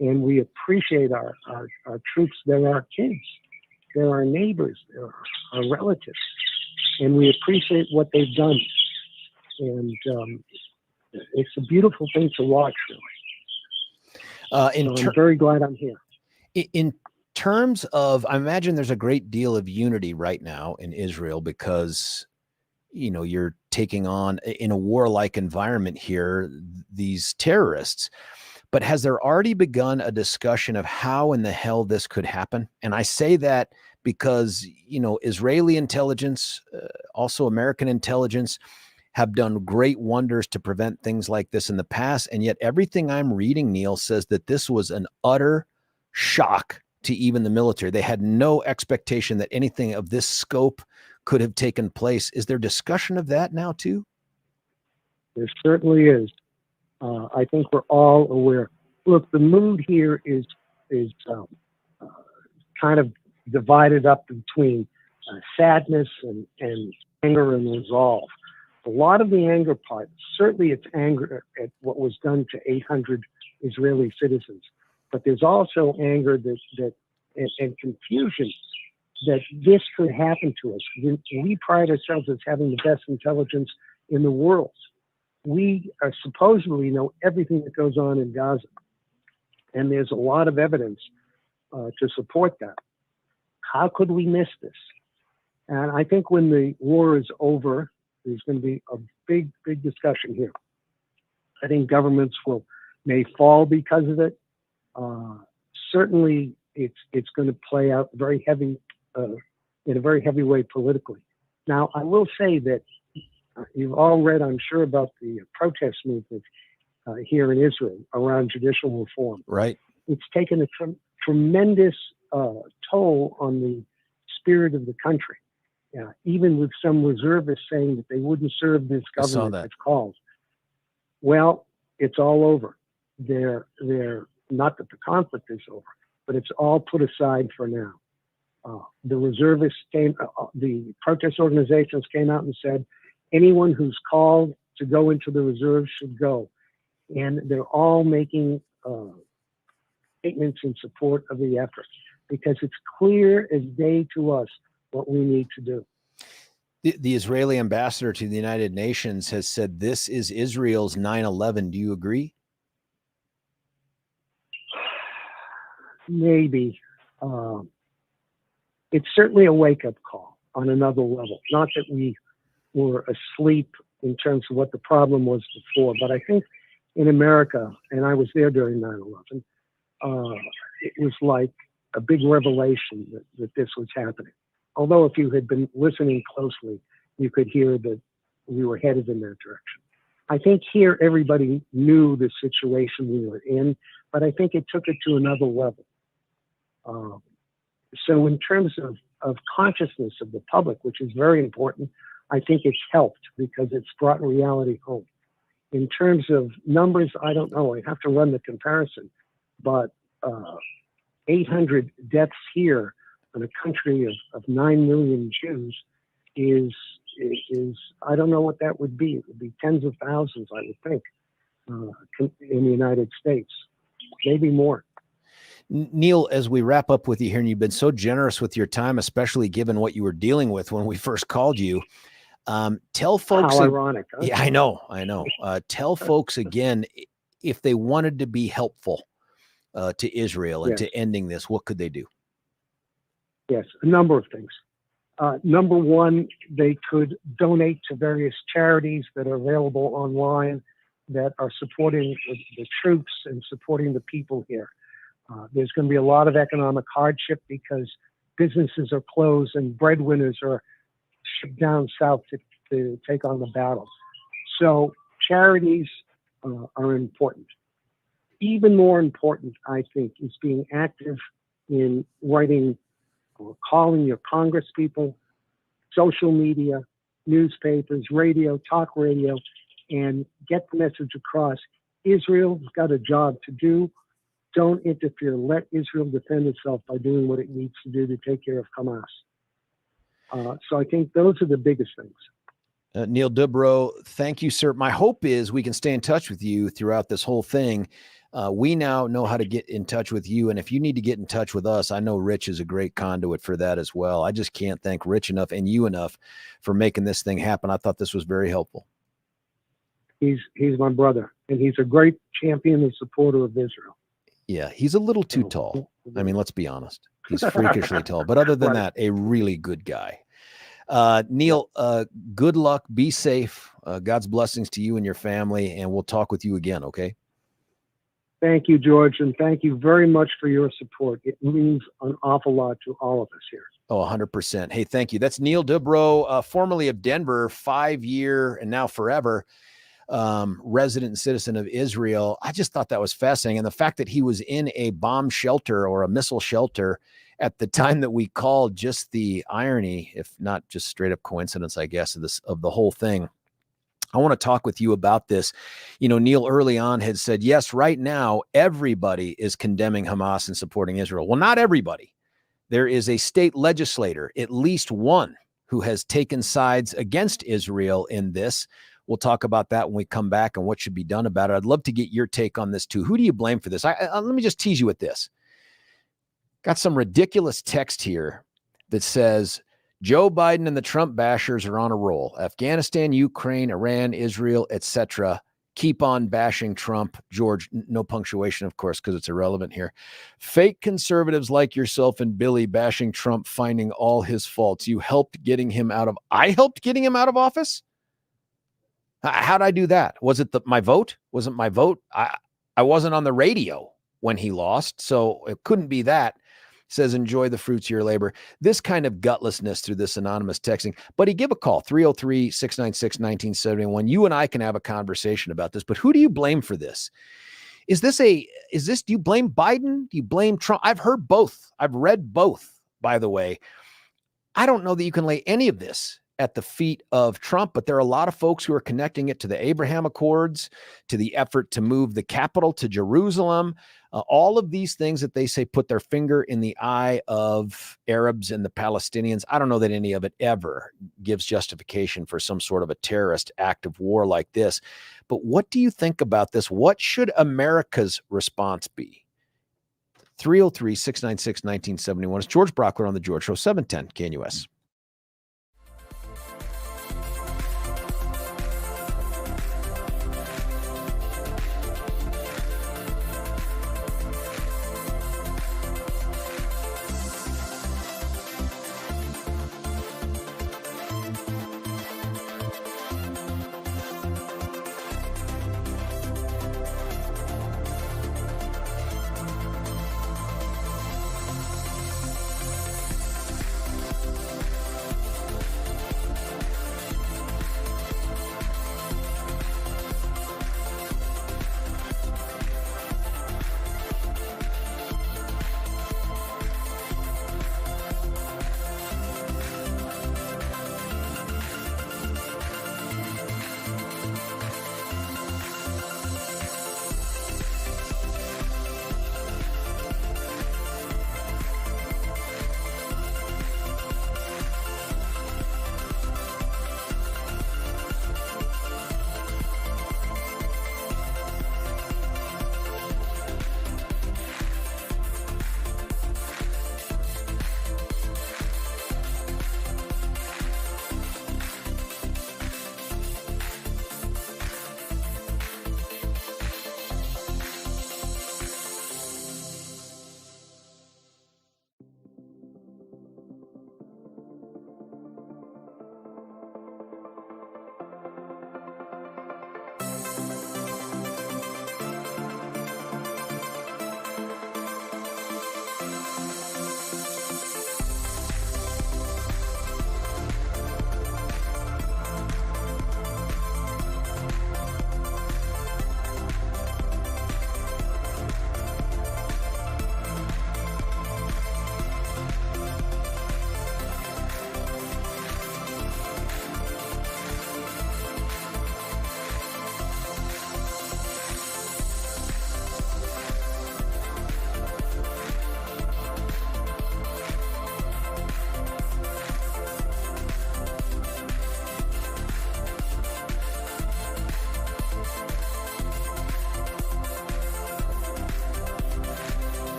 and we appreciate our troops. They're our kids, they're our neighbors, they're our relatives, and we appreciate what they've done. And it's a beautiful thing to watch, really. I'm very glad I'm here. In terms of, I imagine there's a great deal of unity right now in Israel because, you know, you're taking on, in a warlike environment here, these terrorists. But has there already begun a discussion of how in the hell this could happen? And I say that because, you know, Israeli intelligence, also American intelligence, have done great wonders to prevent things like this in the past. And yet everything I'm reading, Neil, says that this was an utter shock to even the military. They had no expectation that anything of this scope could have taken place. Is there discussion of that now too? There certainly is. I think we're all aware. Look, the mood here is kind of divided up between sadness and anger and resolve. A lot of the anger part, certainly it's anger at what was done to 800 Israeli citizens, but there's also anger and confusion that this could happen to us. We pride ourselves as having the best intelligence in the world. We are supposedly know everything that goes on in Gaza, and there's a lot of evidence to support that. How could we miss this? And I think when the war is over, there's going to be a big, big discussion here. I think governments may fall because of it. Certainly, it's going to play out very heavy in a very heavy way politically. Now, I will say that you've all read, I'm sure, about the protest movement here in Israel around judicial reform. Right. It's taken a tremendous toll on the spirit of the country. Even with some reservists saying that they wouldn't serve this government, it's called. Well, it's all over. They're not that the conflict is over, but it's all put aside for now. The reservists the protest organizations came out and said, anyone who's called to go into the reserve should go. And they're all making statements in support of the effort because it's clear as day to us what we need to do. The Israeli ambassador to the United Nations has said this is Israel's 9/11. Do you agree? Maybe. It's certainly a wake-up call on another level. Not that we were asleep in terms of what the problem was before, but I think in America, and I was there during 9/11, it was like a big revelation that this was happening. Although if you had been listening closely, you could hear that we were headed in that direction. I think here everybody knew the situation we were in, but I think it took it to another level. So in terms of consciousness of the public, which is very important, I think it's helped because it's brought reality home. In terms of numbers, I don't know. I have to run the comparison, but 800 deaths here in a country of 9 million Jews is I don't know what that would be. It would be tens of thousands, I would think, in the United States, maybe more. Neil, as we wrap up with you here, and you've been so generous with your time, especially given what you were dealing with when we first called you. Tell folks. How ironic. Huh? Yeah, I know. Tell folks again, if they wanted to be helpful to Israel and to ending this, what could they do? Yes, a number of things. Number one, they could donate to various charities that are available online that are supporting the troops and supporting the people here. There's going to be a lot of economic hardship because businesses are closed and breadwinners are shipped down south to take on the battle. So charities are important. Even more important, I think, is being active in writing or calling your Congress people, social media, newspapers, radio, talk radio, and get the message across. Israel's got a job to do don't interfere. Let Israel defend itself by doing what it needs to do to take care of Hamas. So I think those are the biggest things. Neil Dubrow, thank you, sir. My hope is we can stay in touch with you throughout this whole thing. We now know how to get in touch with you. And if you need to get in touch with us, I know Rich is a great conduit for that as well. I just can't thank Rich enough and you enough for making this thing happen. I thought this was very helpful. He's my brother, and he's a great champion and supporter of Israel. Yeah, he's a little too tall. I mean, let's be honest. He's freakishly tall. But other than that, a really good guy. Neil, good luck. Be safe. God's blessings to you and your family, and we'll talk with you again, okay? Thank you, George, and thank you very much for your support. It means an awful lot to all of us here. Oh, 100%. Hey, thank you. That's Neil Dubrow, formerly of Denver, 5-year and now forever resident and citizen of Israel. I just thought that was fascinating. And the fact that he was in a bomb shelter or a missile shelter at the time that we called, just the irony, if not just straight up coincidence, I guess, of the whole thing. I want to talk with you about this. You know, Neil early on had said, yes, right now, everybody is condemning Hamas and supporting Israel. Well, not everybody. There is a state legislator, at least one, who has taken sides against Israel in this. We'll talk about that when we come back and what should be done about it. I'd love to get your take on this too. Who do you blame for this? Let me just tease you with this. Got some ridiculous text here that says, Joe Biden and the Trump bashers are on a roll. Afghanistan, Ukraine, Iran, Israel, etc. Keep on bashing Trump. George, no punctuation, of course, because it's irrelevant here. Fake conservatives like yourself and Billy bashing Trump, finding all his faults. I helped getting him out of office? How'd I do that? Was it my vote? Wasn't my vote? I wasn't on the radio when he lost, so it couldn't be that. Says, enjoy the fruits of your labor. This kind of gutlessness through this anonymous texting. Buddy, give a call, 303-696-1971. You and I can have a conversation about this, but who do you blame for this? Do you blame Biden? Do you blame Trump? I've heard both. I've read both, by the way. I don't know that you can lay any of this at the feet of Trump, but there are a lot of folks who are connecting it to the Abraham Accords, to the effort to move the capital to Jerusalem, all of these things that they say put their finger in the eye of Arabs and the Palestinians. I don't know that any of it ever gives justification for some sort of a terrorist act of war like this. But what do you think about this? What should America's response be? 303-696-1971. It's George Brauchler on The George Show, 710 KNUS.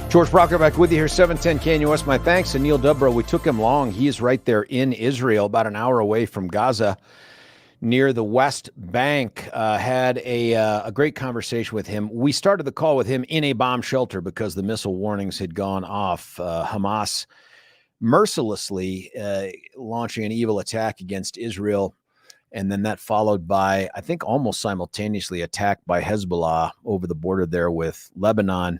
George Brauchler back with you here, 710 KNUS. My thanks to Neil Dubrow. We took him long. He is right there in Israel, about an hour away from Gaza, near the West Bank. Had a great conversation with him. We started the call with him in a bomb shelter because the missile warnings had gone off. Hamas mercilessly launching an evil attack against Israel, and then that followed by, I think, almost simultaneously attack by Hezbollah over the border there with Lebanon.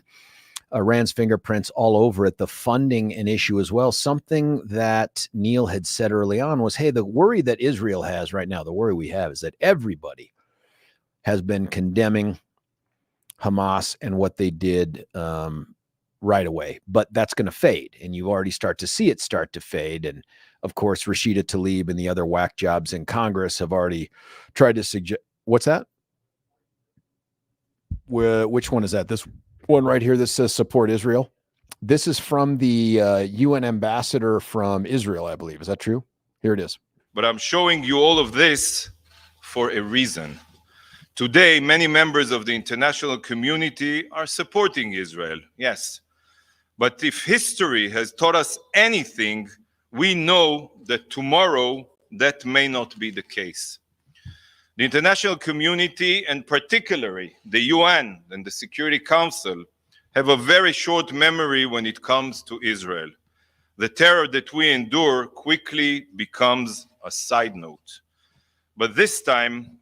Iran's fingerprints all over it. The funding an issue as well. Something that Neil had said early on was, hey, the worry that Israel has right now, the worry we have is that everybody has been condemning Hamas and what they did right away. But that's going to fade, and you already start to see it start to fade. And, of course, Rashida Tlaib and the other whack jobs in Congress have already tried to suggest. What's that? Which one is that? This one right here that says support Israel. This is from the UN ambassador from Israel, I believe. Is that true? Here it is. But I'm showing you all of this for a reason. Today, many members of the international community are supporting Israel, yes. But if history has taught us anything, we know that tomorrow that may not be the case. The international community, and particularly the UN and the Security Council, have a very short memory when it comes to Israel. The terror that we endure quickly becomes a side note. But this time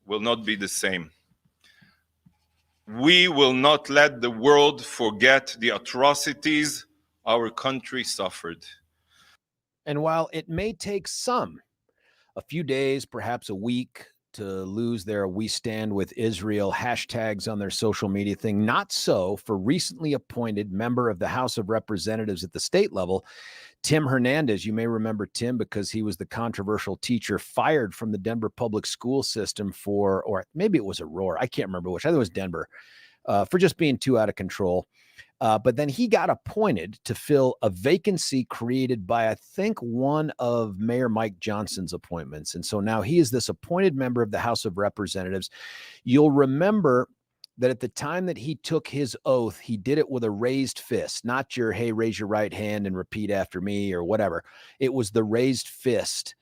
will not be the same. We will not let the world forget the atrocities our country suffered. And while it may take some, a few days, perhaps a week, to lose their "We Stand with Israel" hashtags on their social media thing. Not so for recently appointed member of the House of Representatives at the state level, Tim Hernandez. You may remember Tim because he was the controversial teacher fired from the Denver public school system for, or maybe it was Aurora, I can't remember which, I think it was Denver, for just being too out of control. But then he got appointed to fill a vacancy created by, I think, one of Mayor Mike Johnson's appointments. And so now he is this appointed member of the House of Representatives. You'll remember that at the time that he took his oath, he did it with a raised fist, not your, hey, raise your right hand and repeat after me or whatever. It was the raised fist.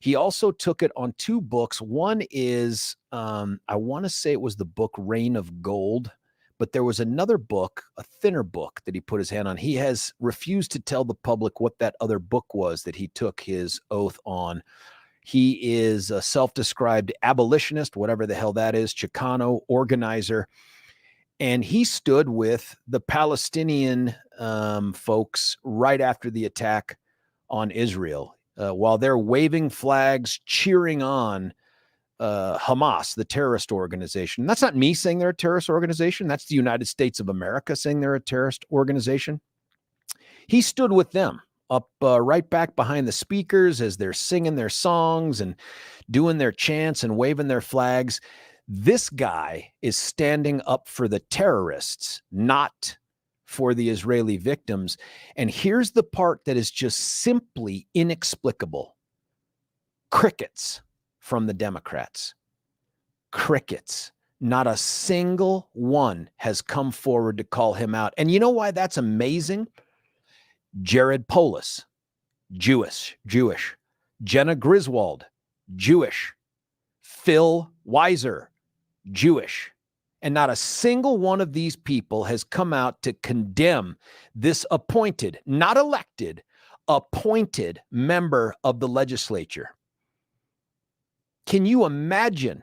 He also took it on two books. One is, I want to say it was the book Reign of Gold. But there was another book, a thinner book, that he put his hand on. He has refused to tell the public what that other book was that he took his oath on. He is a self-described abolitionist, whatever the hell that is, Chicano organizer. And he stood with the Palestinian folks right after the attack on Israel, while they're waving flags, cheering on Hamas, the terrorist organization. That's not me saying they're a terrorist organization. That's the United States of America saying they're a terrorist organization. He stood with them up right back behind the speakers as they're singing their songs and doing their chants and waving their flags. This guy is standing up for the terrorists, not for the Israeli victims. And here's the part that is just simply inexplicable. Crickets from the Democrats. Crickets. Not a single one has come forward to call him out. And you know why that's amazing? Jared Polis, Jewish. Jenna Griswold, Jewish. Phil Weiser, Jewish. And not a single one of these people has come out to condemn this appointed, not elected, appointed member of the legislature. Can you imagine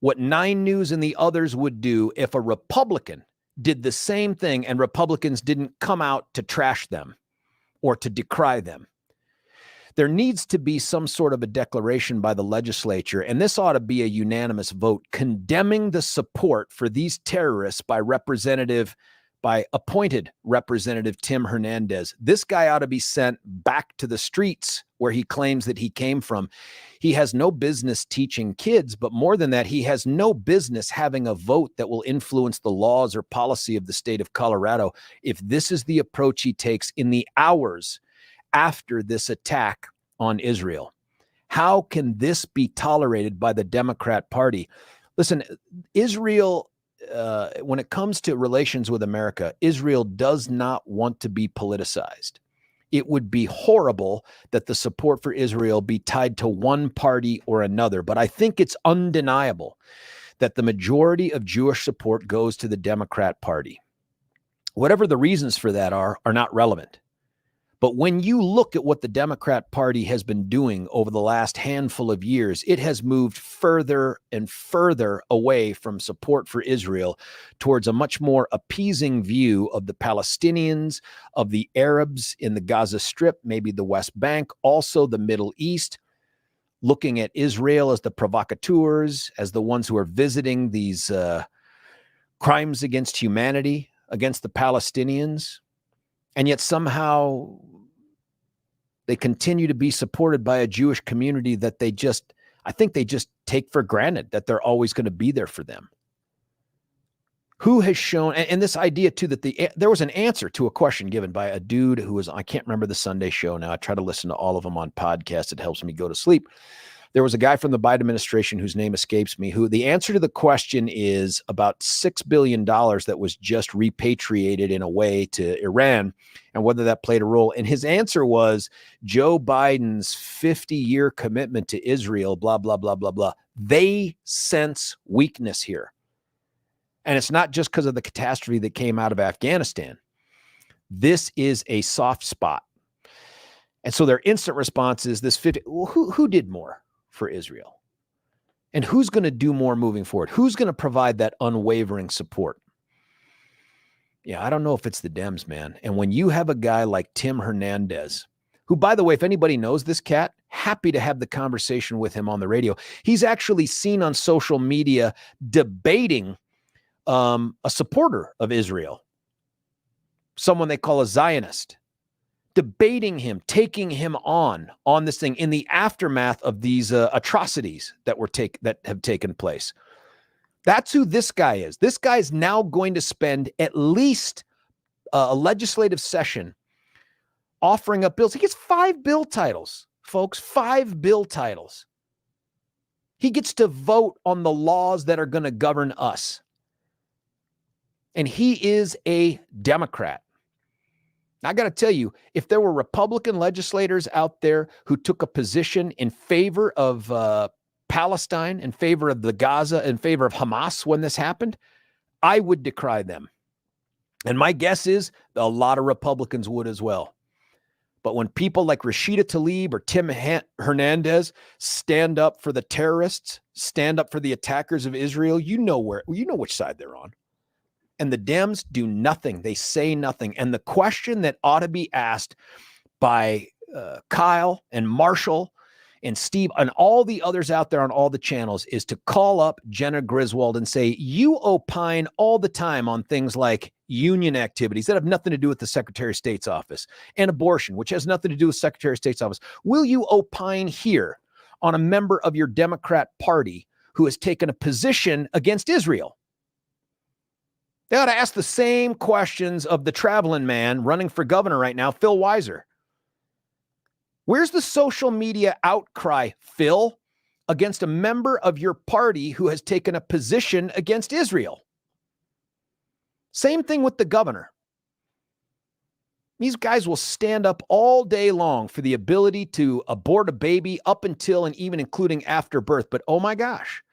what 9 News and the others would do if a Republican did the same thing and Republicans didn't come out to trash them or to decry them? There needs to be some sort of a declaration by the legislature, and this ought to be a unanimous vote condemning the support for these terrorists by appointed Representative Tim Hernandez. This guy ought to be sent back to the streets where he claims that he came from. He has no business teaching kids, but more than that, he has no business having a vote that will influence the laws or policy of the state of Colorado if this is the approach he takes in the hours after this attack on Israel. How can this be tolerated by the Democrat Party? Listen, Israel when it comes to relations with America, Israel does not want to be politicized. It would be horrible that the support for Israel be tied to one party or another. But I think it's undeniable that the majority of Jewish support goes to the Democrat Party. Whatever the reasons for that are not relevant. But when you look at what the Democrat Party has been doing over the last handful of years, it has moved further and further away from support for Israel towards a much more appeasing view of the Palestinians, of the Arabs in the Gaza Strip, maybe the West Bank, also the Middle East, looking at Israel as the provocateurs, as the ones who are visiting these crimes against humanity, against the Palestinians. And yet somehow they continue to be supported by a Jewish community that I think they just take for granted that they're always going to be there for them. Who has shown, and this idea too, that there was an answer to a question given by a dude who was, I can't remember the Sunday show now. I try to listen to all of them on podcasts. It helps me go to sleep. There was a guy from the Biden administration whose name escapes me, who the answer to the question is about $6 billion that was just repatriated in a way to Iran and whether that played a role. And his answer was Joe Biden's 50-year commitment to Israel, blah, blah, blah, blah, blah. They sense weakness here. And it's not just because of the catastrophe that came out of Afghanistan. This is a soft spot. And so their instant response is this 50, well, who did more for Israel? And who's going to do more moving forward? Who's going to provide that unwavering support? Yeah, I don't know if it's the Dems, man. And when you have a guy like Tim Hernandez, who, by the way, if anybody knows this cat, happy to have the conversation with him on the radio. He's actually seen on social media debating a supporter of Israel, someone they call a Zionist, debating him, taking him on this thing in the aftermath of these atrocities that have taken place. That's who this guy is. This guy is now going to spend at least a legislative session offering up bills. He gets 5 bill titles, folks, 5 bill titles. He gets to vote on the laws that are going to govern us. And he is a Democrat. I got to tell you, if there were Republican legislators out there who took a position in favor of Palestine, in favor of the Gaza, in favor of Hamas when this happened, I would decry them. And my guess is a lot of Republicans would as well. But when people like Rashida Tlaib or Tim Hernandez stand up for the terrorists, stand up for the attackers of Israel, you know which side they're on. And the Dems do nothing. They say nothing. And the question that ought to be asked by Kyle and Marshall and Steve and all the others out there on all the channels is to call up Jenna Griswold and say, you opine all the time on things like union activities that have nothing to do with the Secretary of State's office and abortion, which has nothing to do with Secretary of State's office. Will you opine here on a member of your Democrat Party who has taken a position against Israel? They ought to ask the same questions of the traveling man running for governor right now, Phil Weiser. Where's the social media outcry, Phil, against a member of your party who has taken a position against Israel? Same thing with the governor. These guys will stand up all day long for the ability to abort a baby up until and even including after birth. But oh my gosh,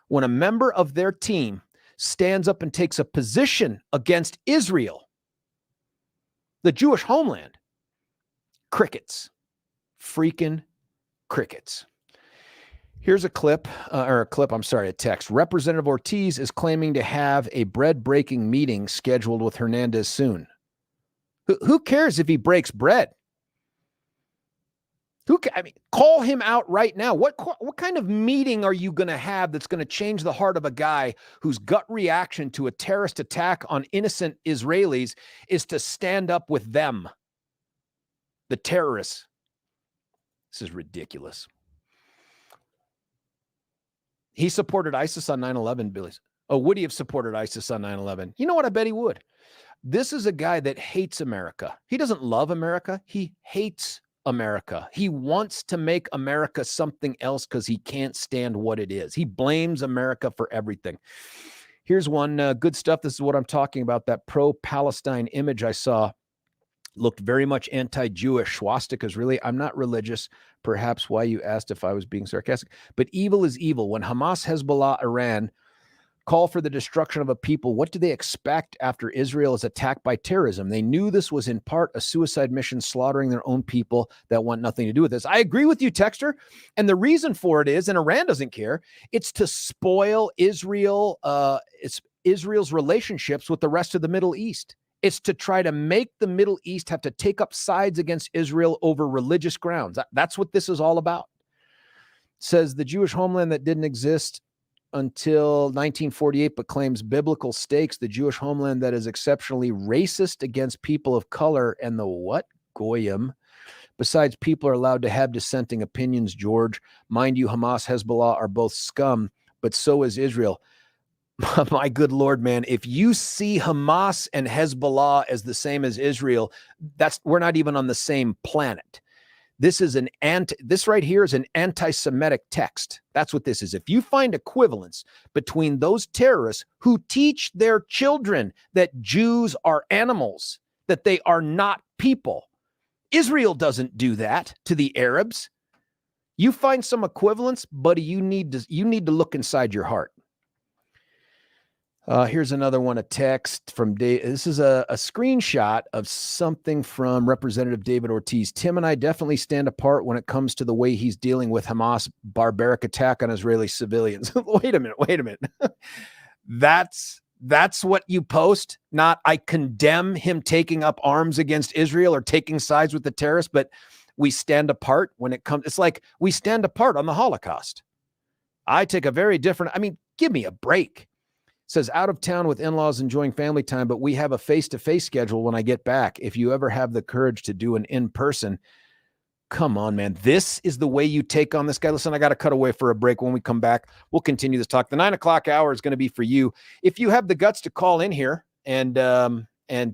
when a member of their team stands up and takes a position against Israel, the Jewish homeland, crickets, freaking crickets. Here's a text. Representative Ortiz is claiming to have a bread-breaking meeting scheduled with Hernandez soon. Who cares if he breaks bread? Call him out right now. What kind of meeting are you going to have that's going to change the heart of a guy whose gut reaction to a terrorist attack on innocent Israelis is to stand up with them, the terrorists? This is ridiculous. He supported ISIS on 9/11, Billy. Oh, would he have supported ISIS on 9/11? You know what? I bet he would. This is a guy that hates America. He doesn't love America. He hates America. He wants to make America something else because he can't stand what it is. He blames America for everything. Here's one good stuff. This is what I'm talking about. That pro-Palestine image I saw looked very much anti-Jewish. Swastikas, really? I'm not religious. Perhaps why you asked if I was being sarcastic. But evil is evil. When Hamas, Hezbollah, Iran call for the destruction of a people, what do they expect after Israel is attacked by terrorism? They knew this was in part a suicide mission, slaughtering their own people that want nothing to do with this. I agree with you, Texter. And the reason for it is, and Iran doesn't care, it's to spoil Israel, it's Israel's relationships with the rest of the Middle East. It's to try to make the Middle East have to take up sides against Israel over religious grounds. That's what this is all about. It says the Jewish homeland that didn't exist until 1948, but claims biblical stakes, the Jewish homeland that is exceptionally racist against people of color, and the what? Goyim. Besides, people are allowed to have dissenting opinions, George. Mind you, Hamas, Hezbollah are both scum, but so is Israel. My good Lord, man, if you see Hamas and Hezbollah as the same as Israel, we're not even on the same planet. This right here is an anti-Semitic text. That's what this is. If you find equivalence between those terrorists who teach their children that Jews are animals, that they are not people, Israel doesn't do that to the Arabs. You find some equivalence, buddy, you need to look inside your heart. Here's another one, a text from Dave. This is a screenshot of something from Representative David Ortiz. Tim and I definitely stand apart when it comes to the way he's dealing with Hamas' barbaric attack on Israeli civilians. Wait a minute. That's what you post, not I condemn him taking up arms against Israel or taking sides with the terrorists, but we stand apart when it comes. It's like we stand apart on the Holocaust. I take a very different, give me a break. Says out of town with in-laws enjoying family time, but we have a face-to-face schedule when I get back. If you ever have the courage to do an in-person, come on, man. This is the way you take on this guy. Listen, I got to cut away for a break. When we come back, we'll continue this talk. The 9 o'clock hour is going to be for you. If you have the guts to call in here and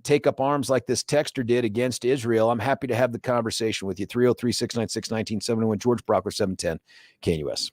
take up arms like this texter did against Israel, I'm happy to have the conversation with you. 303-696-1971, George Brauchler, 710 KNUS.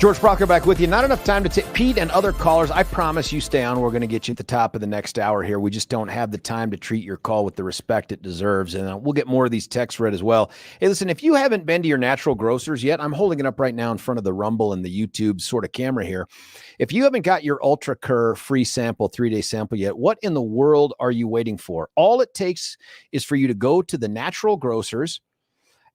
George Brauchler back with you. Not enough time to take Pete and other callers. I promise you stay on. We're going to get you at the top of the next hour here. We just don't have the time to treat your call with the respect it deserves. And we'll get more of these texts read as well. Hey, listen, if you haven't been to your natural grocers yet, I'm holding it up right now in front of the Rumble and the YouTube sort of camera here. If you haven't got your Ultra Cur free sample, 3-day sample yet, what in the world are you waiting for? All it takes is for you to go to the natural grocers,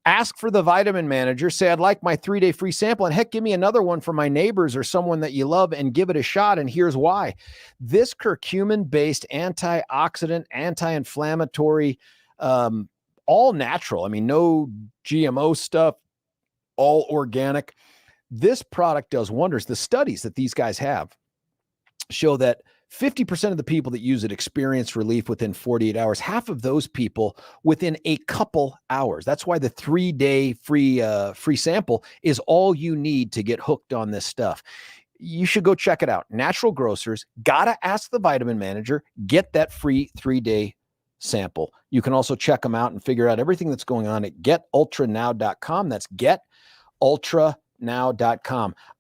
ask for the vitamin manager, say, I'd like my 3-day free sample, and heck, give me another one for my neighbors or someone that you love, and give it a shot. And here's why. This curcumin-based antioxidant, anti-inflammatory, all natural, I mean, no GMO stuff, all organic. This product does wonders. The studies that these guys have show that 50% of the people that use it experience relief within 48 hours. Half of those people within a couple hours. That's why the 3-day free sample is all you need to get hooked on this stuff. You should go check it out. Natural grocers, gotta ask the vitamin manager, get that free 3-day sample. You can also check them out and figure out everything that's going on at getultranow.com. That's getultranow.com.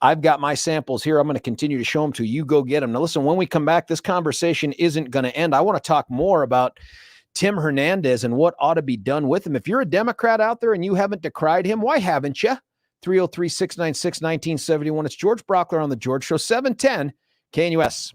I've got my samples here. I'm going to continue to show them to you. Go get them. Now, listen, when we come back, this conversation isn't going to end. I want to talk more about Tim Hernandez and what ought to be done with him. If you're a Democrat out there and you haven't decried him, why haven't you? 303-696-1971. It's George Brauchler on The George Show, 710 KNUS.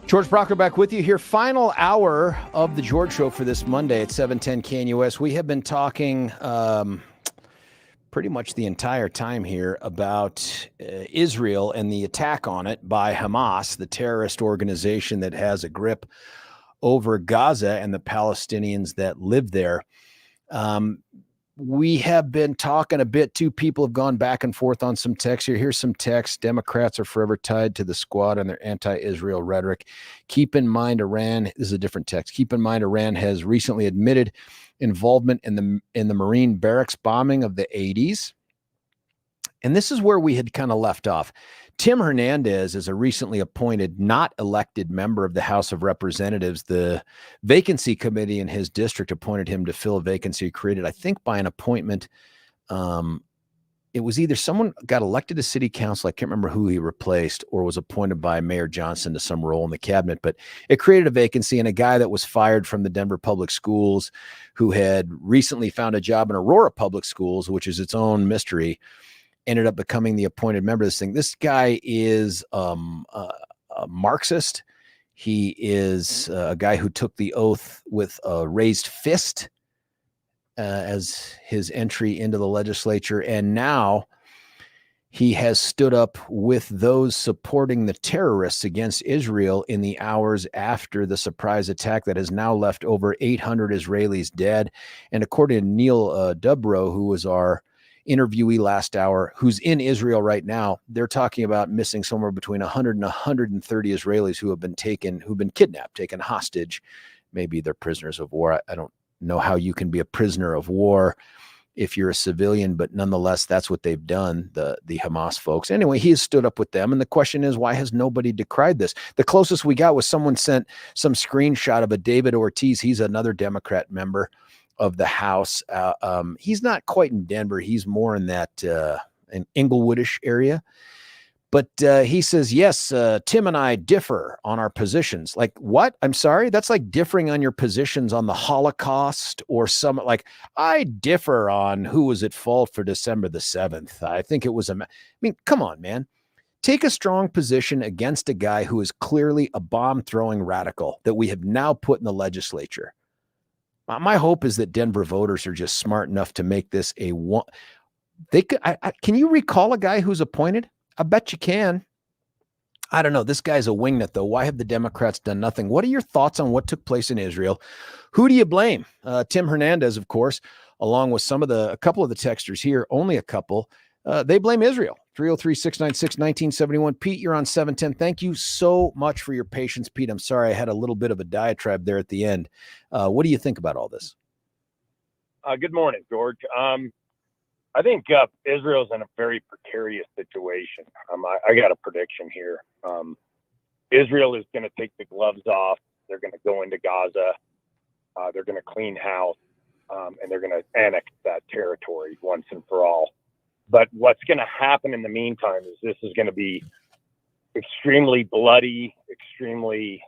George Brauchler back with you here. Final hour of the George Show for this Monday at 7:10 KNUS. We have been talking pretty much the entire time here about Israel and the attack on it by Hamas, the terrorist organization that has a grip over Gaza and the Palestinians that live there. We have been talking a bit too. People have gone back and forth on some text here. Here's some text. Democrats are forever tied to the squad and their anti-Israel rhetoric. Keep in mind, Iran, this is a different text. Keep in mind, Iran has recently admitted involvement in the Marine barracks bombing of the 80s. And this is where we had kind of left off. Tim Hernandez is a recently appointed, not elected member of the House of Representatives. The vacancy committee in his district appointed him to fill a vacancy created, I think, by an appointment. It was either someone got elected to city council, I can't remember who he replaced, or was appointed by Mayor Johnson to some role in the cabinet. But it created a vacancy, and a guy that was fired from the Denver Public Schools, who had recently found a job in Aurora Public Schools, which is its own mystery, ended up becoming the appointed member of this thing. This guy is a Marxist. He is a guy who took the oath with a raised fist as his entry into the legislature. And now he has stood up with those supporting the terrorists against Israel in the hours after the surprise attack that has now left over 800 Israelis dead. And according to Neil Dubrow, who was our interviewee last hour, who's in Israel right now, they're talking about missing somewhere between 100 and 130 Israelis who've been kidnapped, taken hostage. Maybe they're prisoners of war. I don't know how you can be a prisoner of war if you're a civilian, but nonetheless, that's what they've done, the Hamas folks. Anyway, he has stood up with them. And the question is, why has nobody decried this? The closest we got was someone sent some screenshot of a David Ortiz. He's another Democrat member of the House. He's not quite in Denver. He's more in that in Inglewoodish area. But he says, yes, Tim and I differ on our positions. Like, what? I'm sorry? That's like differing on your positions on the Holocaust or some, like, I differ on who was at fault for December the 7th. I think it was I mean, come on, man. Take a strong position against a guy who is clearly a bomb-throwing radical that we have now put in the legislature. My hope is that Denver voters are just smart enough to make this a one. They could. Can you recall a guy who's appointed? I bet you can. I don't know. This guy's a wingnut, though. Why have the Democrats done nothing? What are your thoughts on what took place in Israel? Who do you blame? Tim Hernandez, of course, along with a couple of the texters here, only a couple. They blame Israel. 303-696-1971. Pete, you're on 710. Thank you so much for your patience, Pete. I'm sorry I had a little bit of a diatribe there at the end. What do you think about all this? Good morning, George. I think Israel's in a very precarious situation. I got a prediction here. Israel is going to take the gloves off. They're going to go into Gaza. They're going to clean house, and they're going to annex that territory once and for all. But what's going to happen in the meantime is this is going to be extremely bloody, extremely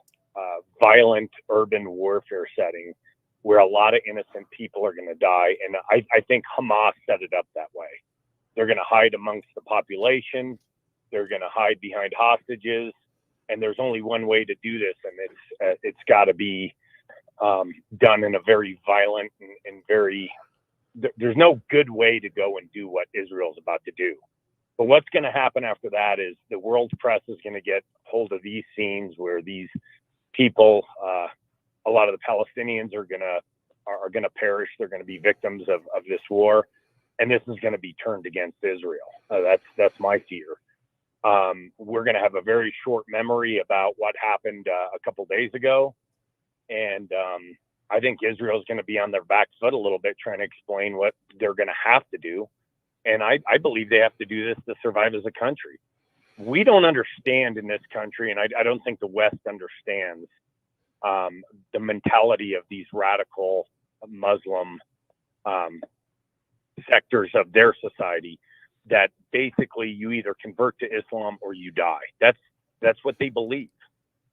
violent urban warfare setting where a lot of innocent people are going to die. And I think Hamas set it up that way. They're going to hide amongst the population. They're going to hide behind hostages. And there's only one way to do this, and it's got to be done in a very violent and very. There's no good way to go and do what Israel's about to do. But what's going to happen after that is the world's press is going to get hold of these scenes where these people, a lot of the Palestinians are going to perish. They're going to be victims of this war, and this is going to be turned against Israel. That's my fear. We're going to have a very short memory about what happened a couple days ago. And I think Israel's going to be on their back foot a little bit trying to explain what they're going to have to do. And I believe they have to do this to survive as a country. We don't understand in this country, and I don't think the West understands the mentality of these radical Muslim sectors of their society, that basically you either convert to Islam or you die. That's what they believe.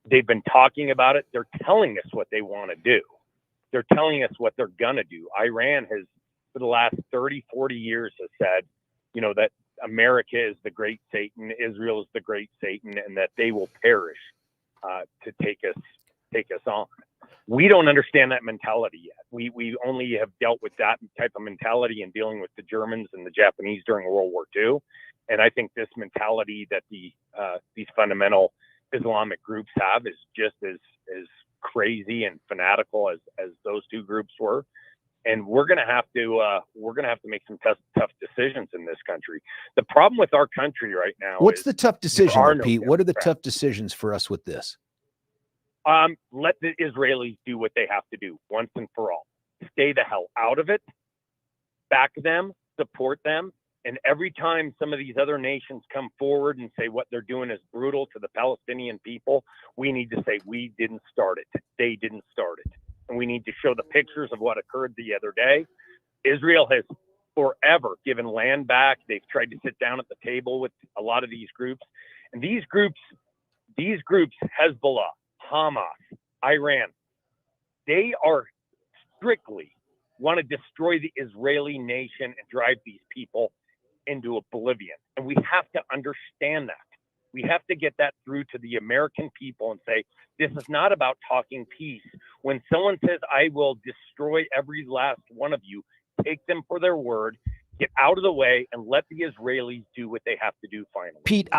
They've been talking about it. They're telling us what they want to do. They're telling us what they're going to do. Iran has, for the last 30, 40 years, has said, that America is the great Satan, Israel is the great Satan, and that they will perish to take us on. We don't understand that mentality yet. We only have dealt with that type of mentality in dealing with the Germans and the Japanese during World War II. And I think this mentality that these fundamental Islamic groups have is just as crazy and fanatical as those two groups were. And we're going to have to make some tough decisions in this country. The problem with our country right now. What's the tough decision, Pete? No what are the tough decisions for us with this? Let the Israelis do what they have to do once and for all. Stay the hell out of it. Back them, support them. And every time some of these other nations come forward and say what they're doing is brutal to the Palestinian people, we need to say we didn't start it. They didn't start it. And we need to show the pictures of what occurred the other day. Israel has forever given land back. They've tried to sit down at the table with a lot of these groups. And these groups, Hezbollah, Hamas, Iran, they are strictly want to destroy the Israeli nation and drive these people into oblivion. And we have to understand that. We have to get that through to the American people and say, this is not about talking peace. When someone says, I will destroy every last one of you, take them for their word, get out of the way, and let the Israelis do what they have to do finally. Pete,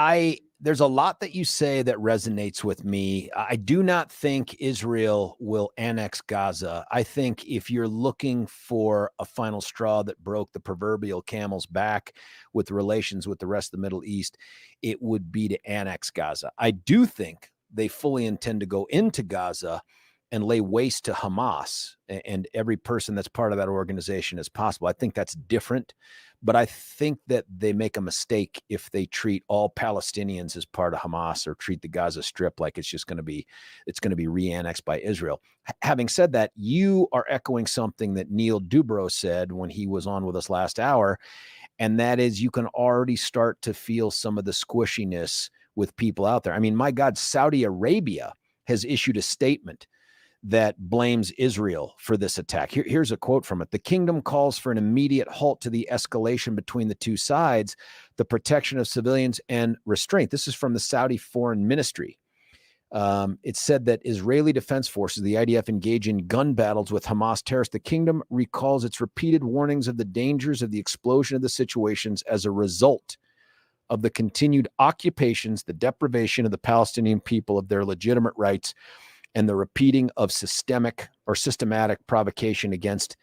there's a lot that you say that resonates with me. I do not think Israel will annex Gaza. I think if you're looking for a final straw that broke the proverbial camel's back with relations with the rest of the Middle East, it would be to annex Gaza. I do think they fully intend to go into Gaza and lay waste to Hamas and every person that's part of that organization as possible. I think that's different, but I think that they make a mistake if they treat all Palestinians as part of Hamas or treat the Gaza Strip like it's going to be re-annexed by Israel. Having said that, you are echoing something that Neil Dubrow said when he was on with us last hour, and that is you can already start to feel some of the squishiness with people out there. I mean, my God, Saudi Arabia has issued a statement that blames Israel for this attack. Here's a quote from it. The kingdom calls for an immediate halt to the escalation between the two sides, the protection of civilians, and restraint. This is from the Saudi Foreign Ministry. It said that Israeli Defense Forces, the IDF, engage in gun battles with Hamas terrorists. The kingdom recalls its repeated warnings of the dangers of the explosion of the situations as a result of the continued occupations, the deprivation of the Palestinian people of their legitimate rights, and the repeating of systematic provocation against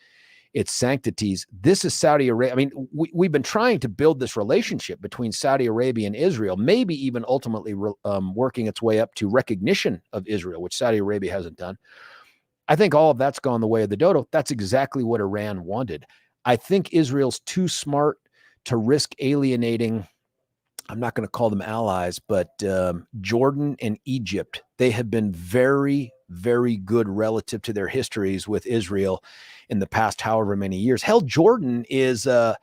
its sanctities. This is Saudi Arabia. I mean, we've been trying to build this relationship between Saudi Arabia and Israel, maybe even ultimately working its way up to recognition of Israel, which Saudi Arabia hasn't done. I think all of that's gone the way of the dodo. That's exactly what Iran wanted. I think Israel's too smart to risk alienating, I'm not going to call them allies, but Jordan and Egypt. They have been very, very good relative to their histories with Israel in the past however many years. Hell, Jordan is a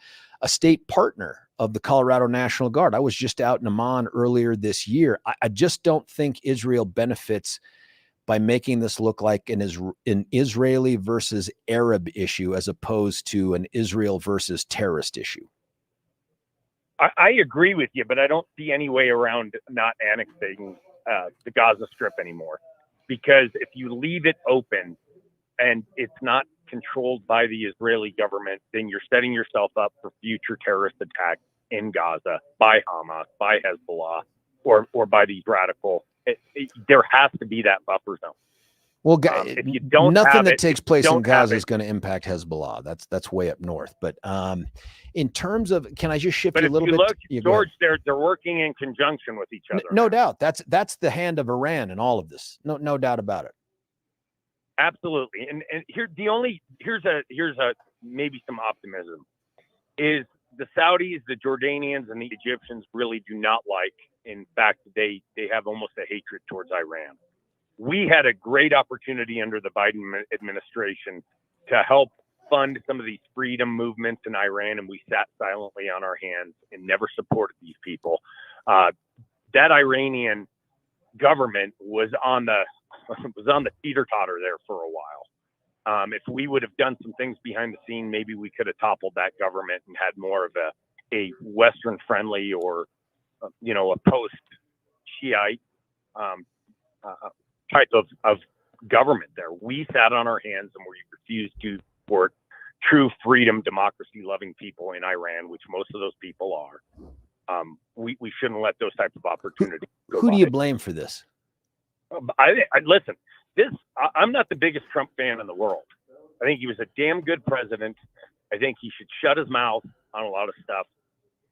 state partner of the Colorado National Guard. I was just out in Amman earlier this year. I just don't think Israel benefits by making this look like an Israeli versus Arab issue as opposed to an Israel versus terrorist issue. I agree with you, but I don't see any way around not annexing the Gaza Strip anymore. Because if you leave it open and it's not controlled by the Israeli government, then you're setting yourself up for future terrorist attacks in Gaza by Hamas, by Hezbollah, or by these radical. There has to be that buffer zone. Well, if you don't nothing that it, takes place in Gaza is going to impact Hezbollah. That's way up north. But in terms of, can I just shift you a little bit? Look, George, they're working in conjunction with each other. No doubt. That's the hand of Iran in all of this. No doubt about it. Absolutely. And here's a maybe some optimism is the Saudis, the Jordanians, and the Egyptians really do not like. In fact, they have almost a hatred towards Iran. We had a great opportunity under the Biden administration to help fund some of these freedom movements in Iran, and we sat silently on our hands and never supported these people. That Iranian government was on the teeter-totter there for a while. If we would have done some things behind the scene, maybe we could have toppled that government and had more of a Western-friendly or a post-Shiite type of government there. We sat on our hands and we refused to support true freedom, democracy-loving people in Iran, which most of those people are. We shouldn't let those types of opportunities go Who by. do you blame for this? Listen, I'm not the biggest Trump fan in the world. I think he was a damn good president. I think he should shut his mouth on a lot of stuff,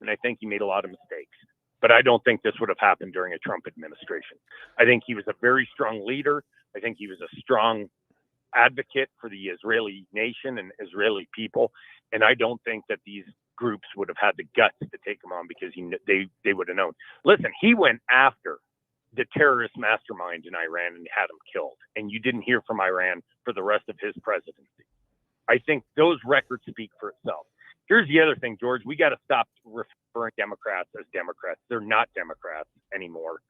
and I think he made a lot of mistakes. But I don't think this would have happened during a Trump administration. I think he was a very strong leader. I think he was a strong advocate for the Israeli nation and Israeli people. And I don't think that these groups would have had the guts to take him on because they would have known. Listen, he went after the terrorist mastermind in Iran and had him killed. And you didn't hear from Iran for the rest of his presidency. I think those records speak for itself. Here's the other thing, George. We got to stop referring Democrats as Democrats. They're not Democrats anymore.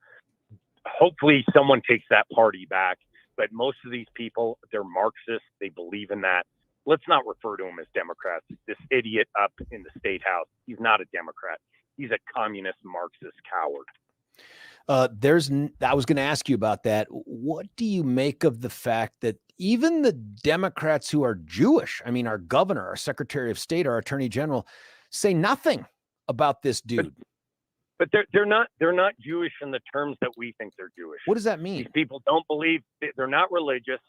Hopefully someone takes that party back. But most of these people, they're Marxists. They believe in that. Let's not refer to them as Democrats. This idiot up in the State House, he's not a Democrat. He's a communist Marxist coward. I was going to ask you about that. What do you make of the fact that even the Democrats who are Jewish, I mean, our governor, our Secretary of State, our Attorney General, say nothing about this dude? But they're not Jewish in the terms that we think they're Jewish. What does that mean? These people don't believe, they're not religious.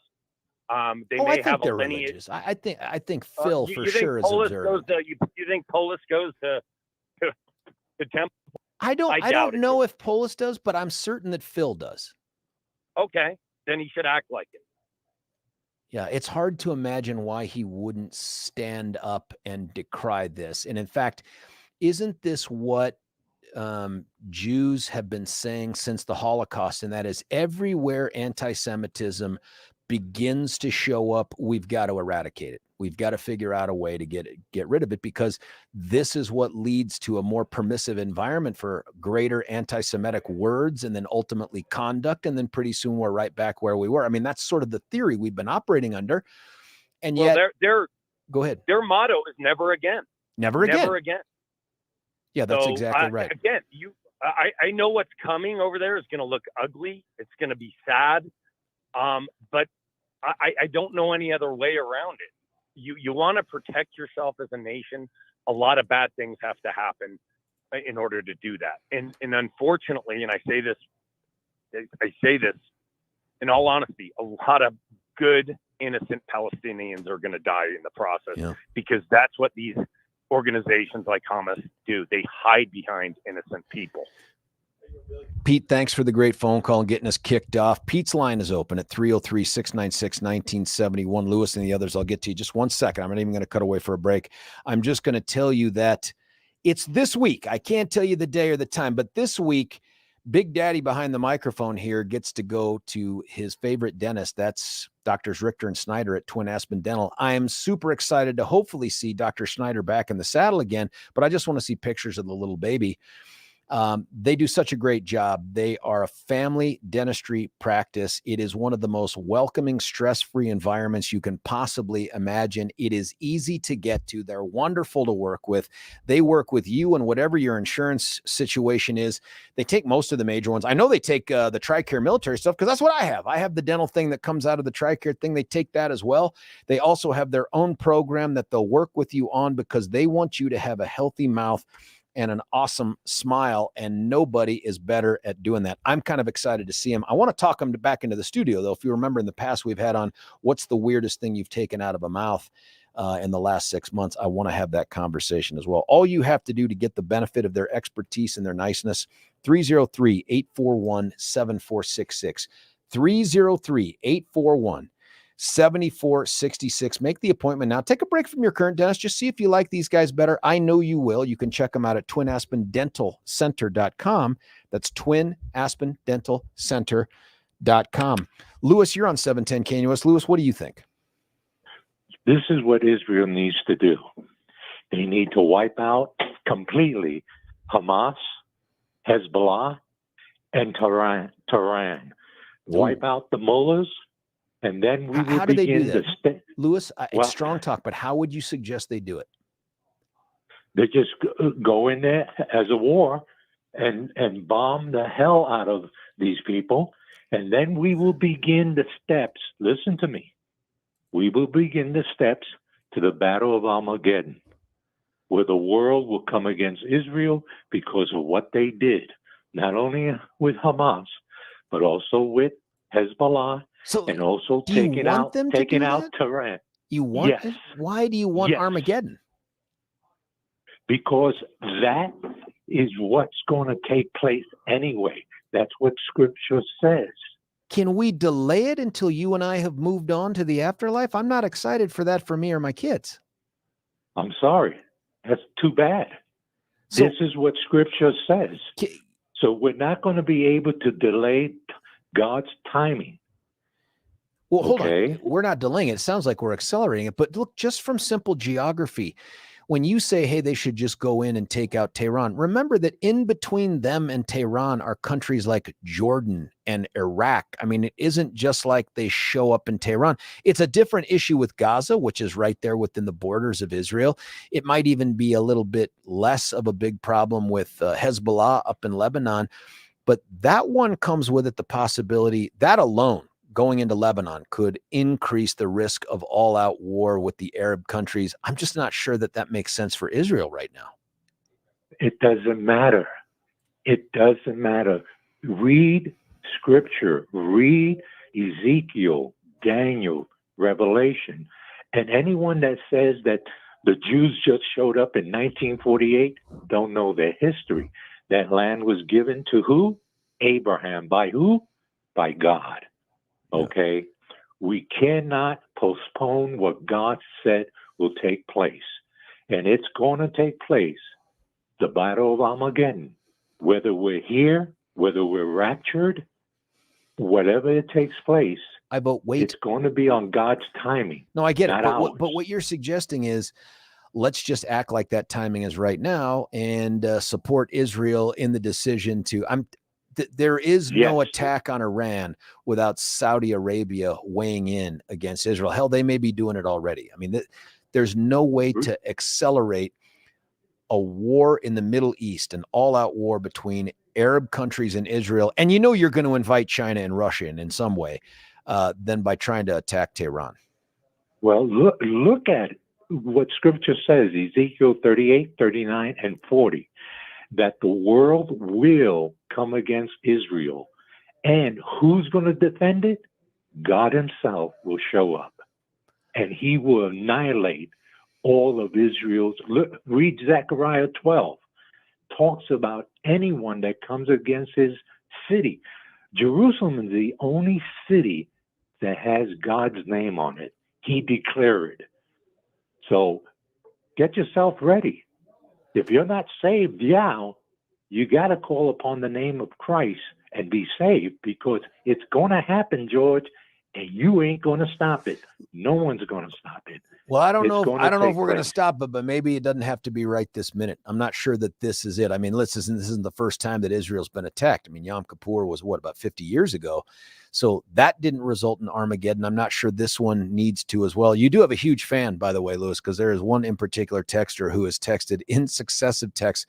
I think they're religious. I think Phil for sure is observant. You think Polis goes to temple? I don't know if Polis does, but I'm certain that Phil does. Okay, then he should act like it. Yeah, it's hard to imagine why he wouldn't stand up and decry this. And in fact, isn't this what Jews have been saying since the Holocaust? And that is, everywhere anti-Semitism begins to show up, we've got to eradicate it. We've got to figure out a way to get rid of it, because this is what leads to a more permissive environment for greater anti-Semitic words and then ultimately conduct. And then pretty soon we're right back where we were. I mean, that's sort of the theory we've been operating under. And yet, go ahead. Their motto is never again. Never again. Never again. Yeah, that's exactly right. Again, I know what's coming over there is going to look ugly. It's going to be sad. But I don't know any other way around it. You want to protect yourself as a nation. A lot of bad things have to happen in order to do that. And unfortunately, and I say this in all honesty, a lot of good, innocent Palestinians are going to die in the process, because that's what these organizations like Hamas do. They hide behind innocent people. Pete, thanks for the great phone call and getting us kicked off. Pete's line is open at 303-696-1971. Lewis and the others, I'll get to you. Just 1 second. I'm not even going to cut away for a break. I'm just going to tell you that It's this week. I can't tell you the day or the time, but this week, Big Daddy behind the microphone here gets to go to his favorite dentist. That's Doctors Richter and Snyder at Twin Aspen Dental. I am super excited to hopefully see Dr. Snyder back in the saddle again, but I just want to see pictures of the little baby. They do such a great job. They are a family dentistry practice. It is one of the most welcoming, stress-free environments you can possibly imagine. It is easy to get to. They're wonderful to work with. They work with you and whatever your insurance situation is. They take most of the major ones. I know they take the TRICARE military stuff because that's what I have. I have the dental thing that comes out of the TRICARE thing. They take that as well. They also have their own program that they'll work with you on because they want you to have a healthy mouth and an awesome smile, and nobody is better at doing that. I'm kind of excited to see him. I want to talk him back into the studio, though. If you remember in the past, we've had on what's the weirdest thing you've taken out of a mouth in the last 6 months. I want to have that conversation as well. All you have to do to get the benefit of their expertise and their niceness, 303-841-7466, 303-841-7466. Make the appointment now. Take a break from your current dentist. Just see if you like these guys better. I know you will. You can check them out at twinaspendentalcenter.com. That's twinaspendentalcenter.com. Lewis, you're on 710 KNUS. Lewis, what do you think? This is what Israel needs to do. They need to wipe out completely Hamas, Hezbollah, and Tehran. Wipe out the mullahs. And then we will begin to Lewis, it's strong talk, but how would you suggest they do it? They just go in there as a war and bomb the hell out of these people. And then we will begin the steps. Listen to me. We will begin the steps to the Battle of Armageddon, where the world will come against Israel because of what they did, not only with Hamas, but also with Hezbollah. So and also taking out Tehran. You want them? Why do you want Armageddon? Because that is what's going to take place anyway. That's what Scripture says. Can we delay it until you and I have moved on to the afterlife? I'm not excited for that for me or my kids. I'm sorry. That's too bad. This is what Scripture says. So we're not going to be able to delay God's timing. Well, hold on. We're not delaying it. It sounds like we're accelerating it. But look, just from simple geography, when you say, hey, they should just go in and take out Tehran, remember that in between them and Tehran are countries like Jordan and Iraq. I mean, it isn't just like they show up in Tehran. It's a different issue with Gaza, which is right there within the borders of Israel. It might even be a little bit less of a big problem with Hezbollah up in Lebanon. But that one comes with it the possibility that alone, going into Lebanon, could increase the risk of all-out war with the Arab countries. I'm just not sure that that makes sense for Israel right now. It doesn't matter. It doesn't matter. Read Scripture. Read Ezekiel, Daniel, Revelation. And anyone that says that the Jews just showed up in 1948 don't know their history. That land was given to who? Abraham. By who? By God. Okay, we cannot postpone what God said will take place. And it's going to take place, the Battle of Armageddon. Whether we're here, whether we're raptured, whatever it takes place, it's going to be on God's timing. No, I get it. But what you're suggesting is, let's just act like that timing is right now and support Israel in the decision to... There is no attack on Iran without Saudi Arabia weighing in against Israel. Hell, they may be doing it already. I mean, there's no way to accelerate a war in the Middle East, an all-out war between Arab countries and Israel. And you know you're going to invite China and Russia in some way than by trying to attack Tehran. Well, look at what Scripture says, Ezekiel 38, 39, and 40. That the world will come against Israel. And who's going to defend it? God himself will show up. And he will annihilate all of Israel's... Read Zechariah 12. Talks about anyone that comes against his city. Jerusalem is the only city that has God's name on it. He declared it. So get yourself ready. If you're not saved, you got to call upon the name of Christ and be saved, because it's going to happen, George, and you ain't going to stop it. No one's going to stop it. Well, I don't It's know. gonna I don't know if take we're going to place. stop it, but maybe it doesn't have to be right this minute. I'm not sure that this is it. I mean, this isn't the first time that Israel's been attacked. I mean, Yom Kippur was about 50 years ago. So that didn't result in Armageddon. I'm not sure this one needs to as well. You do have a huge fan, by the way, Lewis, because there is one in particular texter who has texted in successive texts.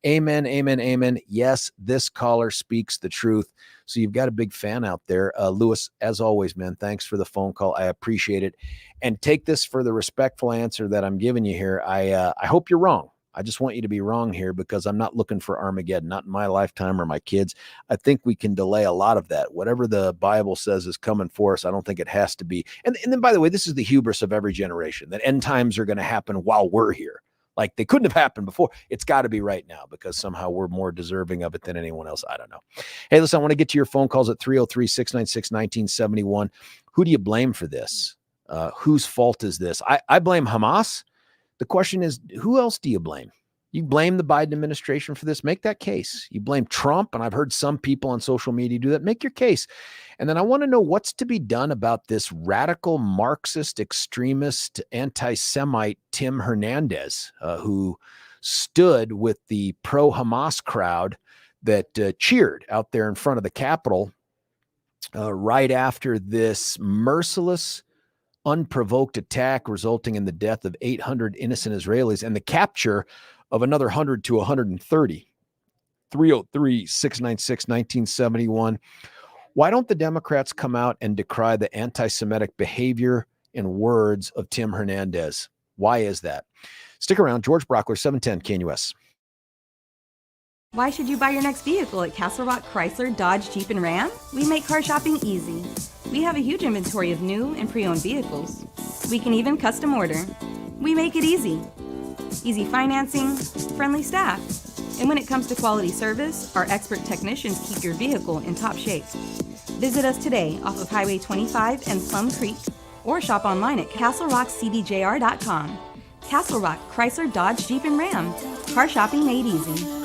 Amen, amen, amen. Yes, this caller speaks the truth. So you've got a big fan out there. Lewis, as always, man, thanks for the phone call. I appreciate it. And take this for the respectful answer that I'm giving you here. I hope you're wrong. I just want you to be wrong here, because I'm not looking for Armageddon, not in my lifetime or my kids. I think we can delay a lot of that. Whatever the Bible says is coming for us, I don't think it has to be. And then, by the way, this is the hubris of every generation, that end times are going to happen while we're here. Like they couldn't have happened before. It's got to be right now, because somehow we're more deserving of it than anyone else. I don't know. Hey, listen, I want to get to your phone calls at 303-696-1971. Who do you blame for this? Whose fault is this? I blame Hamas. The question is, who else do you blame? You blame the Biden administration for this. Make that case. You blame Trump, and I've heard some people on social media do that. Make your case. And then I want to know what's to be done about this radical Marxist, extremist, anti-Semite Tim Hernandez, who stood with the pro-Hamas crowd that cheered out there in front of the Capitol right after this merciless, unprovoked attack resulting in the death of 800 innocent Israelis and the capture of another 100 to 130. 303-696-1971. Why don't the Democrats come out and decry the anti-Semitic behavior and words of Tim Hernandez? Why is that? Stick around. George Brauchler, 710 KNUS. Why should you buy your next vehicle at Castle Rock Chrysler, Dodge, Jeep, and Ram? We make car shopping easy. We have a huge inventory of new and pre-owned vehicles. We can even custom order. We make it easy. Easy financing, friendly staff. And when it comes to quality service, our expert technicians keep your vehicle in top shape. Visit us today off of Highway 25 and Plum Creek, or shop online at castlerockcdjr.com. Castle Rock Chrysler, Dodge, Jeep, and Ram. Car shopping made easy.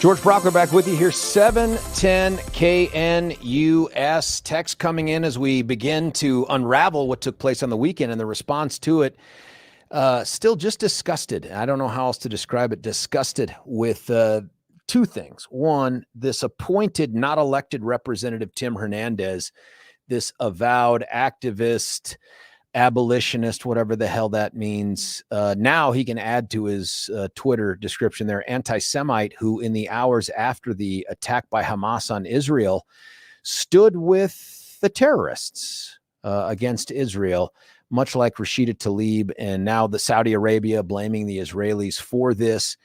George Brauchler back with you here, 710 KNUS. Text coming in as we begin to unravel what took place on the weekend and the response to it. Still just disgusted. I don't know how else to describe it. Disgusted with two things. One, this appointed, not elected representative, Tim Hernandez, this avowed activist, abolitionist, whatever the hell that means. Now he can add to his Twitter description there, anti-Semite, who in the hours after the attack by Hamas on Israel stood with the terrorists against Israel, much like Rashida Tlaib, and now the Saudi Arabia blaming the Israelis for this.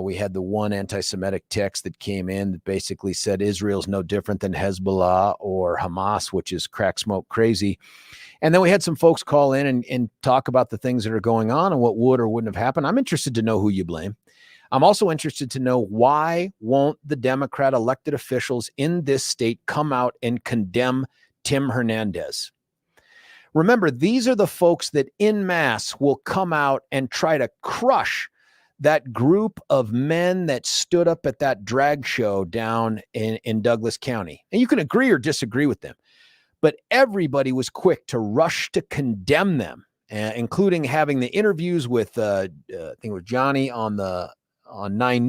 We had the one anti-Semitic text that came in that basically said Israel's no different than Hezbollah or Hamas, which is crack smoke crazy. And then we had some folks call in and talk about the things that are going on and what would or wouldn't have happened. I'm interested to know who you blame. I'm also interested to know, why won't the Democrat elected officials in this state come out and condemn Tim Hernandez? Remember, these are the folks that en masse will come out and try to crush that group of men that stood up at that drag show down in Douglas County. And you can agree or disagree with them, but everybody was quick to rush to condemn them, including having the interviews with, I think it was Johnny on 9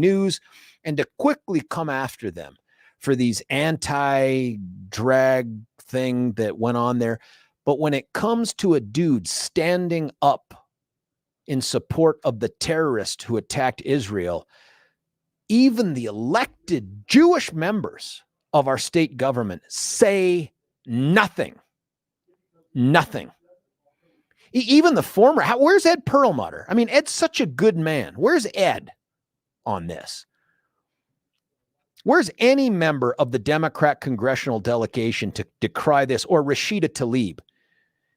News, and to quickly come after them for these anti-drag thing that went on there. But when it comes to a dude standing up in support of the terrorist who attacked Israel, even the elected Jewish members of our state government say nothing. Nothing. Even the former, where's Ed Perlmutter? I mean, Ed's such a good man. Where's Ed on this? Where's any member of the Democrat congressional delegation to decry this, or Rashida Tlaib?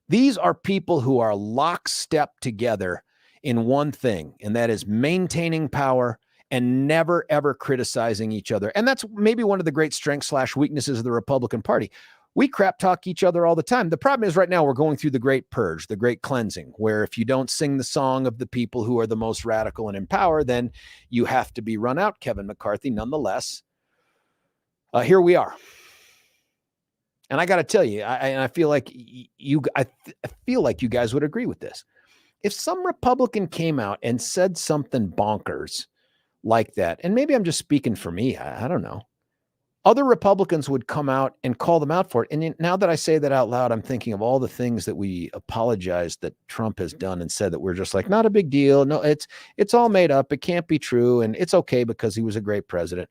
These are people who are lockstep together in one thing, and that is maintaining power and never, ever criticizing each other. And that's maybe one of the great strengths / weaknesses of the Republican Party. We crap talk each other all the time. The problem is right now we're going through the great purge, the great cleansing, where if you don't sing the song of the people who are the most radical and in power, then you have to be run out, Kevin McCarthy. Nonetheless, here we are. And I got to tell you, I feel like you guys would agree with this. If some Republican came out and said something bonkers like that, and maybe I'm just speaking for me, I don't know, other Republicans would come out and call them out for it. And now that I say that out loud, I'm thinking of all the things that we apologized that Trump has done and said that we're just like, not a big deal. No, it's all made up. It can't be true. And it's okay because he was a great president.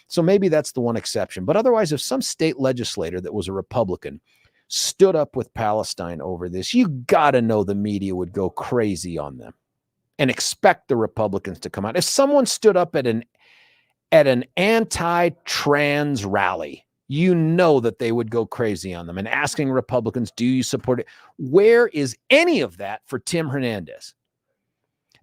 So maybe that's the one exception. But otherwise, if some state legislator that was a Republican stood up with Palestine over this, you got to know the media would go crazy on them and expect the Republicans to come out. If someone stood up at an anti-trans rally, you know that they would go crazy on them and asking Republicans, do you support it? Where is any of that for Tim Hernandez?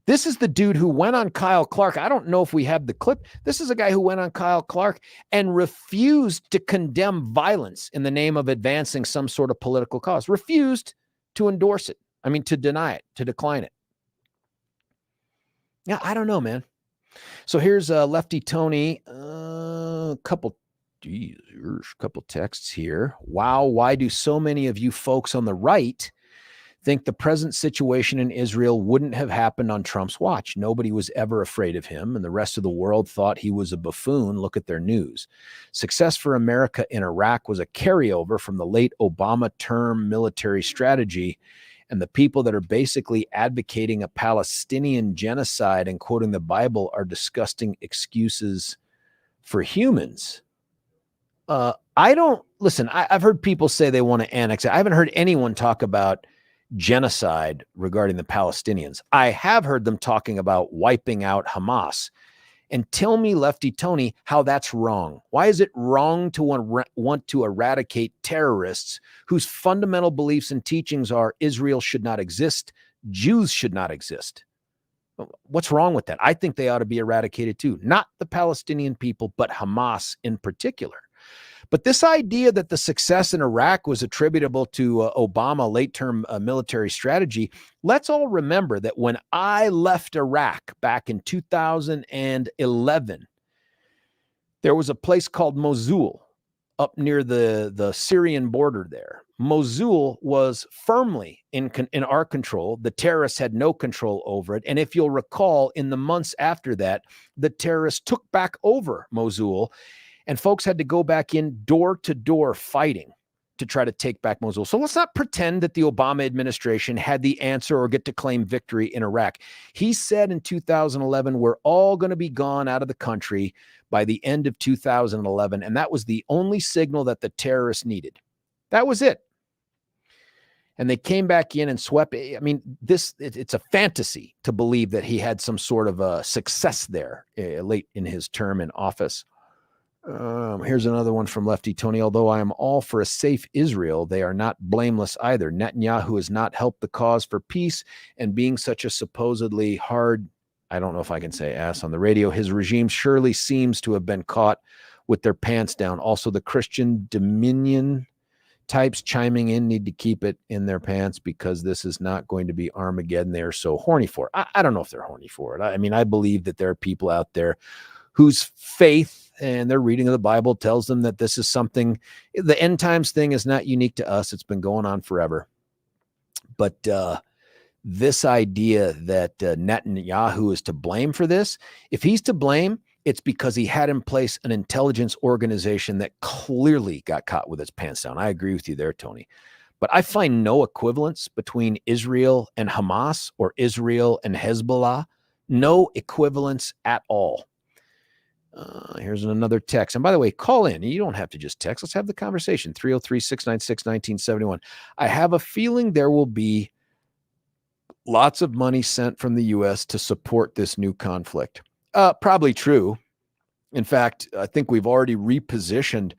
This is the dude who went on Kyle Clark. I don't know if we have the clip. This is a guy who went on Kyle Clark and refused to condemn violence in the name of advancing some sort of political cause. Refused to endorse it. I mean, to deny it, to decline it. Yeah, I don't know, man. So here's Lefty Tony. Couple texts here. Wow, why do so many of you folks on the right think the present situation in Israel wouldn't have happened on Trump's watch? Nobody was ever afraid of him, and the rest of the world thought he was a buffoon. Look at their news. Success for America in Iraq was a carryover from the late Obama term military strategy, and the people that are basically advocating a Palestinian genocide and quoting the Bible are disgusting excuses for humans. I've heard people say they want to annex it. I haven't heard anyone talk about genocide regarding the Palestinians. I have heard them talking about wiping out Hamas. And tell me, Lefty Tony, how that's wrong. Why is it wrong to want to eradicate terrorists whose fundamental beliefs and teachings are Israel should not exist, Jews should not exist? What's wrong with that? I think they ought to be eradicated too. Not the Palestinian people, but Hamas in particular. But this idea that the success in Iraq was attributable to Obama late-term military strategy, let's all remember that when I left Iraq back in 2011, There was a place called Mosul up near the Syrian border there. Mosul was firmly in our control. The terrorists had no control over it. And if you'll recall, in the months after that, the terrorists took back over Mosul, and folks had to go back in door to door fighting to try to take back Mosul. So let's not pretend that the Obama administration had the answer or get to claim victory in Iraq. He said in 2011, we're all going to be gone out of the country by the end of 2011. And that was the only signal that the terrorists needed. That was it. And they came back in and swept. I mean, it's a fantasy to believe that he had some sort of a success there late in his term in office. Here's another one from Lefty Tony. Although I am all for a safe Israel, they are not blameless either. Netanyahu has not helped the cause for peace, and being such a supposedly hard, I don't know if I can say ass on the radio, his regime surely seems to have been caught with their pants down. Also, the Christian Dominion types chiming in need to keep it in their pants because this is not going to be Armageddon. They're so horny for it. I don't know if they're horny for it. I mean, I believe that there are people out there whose faith and their reading of the Bible tells them that this is something, the end times thing is not unique to us. It's been going on forever. But this idea that Netanyahu is to blame for this, if he's to blame, it's because he had in place an intelligence organization that clearly got caught with its pants down. I agree with you there, Tony. But I find no equivalence between Israel and Hamas or Israel and Hezbollah. No equivalence at all. Here's another text. And by the way, call in. You don't have to just text. Let's have the conversation. 303-696-1971. I have a feeling there will be lots of money sent from the U.S. to support this new conflict. Probably true. In fact, I think we've already repositioned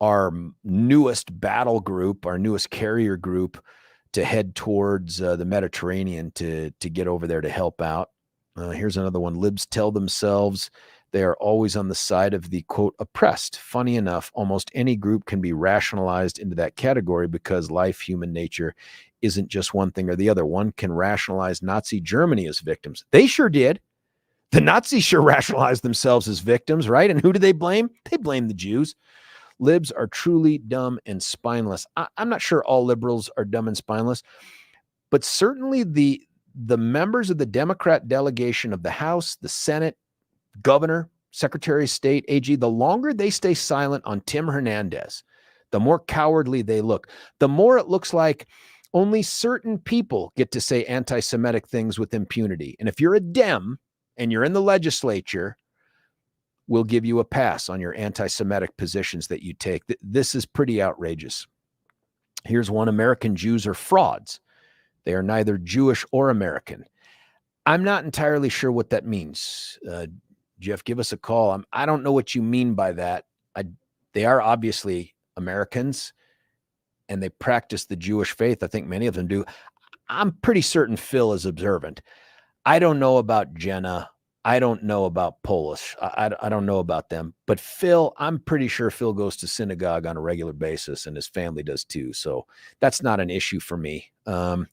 our newest battle group, our newest carrier group, to head towards the Mediterranean to get over there to help out. Here's another one. Libs tell themselves they are always on the side of the, quote, oppressed. Funny enough, almost any group can be rationalized into that category because life, human nature, isn't just one thing or the other. One can rationalize Nazi Germany as victims. They sure did. The Nazis sure rationalized themselves as victims, right? And who do they blame? They blame the Jews. Libs are truly dumb and spineless. I'm not sure all liberals are dumb and spineless, but certainly the members of the Democrat delegation of the House, the Senate, Governor, Secretary of State, AG, the longer they stay silent on Tim Hernandez, the more cowardly they look. The more it looks like only certain people get to say anti-Semitic things with impunity. And if you're a Dem and you're in the legislature, we'll give you a pass on your anti-Semitic positions that you take. This is pretty outrageous. Here's one. American Jews are frauds. They are neither Jewish or American. I'm not entirely sure what that means. Jeff, give us a call. I don't know what you mean by that. They are obviously Americans, and they practice the Jewish faith. I think many of them do. I'm pretty certain Phil is observant. I don't know about Jenna. I don't know about Polish. I don't know about them. But Phil, I'm pretty sure Phil goes to synagogue on a regular basis, and his family does too. So that's not an issue for me. But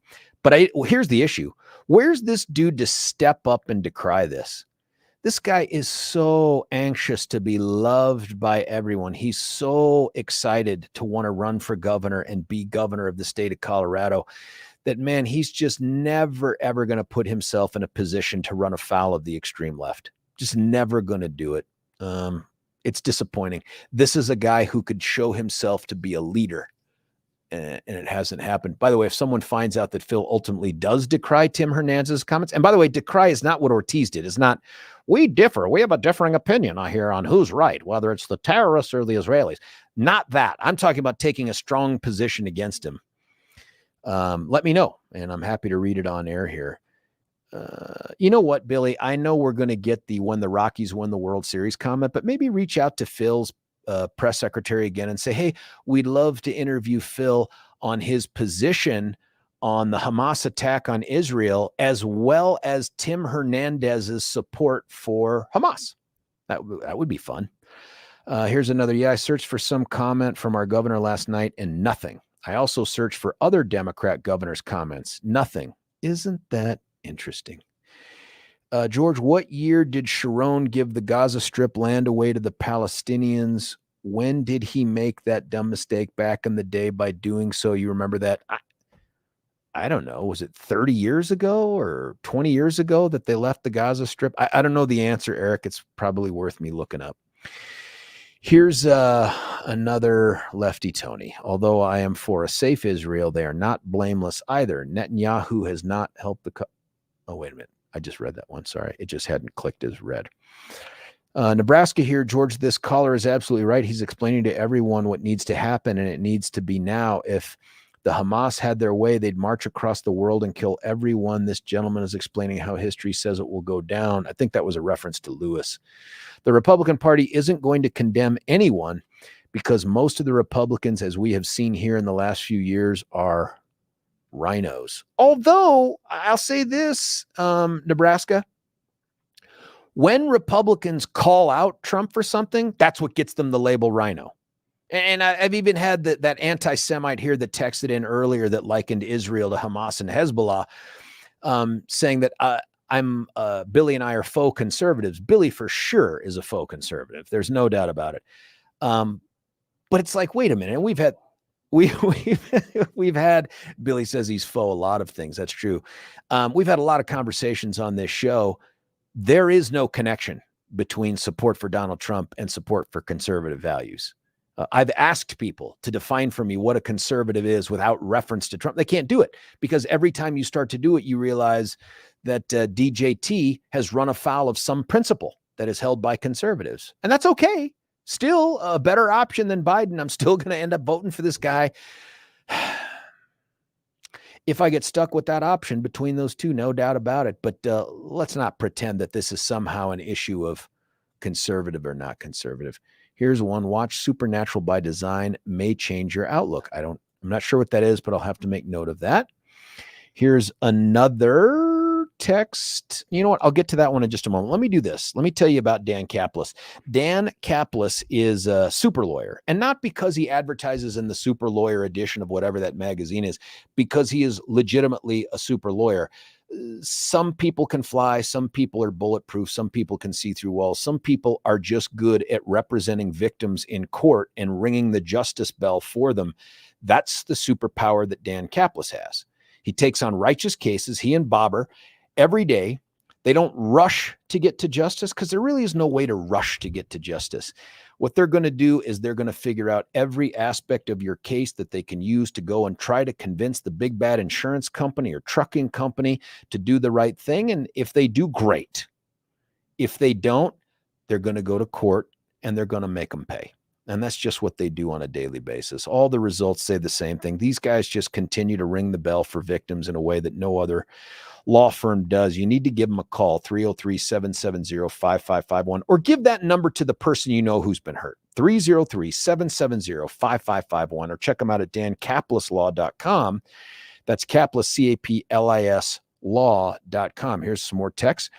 here's the issue. Where's this dude to step up and decry this? This guy is so anxious to be loved by everyone. He's so excited to want to run for governor and be governor of the state of Colorado that, man, he's just never, ever going to put himself in a position to run afoul of the extreme left. Just never going to do it. It's disappointing. This is a guy who could show himself to be a leader, and it hasn't happened. By the way, if someone finds out that Phil ultimately does decry Tim Hernandez's comments, and by the way, decry is not what Ortiz did. It's not, we differ. We have a differing opinion here on who's right, whether it's the terrorists or the Israelis. Not that. I'm talking about taking a strong position against him. Let me know, and I'm happy to read it on air here. You know what, Billy? I know we're going to get the when the Rockies win the World Series comment, but maybe reach out to Phil's press secretary again and say, hey, we'd love to interview Phil on his position on the Hamas attack on Israel, as well as Tim Hernandez's support for Hamas. That would be fun. Here's another. Yeah, I searched for some comment from our governor last night and nothing. I also searched for other Democrat governors' comments. Nothing. Isn't that interesting? George, what year did Sharon give the Gaza Strip land away to the Palestinians? When did he make that dumb mistake back in the day by doing so? You remember that? I don't know. Was it 30 years ago or 20 years ago that they left the Gaza Strip? I don't know the answer, Eric. It's probably worth me looking up. Here's another lefty Tony. Although I am for a safe Israel, they are not blameless either. Netanyahu has not helped the... Oh, wait a minute. I just read that one. Sorry. It just hadn't clicked as read. Nebraska here, George, this caller is absolutely right. He's explaining to everyone what needs to happen, and it needs to be now. If the Hamas had their way, they'd march across the world and kill everyone. This gentleman is explaining how history says it will go down. I think that was a reference to Lewis. The Republican Party isn't going to condemn anyone because most of the Republicans, as we have seen here in the last few years, are rhinos. Although, I'll say this, Nebraska, when Republicans call out Trump for something, that's what gets them the label rhino. And I've even had that anti-Semite here that texted in earlier that likened Israel to Hamas and Hezbollah, saying that Billy and I are faux conservatives. Billy for sure is a faux conservative. There's no doubt about it. But it's like, wait a minute. And we've had, Billy says he's faux a lot of things. That's true. We've had a lot of conversations on this show. There is no connection between support for Donald Trump and support for conservative values. I've asked people to define for me what a conservative is without reference to Trump. They can't do it because every time you start to do it, you realize that DJT has run afoul of some principle that is held by conservatives. And that's okay. Still a better option than Biden. I'm still going to end up voting for this guy. If I get stuck with that option between those two, no doubt about it. But let's not pretend that this is somehow an issue of conservative or not conservative. Here's one. Watch Supernatural by Design may change your outlook. I'm not sure what that is, but I'll have to make note of that. Here's another text. You know what? I'll get to that one in just a moment. Let me do this. Let me tell you about Dan Caplis. Dan Caplis is a super lawyer, and not because he advertises in the super lawyer edition of whatever that magazine is, because he is legitimately a super lawyer. Some people can fly. Some people are bulletproof. Some people can see through walls. Some people are just good at representing victims in court and ringing the justice bell for them. That's the superpower that Dan Caplis has. He takes on righteous cases, he and Bobber, every day. They don't rush to get to justice because there really is no way to rush to get to justice. What they're going to do is they're going to figure out every aspect of your case that they can use to go and try to convince the big bad insurance company or trucking company to do the right thing. And if they do, great. If they don't, they're going to go to court and they're going to make them pay. And that's just what they do on a daily basis. All the results say the same thing. These guys just continue to ring the bell for victims in a way that no other law firm does. You need to give them a call, 303-770-5551, or give that number to the person you know who's been hurt, 303-770-5551, or check them out at dancaplis.law.com. That's Caplis, Caplis law.com. Here's some more text.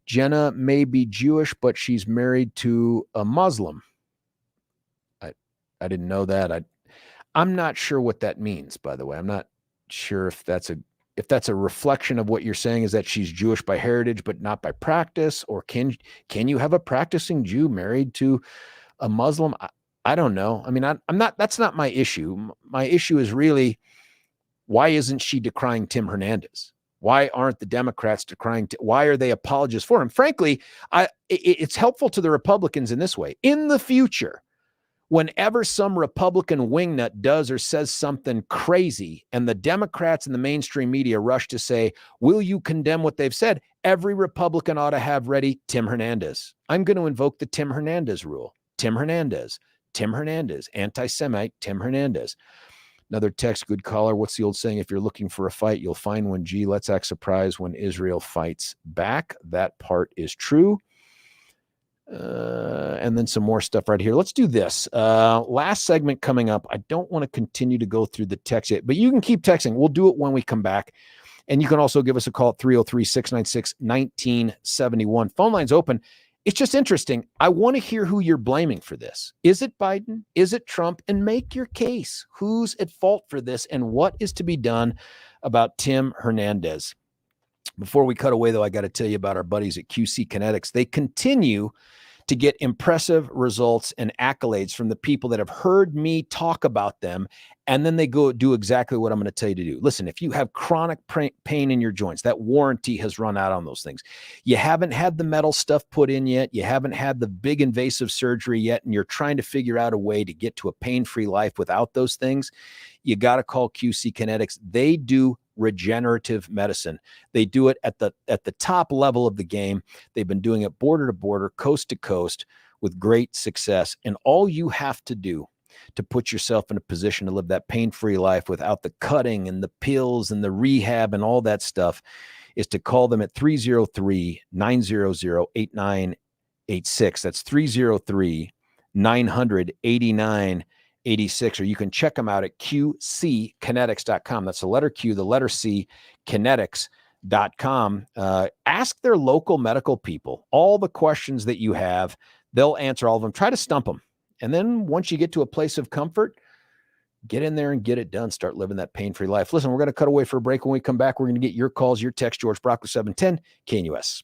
Jenna may be Jewish, but she's married to a Muslim. I didn't know that. I'm not sure what that means, by the way. I'm not sure if that's a reflection of what you're saying is that she's Jewish by heritage, but not by practice, or can you have a practicing Jew married to a Muslim? I don't know. I mean, that's not my issue. My issue is really, why isn't she decrying Tim Hernandez? Why aren't the Democrats decrying? Why are they apologists for him? Frankly, it's helpful to the Republicans in this way. In the future, whenever some Republican wingnut does or says something crazy and the Democrats and the mainstream media rush to say, will you condemn what they've said? Every Republican ought to have ready Tim Hernandez. I'm going to invoke the Tim Hernandez rule. Tim Hernandez, anti-Semite, Tim Hernandez. Another text, good caller. What's the old saying? If you're looking for a fight, you'll find one. Gee, let's act surprised when Israel fights back. That part is true. And then some more stuff right here. Let's do this. Last segment coming up. I don't want to continue to go through the text yet, but you can keep texting. We'll do it when we come back. And you can also give us a call at 303-696-1971. Phone line's open. It's just interesting. I want to hear who you're blaming for this. Is it Biden? Is it Trump? And make your case. Who's at fault for this? And what is to be done about Tim Hernandez? Before we cut away, though, I got to tell you about our buddies at QC Kinetix. They continue to get impressive results and accolades from the people that have heard me talk about them, and then they go do exactly what I'm going to tell you to do. Listen, if you have chronic pain in your joints, that warranty has run out on those things. You haven't had the metal stuff put in yet. You haven't had the big invasive surgery yet, and you're trying to figure out a way to get to a pain-free life without those things. You got to call QC Kinetix. They do regenerative medicine. They do it at the top level of the game. They've been doing it border to border, coast to coast with great success. And all you have to do to put yourself in a position to live that pain-free life without the cutting and the pills and the rehab and all that stuff is to call them at 303-900-8986. That's 303-900-8986. Or you can check them out at qckinetics.com. That's the letter Q, the letter C, kinetics.com. Ask their local medical people all the questions that you have. They'll answer all of them. Try to stump them. And then once you get to a place of comfort, get in there and get it done. Start living that pain-free life. Listen, we're going to cut away for a break. When we come back, we're going to get your calls, your text. George Brauchler, 710 KNUS.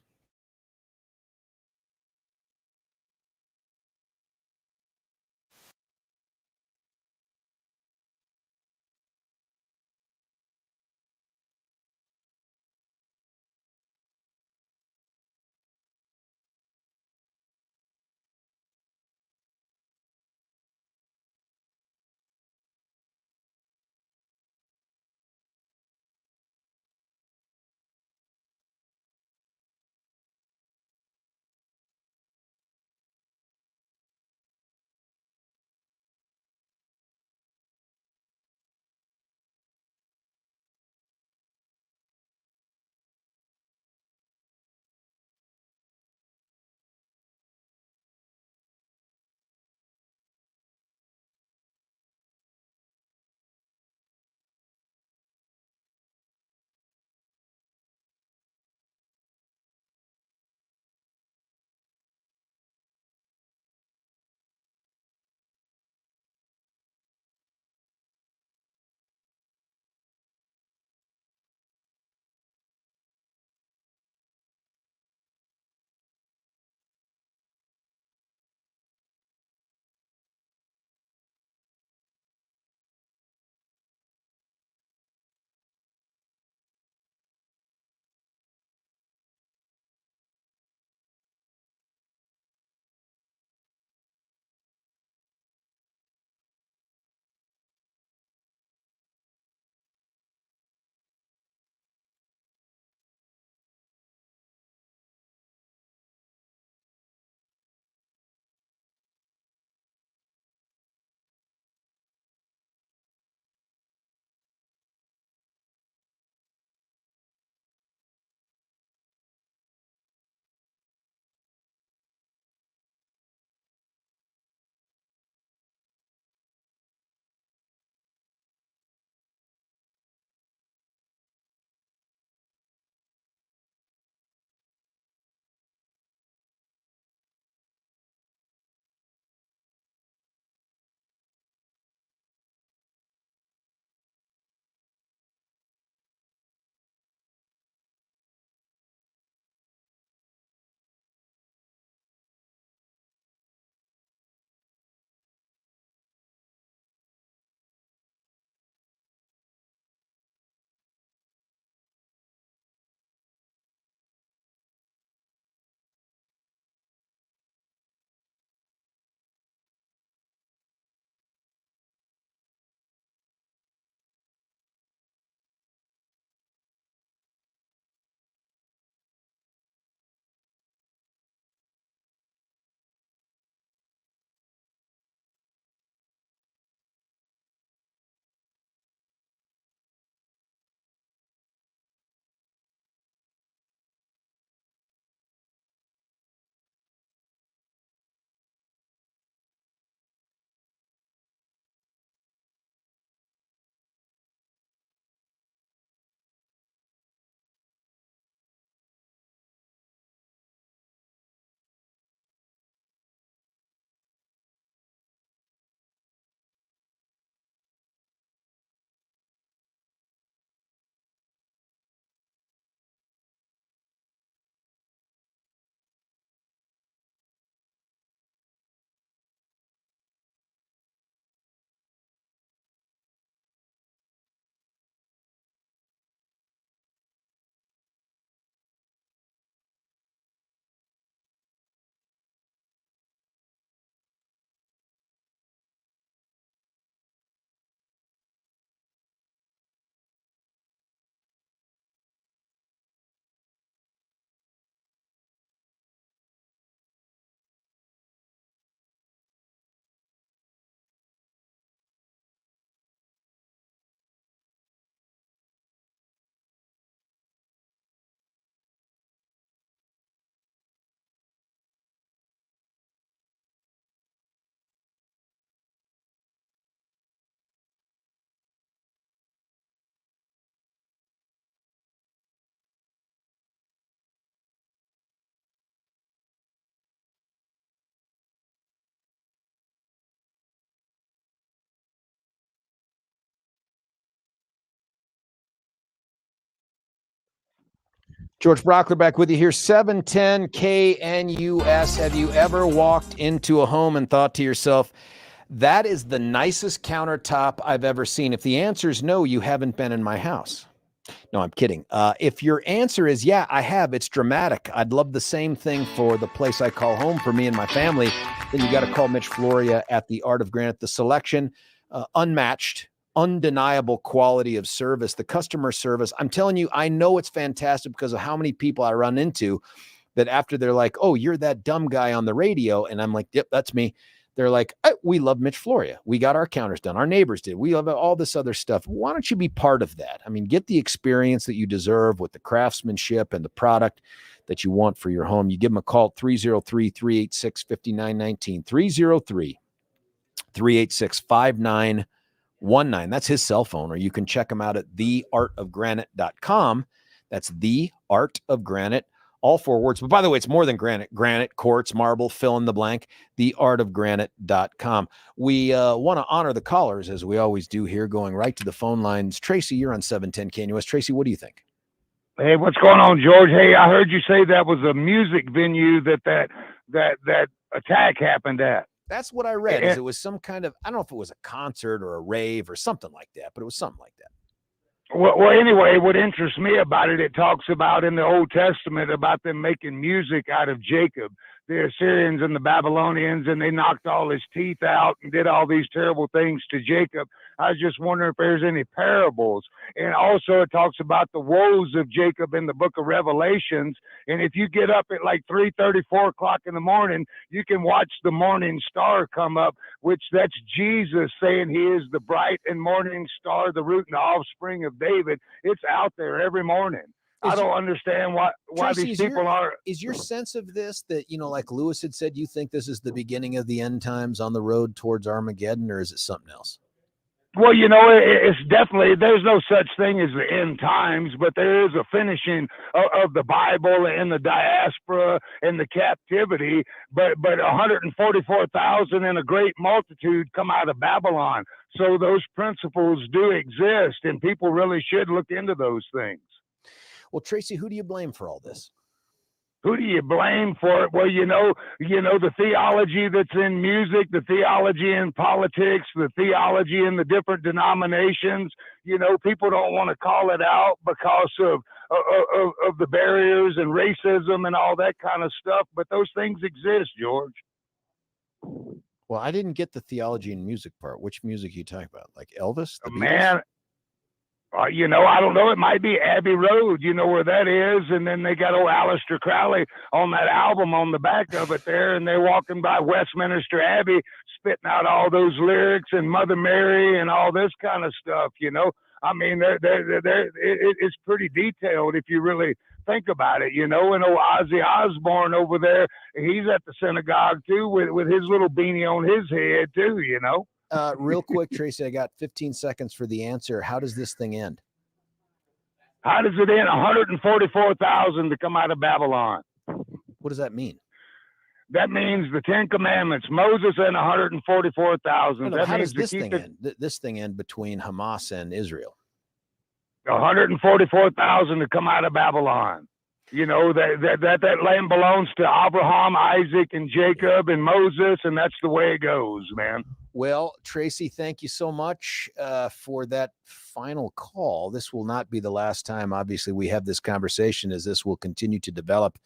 George Brauchler back with you here, 710 KNUS. Have you ever walked into a home and thought to yourself, that is the nicest countertop I've ever seen? If the answer is no, you haven't been in my house. No, I'm kidding. If your answer is, yeah, I have, it's dramatic. I'd love the same thing for the place I call home for me and my family. Then you got to call Mitch Floria at the Art of Granite. The selection, unmatched, undeniable quality of service, the customer service. I'm telling you, I know it's fantastic because of how many people I run into that after they're like, oh, you're that dumb guy on the radio. And I'm like, yep, that's me. They're like, oh, we love Mitch Floria. We got our counters done. Our neighbors did. We love all this other stuff. Why don't you be part of that? I mean, get the experience that you deserve with the craftsmanship and the product that you want for your home. You give them a call at 303-386-5919, 303-386-5919. That's his cell phone, or you can check him out at theartofgranite.com. That's The Art of Granite, all 4 words. But by the way, it's more than granite, quartz, marble, fill in the blank, theartofgranite.com. We want to honor the callers, as we always do here, going right to the phone lines. Tracy, you're on 710 KNUS. Tracy, what do you think? Hey, what's going on, George? Hey, I heard you say that was a music venue that attack happened at. That's what I read. Is it was some kind of, I don't know if it was a concert or a rave or something like that, but it was something like that. Well, anyway, what interests me about it, it talks about in the Old Testament about them making music out of Jacob, the Assyrians and the Babylonians, and they knocked all his teeth out and did all these terrible things to Jacob. I was just wondering if there's any parables. And also it talks about the woes of Jacob in the book of Revelations. And if you get up at like 3:30, 4 o'clock in the morning, you can watch the morning star come up, which that's Jesus saying he is the bright and morning star, the root and the offspring of David. It's out there every morning. I don't understand why Tracy, these people are. Is your sense of this that, like Lewis had said, you think this is the beginning of the end times on the road towards Armageddon, or is it something else? Well, it's definitely, there's no such thing as the end times, but there is a finishing of the Bible and the diaspora and the captivity. But 144,000 and a great multitude come out of Babylon. So those principles do exist, and people really should look into those things. Well, Tracy, who do you blame for all this? Who do you blame for it? Well, the theology that's in music, the theology in politics, the theology in the different denominations. People don't want to call it out because of the barriers and racism and all that kind of stuff. But those things exist, George. Well, I didn't get the theology and music part. Which music are you talking about? Like Elvis? The Man. I don't know. It might be Abbey Road. You know where that is? And then they got old Aleister Crowley on that album on the back of it there. And they're walking by Westminster Abbey, spitting out all those lyrics and Mother Mary and all this kind of stuff. I mean, it's pretty detailed if you really think about it. And old Ozzy Osbourne over there, he's at the synagogue too with his little beanie on his head too. Real quick, Tracy, I got 15 seconds for the answer. How does this thing end? How does it end? 144,000 to come out of Babylon. What does that mean? That means the 10 Commandments, Moses and 144,000. No, how does this thing end? This thing end between Hamas and Israel? 144,000 to come out of Babylon. That land belongs to Abraham, Isaac, and Jacob, and Moses, and that's the way it goes, man. Well, Tracy, thank you so much for that final call. This will not be the last time, obviously, we have this conversation, as this will continue to develop.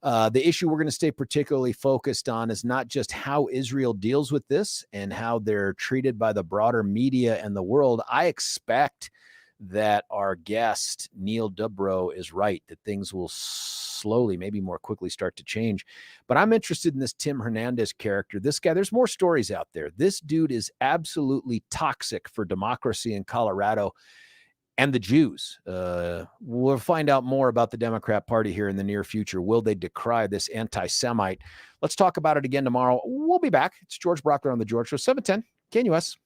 The issue we're going to stay particularly focused on is not just how Israel deals with this and how they're treated by the broader media and the world. I expect that our guest, Neil Dubrow, is right, that things will slowly, maybe more quickly, start to change. But I'm interested in this Tim Hernandez character. This guy, there's more stories out there. This dude is absolutely toxic for democracy in Colorado and the Jews. We'll find out more about the Democrat Party here in the near future. Will they decry this anti-Semite? Let's talk about it again tomorrow. We'll be back. It's George Brauchler on The George Show, 710 KNUS.